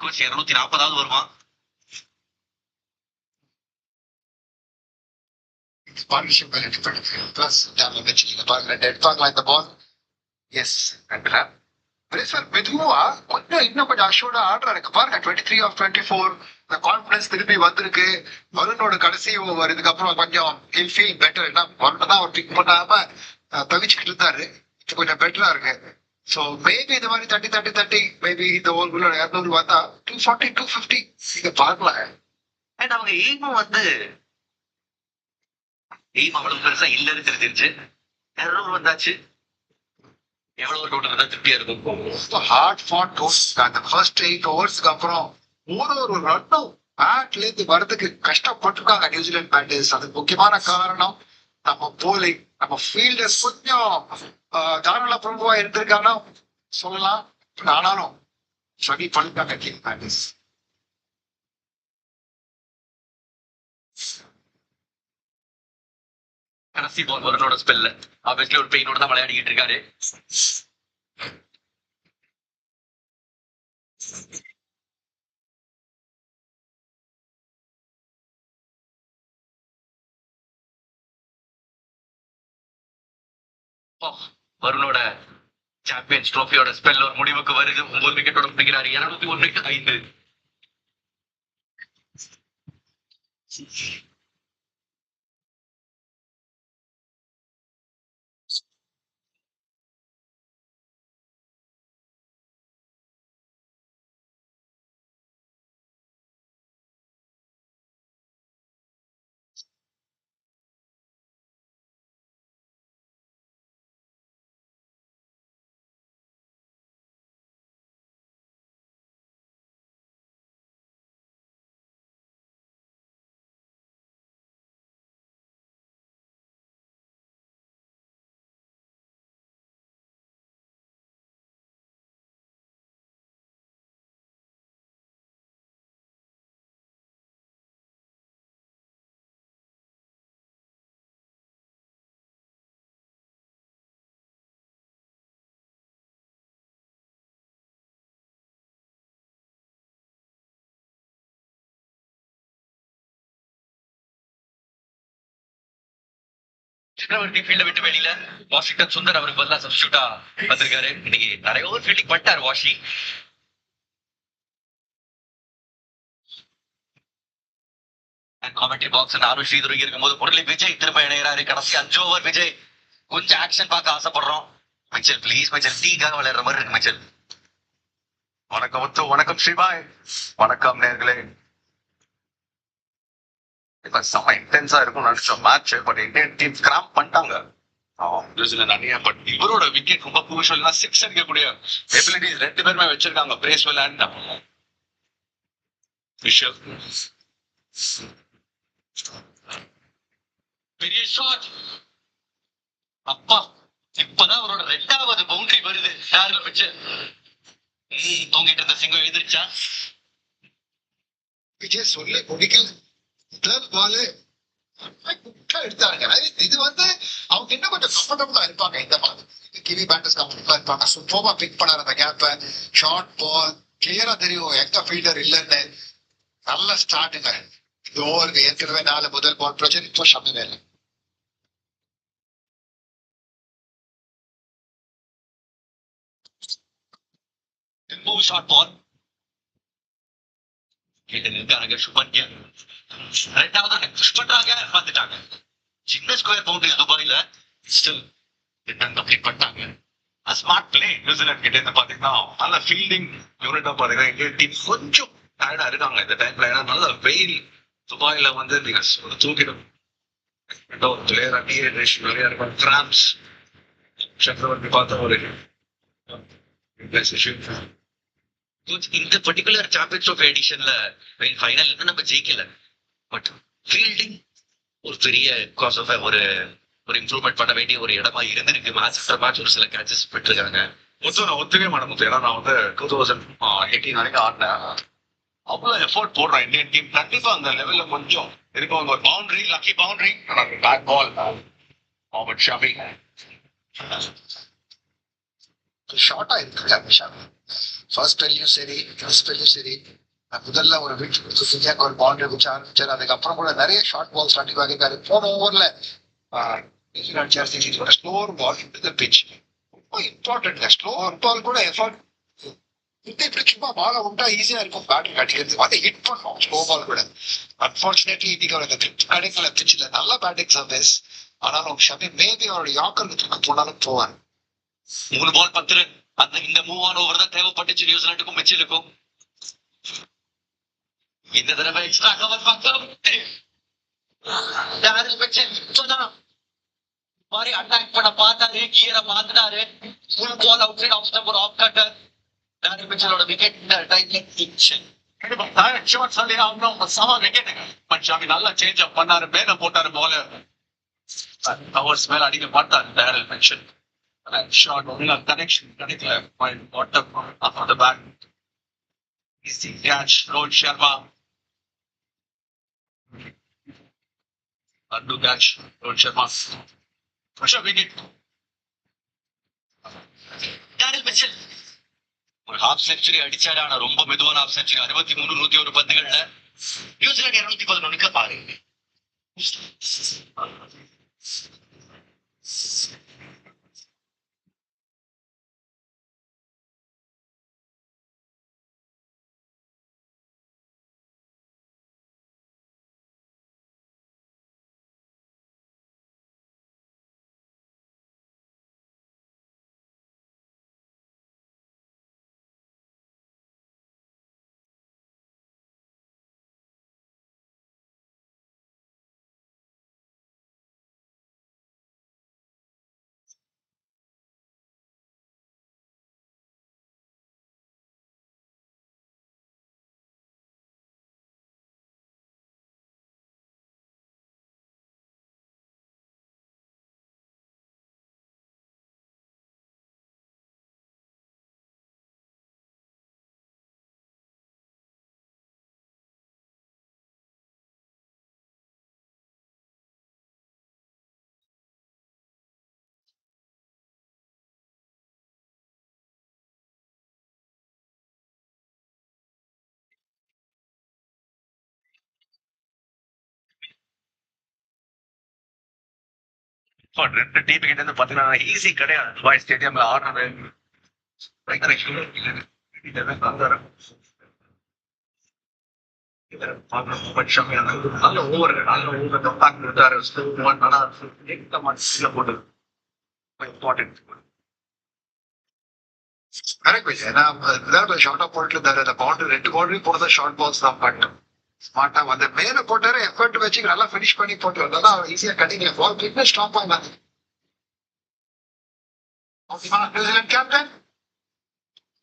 அப்கோர்ஸ் 240 வருவான். Partnership plus Daryl Mitchell in the ball, dead ball like the ball. Yes, and grab. Bracewell மெதுவா கொஞ்சம் இன்னும் கொஞ்சம் அஷோர்டா ஆடுறாரு பாருங்க. 23 of 24 the confidence திருப்பி வந்திருக்கு. வருணோட கடைசி ஓவர் இதுக்கப்புறம் கொஞ்சம் he'll feel better. ஏன்னா வருண் தான் அவர் பிக் பண்ணாம தவிச்சுக்கிட்டு இருந்தாரு. இது கொஞ்சம் பெட்டரா இருக்கு. ஸோ மேபி இந்த மாதிரி 30 மேபி இந்த ஓவருக்குள்ள 200 வந்தா 240 250 இதை பார்க்கலாம். அண்ட் அவங்க எய்மும் எய்ம் அவ்வளவு பெருசா இல்லைன்னு தெரிஞ்சிருச்சு. 200 வந்தாச்சு. எவ்வளவு டோட்டல் இருந்தா திருப்தியா இருக்கும். ஹார்ட் ஃபாட் டோஸ் அந்த ஃபர்ஸ்ட் 8 ஓவர்ஸ்க்கு அப்புறம் ஒரு ரன்னும் பேட்ல இருந்து வரதுக்கு கஷ்டப்பட்டிருக்காங்க நியூசிலாந்து பேட்டர்ஸ். அதுக்கு முக்கியமான காரணம் நம்ம போலிங், நம்ம ஃபீல்டர்ஸ் கொஞ்சம் தாராள பிரபுவா இருந்திருக்காங்க சொல்லலாம். ஆனாலும் ஸ்ட்ரகிள் பண்ணிருக்காங்க டீம் பேட்டர்ஸ். கடைசி பால் வருணோட ஸ்பெல்ல ஆப்வியஸ்லி ஒரு பெயினோட தான் விளையாடிக்கிட்டு இருக்காரு. வருணோட சாம்பியன்ஸ் ட்ரோஃபியோட ஸ்பெல் ஒரு முடிவுக்கு வருது. 9 விக்கெட்டோட பிடிக்கிறாரு. 201 5. சக்கரவர்த்தி ஃபீல்ட விட்டு வெளியில வாஷிங்டன் சுந்தர் அவருக்கு பதிலா சப்ஸ்டியூட்டா வந்திருக்காரு. இன்னைக்கு நிறைய ஓவர் ஃபீல்டிங் பண்ணிட்டார் வாஷி. காமெண்ட்ரி பாக்ஸ் நானும் ஸ்ரீதுரை இருக்கும்போது முரளி விஜய் திரும்ப இணைகிறாரு. கடைசி 5 ஓவர் விஜய் கொஞ்சம் ஆக்ஷன் பார்க்க ஆசைப்படுறோம். மிச்சல் ப்ளீஸ், மிச்சல் டீக்காக விளையாடுற மாதிரி இருக்கு மிச்சல். வணக்கம் முத்து, வணக்கம் ஸ்ரீபாய், வணக்கம் நேர்களே. இப்ப செம்ம இன்டென்ஸா இருக்கும்னு நினைச்சோம் match. But Indian team cramp பண்ணிட்டாங்க நியூசிலாந்து அணியா. பட் இவரோட விக்கெட் ரொம்ப குரூஷியல். 6 அடிக்கக்கூடிய எபிலிட்டிஸ் 2 பேருமே வச்சிருக்காங்க, பிரேஸ்வெல் அண்ட் ரிஷப். பெரிய ஷாட். அப்பா இப்பதான் அவரோட 2வது பவுண்டரி வருது. டார்கெட் பிச்சு தூங்கிட்டு இருந்த சிங்கம் எழுதிருச்சா? விஜய் சொல்லி முடிக்கல. தேர்ட் பால் எடுத்தாங்க. இது அவங்க இன்னும் கொஞ்சம் கம்ஃபர்டபுளா இருப்பாங்க. இந்த மாதிரி கிவி பேட்டர்ஸ் கம்ஃபர்டபுளா இருப்பாங்க. சூப்பரா பிக் பண்ணாரு அந்த கேப்ப. ஷார்ட் பால் கிளியரா தெரியும் எங்க ஃபீல்டர் இல்லைன்னு. நல்ல ஸ்டார்ட்டுங்க. இந்த ஓவருக்கு ஏற்கனவே 4 முதல் பால் பிரச்சனை. இப்போ ஷம்மி வேலை. ஷார்ட் பால் இருக்காங்க. சுப்மன் கில் 2வது புஷ் பண்றாங்க, பார்த்துட்டாங்க. சின்ன ஸ்கொயர் பவுண்டரி துபாயில ஸ்டில் ரிட்டர்ன் கம்ப்ளீட் பண்ணிட்டாங்க. ஸ்மார்ட் பிளே நியூசிலாந்து கிட்ட இருந்து பாத்தீங்கன்னா நல்ல ஃபீல்டிங் யூனிட்டா பாத்தீங்கன்னா இந்தியன் டீம் கொஞ்சம் டயர்டா இருக்காங்க இந்த டைம்ல. ஏன்னா நல்ல வெயில் துபாயில நீங்க தூக்கிடும். பிளேயர் நிறைய இருக்கும். கிராம்ஸ் சக்கரவர்த்தி பார்த்த ஒரு இந்த பர்டிகுலர் சாம்பியன்ஸ் ட்ரோஃபி எடிஷன்ல ஃபைனல் நம்ம ஜெயிக்கல. பட் ஃபீல்டிங் ஒரு பெரிய காஸ் ஆஃப் ஒரு இம்ப்ரூவ்மெண்ட் பண்ண வேண்டிய ஒரு இடமா இருந்திருக்கு. மேட்ச் ஆஃப்டர் மேட்ச் ஒரு சில கேட்சஸ் பெற்றிருக்காங்க. நான் ஒத்துக்கவே மாட்டேன். ஏன்னா நான் 2018 வரைக்கும் ஆடினேன். அவ்வளவு எஃபோர்ட் போடுறேன் இந்தியன் டீம். கண்டிப்பா அந்த லெவல்ல கொஞ்சம் இருக்கும். ஒரு boundary, lucky boundary, bat ball. Mohammed Shami ஷார்ட்டா இருக்கு ஷமி. ஃபர்ஸ்ட் ஸ்பெல்லையும் சரி ஸ்பெல்லையும் சரி முதல்ல ஒரு விக்கெட் கொடுத்து இந்தியாவுக்கு ஒரு பவுண்டரி வச்சு ஆரம்பிச்சார். அதுக்கப்புறம் கூட நிறைய ஷார்ட் பால் ஸ்டார்டிங் வாங்கியிருக்காரு. போன ஓவர்ல slower ball into the pitch ரொம்ப இம்பார்ட்டன்ட். ஸ்லோவர் பால் கூட எஃபர்ட் இப்படி சும்மா பால விட்டா ஈஸியா இருக்கும் பேட்டிங் அடிக்கிறது. அதை ஹிட் பண்ணும் ஸ்லோ பால் கூட. அன்பார்ச்சுனேட்லி இன்னைக்கு அவருக்கு கிரிப்ட் கிடைக்கல பிச்சில். நல்ல பேட்டிங் சர்வீஸ். ஆனாலும் ஷமி மேபி அவரோட யாக்கருக்கு போனாலும் போவார். 3 பால் 10 ரன். அந்த இந்த மூவ் ஆன் ஓவர் தான் தேவைப்பட்டுச்சு நியூசிலாண்டுக்கும் மிச்சிலுக்கும். இந்த தடவை எக்ஸ்ட்ரா கவர் பார்த்தோம். டேரில் மிச்சல் சொன்னா மாதிரி அட்டாக் பண்ண பார்த்தாரு, கியரை மாத்தினாரு. Full ball outside off stump ஒரு ஆஃப் கட்டர். டேரில் மிச்சலோட விக்கெட் ஷாட் சொல்லி ஆகணும். சம விக்கெட். பட் ஷாமி நல்லா சேஞ்ச் அப் பண்ணாரு, மேல போட்டாரு பால். ஹவர்ஸ் மேல அடிக்க பார்த்தாரு டேரில் மிச்சல். ஷாட் ஒழுங்கா கனெக்ஷன் கிடைக்கல. Bottom of the bat. Easy catch, Rohit Sharma. Undo catch, Rohit Sharma. First wicket. Daryl Mitchell. ஒரு ஹாஃப் செஞ்சுரி அடிச்சாரு. ஆனா ரொம்ப மெதுவான ஹாஃப் செஞ்சுரி. 63 101 பந்துகள்ல நியூசிலாந்து 211 பாரு. ரெண்டு டீம் கிட்ட இருந்து பாத்தீங்கன்னா ஈஸி கிடையாது. துபாய் ஸ்டேடியம்ல ஆடுறது நல்ல ஓவர் கொடுத்தாரு. கரெக்ட் விஜய். ஏன்னா ஷார்ட்டா போட்டு இருந்தாரு. அந்த பவுண்டரி 2 பவுண்டரி போனதை ஷார்ட் பால்ஸ் தான் பண்ணோம். ஸ்மார்ட்டா வந்து மேல போட்டாரு. எஃபர்ட் வச்சு நல்லா பினிஷ் பண்ணி போட்டு வந்தா ஈஸியா கட்டிக்கல. பால் கிட்ட ஸ்டாப் ஆனாங்க. நியூசிலாந்து கேப்டன்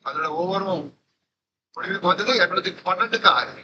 அதோட ஓவரும் முடிவுக்கு வந்தது 212க்கு 6.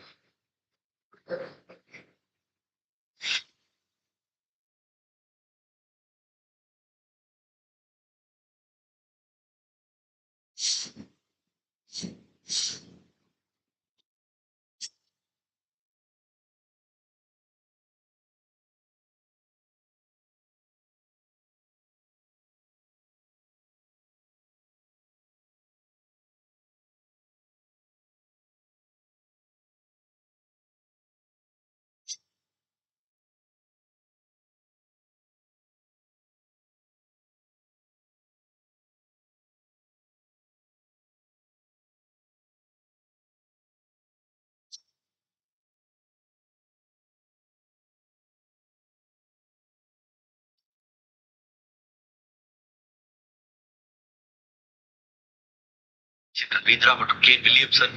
ரவீந்திரா மற்றும் கேன் வில்லியம்சன்.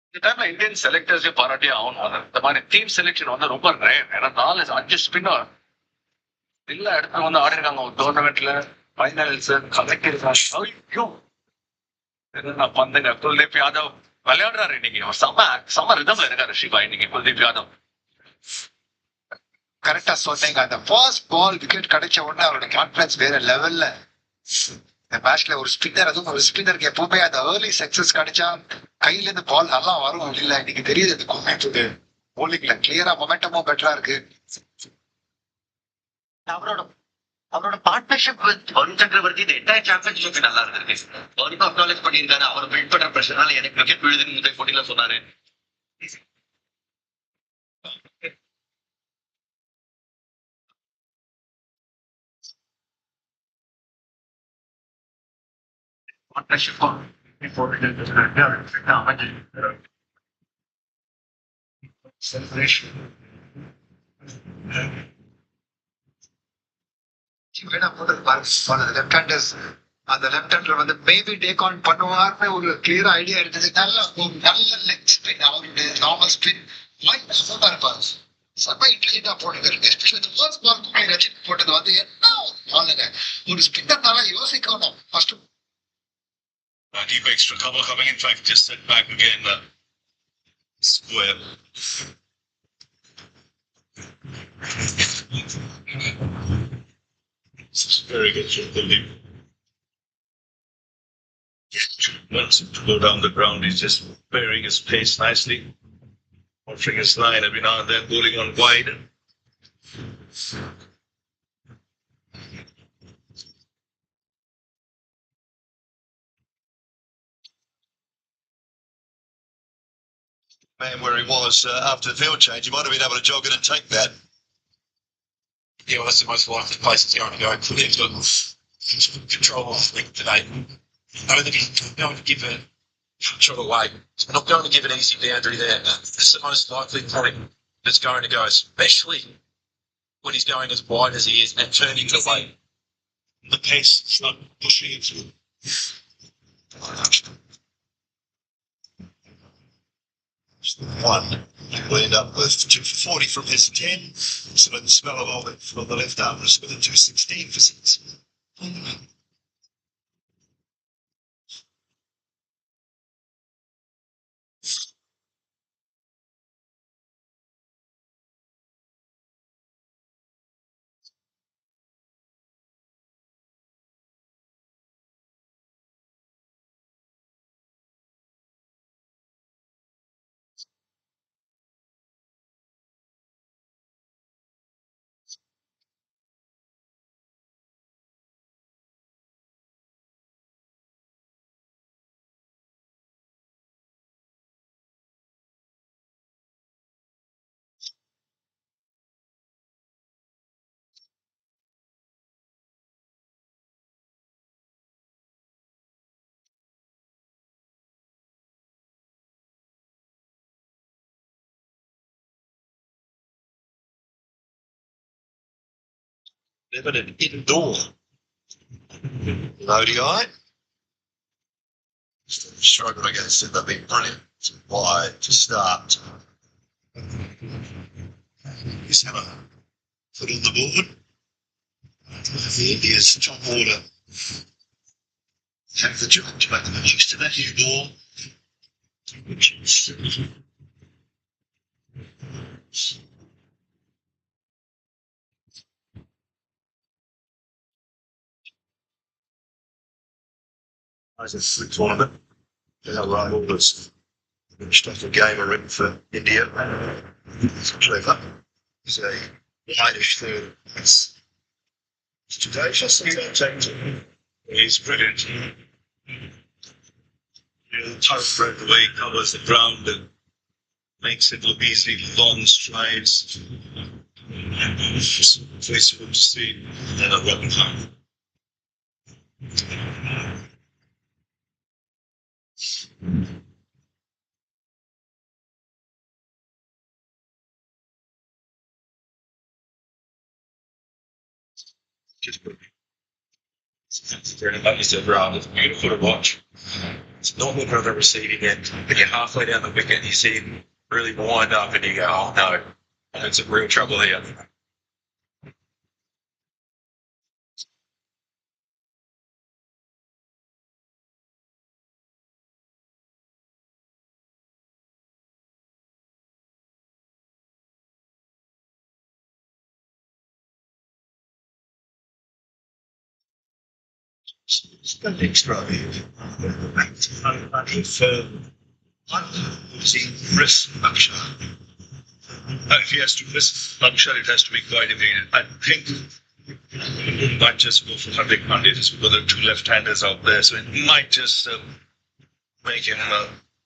இந்த டைம்ல இந்தியன் செலக்டர்ஸே பாராட்டியே ஆகணும். இந்த மாதிரி டீம் செலெக்ஷன் வந்து ரொம்ப ரேர். ஏன்னா 4-5 ஸ்பின்னர் எல்லா இடத்துல வந்து ஆடி இருக்காங்க. ஒரு டோர்னமெண்ட்ல ஃபைனல்ஸ் பந்துங்க. குல்தீப் யாதவ் விளையாடுறாரு இன்னைக்கு. அவர் செம்ம ரிதம்ல இருக்காரு ஷிபா இன்னைக்கு குல்தீப் யாதவ். கரெக்டா சொன்னீங்க. அந்த ஃபர்ஸ்ட் பால் விக்கெட் கிடைச்ச உடனே அவரோட கான்பிடன்ஸ் வேற லெவல்ல. இந்த மேட்ச்ல ஒரு ஸ்பின்னர், அதுவும் ஒரு ஸ்பின்னருக்கு எப்பவுமே அந்த ஏர்லி சக்சஸ் கிடைச்சா கையில இருந்து பால் நல்லா வரும். இல்ல இன்னைக்கு தெரியுது அந்த மொமெண்ட் போலிங்ல கிளியரா மொமெண்டமும் பெட்டரா இருக்கு. அவரோட அவரோட பார்ட்னர்ஷிப் வித் வருண் சக்கரவர்த்தி இந்த என்டையர் சாம்பியன்ஸ் ட்ரோஃபி நல்லா இருந்திருக்கு. வருண் அக்னாலேஜ் பண்ணியிருக்காரு, அவர் பில்ட் பண்ற பிரச்சனால எனக்கு விக்கெட் விழுதுன்னு முந்தைய போட்டியில சொன்னாரு. பார்ட்னர்ஷிப் அமைஞ்சு celebration. லெப்ட்-ஹேண்டர்ஸ் அந்த லெப்ட்-ஹேண்டர் வந்து மேபி டேக் ஆன் பண்ணுவார்னு ஒரு கிளியர் ஐடியா இருந்தது. நல்ல லெக் ஸ்பின், அவருடைய நார்மல் ஸ்பின் லைட் சூப்பரா இருப்பாரு. செம்ம இன்டெலிஜென்டா போட்டுருக்காரு. எஸ்பெஷலி ஃபர்ஸ்ட் பால் ரச்சின் போட்டது வந்து என்ன பாலுங்க, ஒரு ஸ்பின்னர்னால யோசிக்கணும் first. Deep extra cover coming, in fact, just set back again. Square. This is very good from Kuldeep. Wants him to go down the ground. He's just bearing his pace nicely, altering his line every now and then, bowling on wide. Man, where he was after the field change, he might have been able to jog in and take that. Yeah, well, that's the most likely place it's going to go. Kuldeep's got control of the link today. I don't think he's going to give a shot away. He's not going to give an easy boundary there. That's the most likely point that's going to go, especially when he's going as wide as he is and turning away. The pace is not pushing it through. One, we'll end up with 2 for 40 from his 10. So the smell of all it from the left arm is with a 216 for 6. Limited indoor. ODI. Struggled against it. That'd be brilliant. Wide to start. He's had a foot on the board. India's top order. Have the job to make them used to that new ball. As a free tournament, Rahul was finished off the game and written for India. It's clever. He's a whitish third. Today, He's brilliant. The thoroughbred, the way he covers the ground and makes it look easy, long strides. It's good to see that weapon time. Just put like you said, Rahul, it's beautiful to watch. It's not good on the receiving end. When you're halfway down the wicket, you see him really wind up and you go, oh no, I'm in some real trouble here. Spend extra here. I need using risk Axar. If he has to miss Axar, it has to be quite immediate. I think He might just go for Hardik Pandya just because there are two left-handers out there. So it might just make him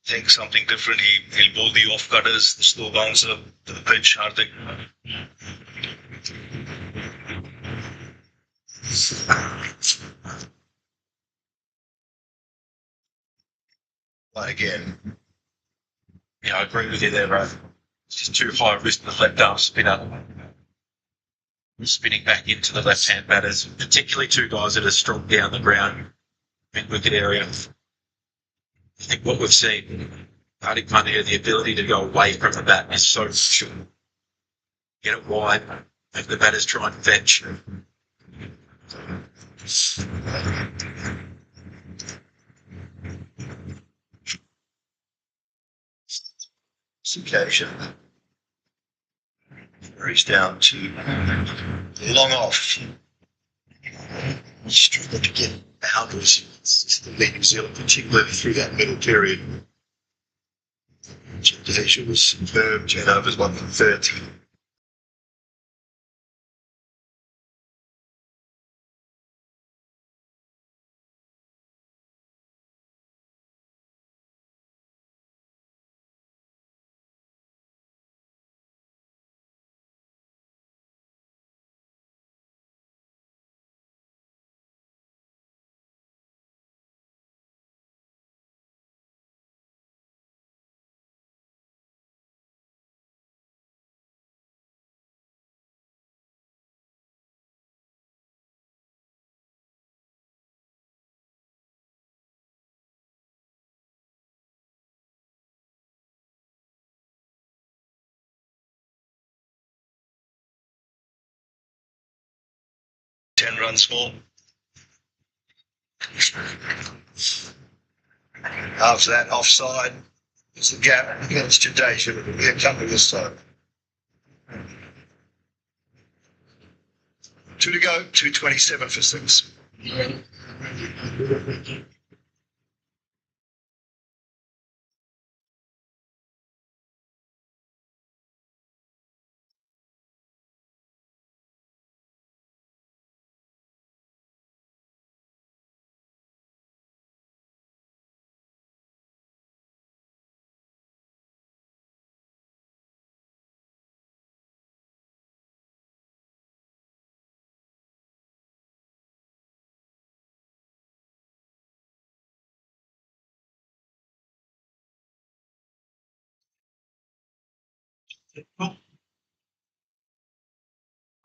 think something different. He'll bowl the off-cutters, the slow bouncer to the pitch, Hardik. Again. Yeah, I agree with you there, Ray. It's just too high risk with the left arm spinner. Spinning back into the left-hand batters, particularly two guys that are strong down the ground, mid-wicket area. I think what we've seen, Hardik Pandya, the ability to go away from the bat is so short. Get it wide, make the batters try and fetch. Occasion. He's down to long off. He's struggling to get boundaries. It's the lead New Zealand, particularly through that middle period. Jadeja was superb. 10 overs, 1 for 30. Runs more. After that, offside. It's the gap against Jadeja. It'll be a couple this time. 2 to go, 2:27 for 6.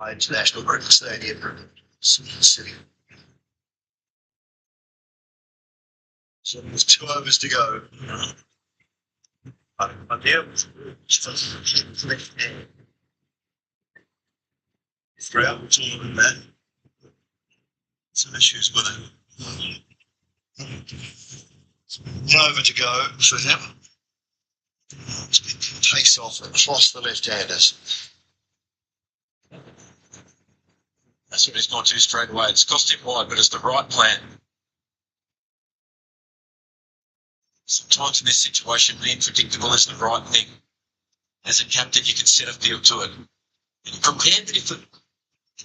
International Cricket Stadium, Sydney City. So there's 2 overs to go. Throughout the tournament, man. Some issues with it. 1 over to go for him. Takes off across the left-handers. That's what he's gone to straight away. It's cost him wide, but it's the right plan. Sometimes in this situation, being predictable isn't the right thing. As a captain, you can set a field to it. And you're prepared that if the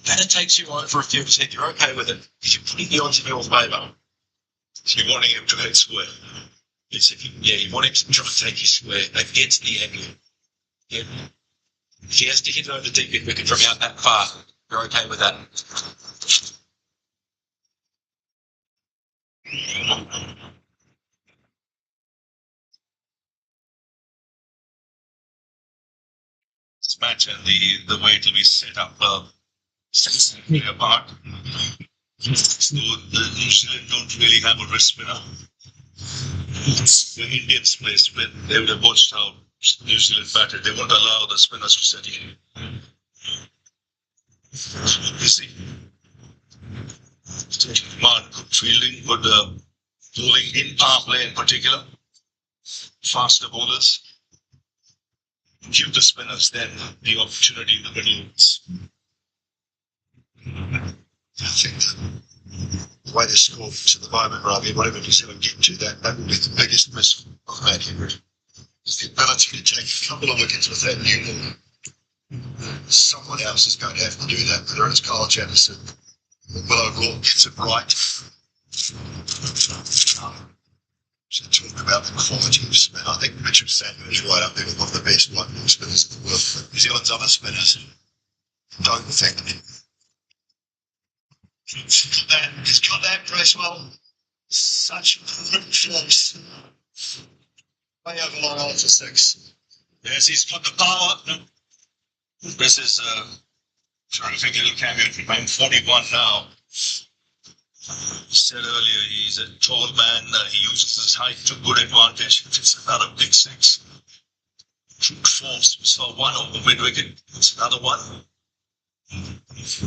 batter takes you over a field set, you're okay with it. Because you're putting the odds in your favour. So you're wanting him to hit square. You want him to try and take you square against the angle. Yeah. If he has to hit it over the deep wicket from out that far, you're okay with that. This match and the way it will be set up sensibly apart. So the New Zealand don't really have a wrist spinner. The Indians play spin. They would have watched how New Zealand batted. They won't allow the spinners to set in. You see, man, good fielding, good bowling in power play in particular. Faster bowlers. Give the spinners then the opportunity in the middle. I think the way they're scored at the moment, Ravi, whatever you said, get to that would be the biggest miss of Matt Henry. It's the ability to take a couple of wickets with that new ball. Someone else is going to have to do that, whether it's Kyle Jennison, Well, overall, gets it right. So talk about the quality of spin. I think Richard Santner is right up there with one of the best white ball spinners in the world. But New Zealand's other spinners don't affect him. He's got that Bracewell. Such good flips. Way over line on for 6. Yes, he's got the power. This is terrific little cameo from him. 41 now. Said earlier, he's a tall man. He uses his height to good advantage. It's another big 6. Shoot force. We saw one over mid wicket. It's another one. It's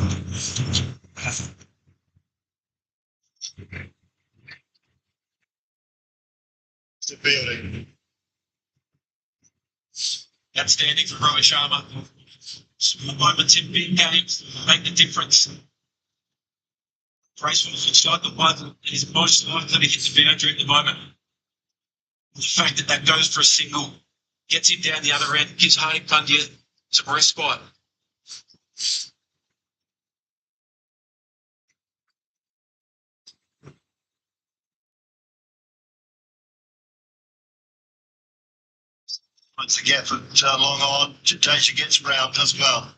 a building. Outstanding from Rohit Sharma. Small moments in big games make the difference. Bracewell looks like the one that is most likely to hit the boundary at the moment. The fact that that goes for a single, gets him down the other end, gives Hardik Pandya some respite. Once again, for long on, Jadeja gets round as well.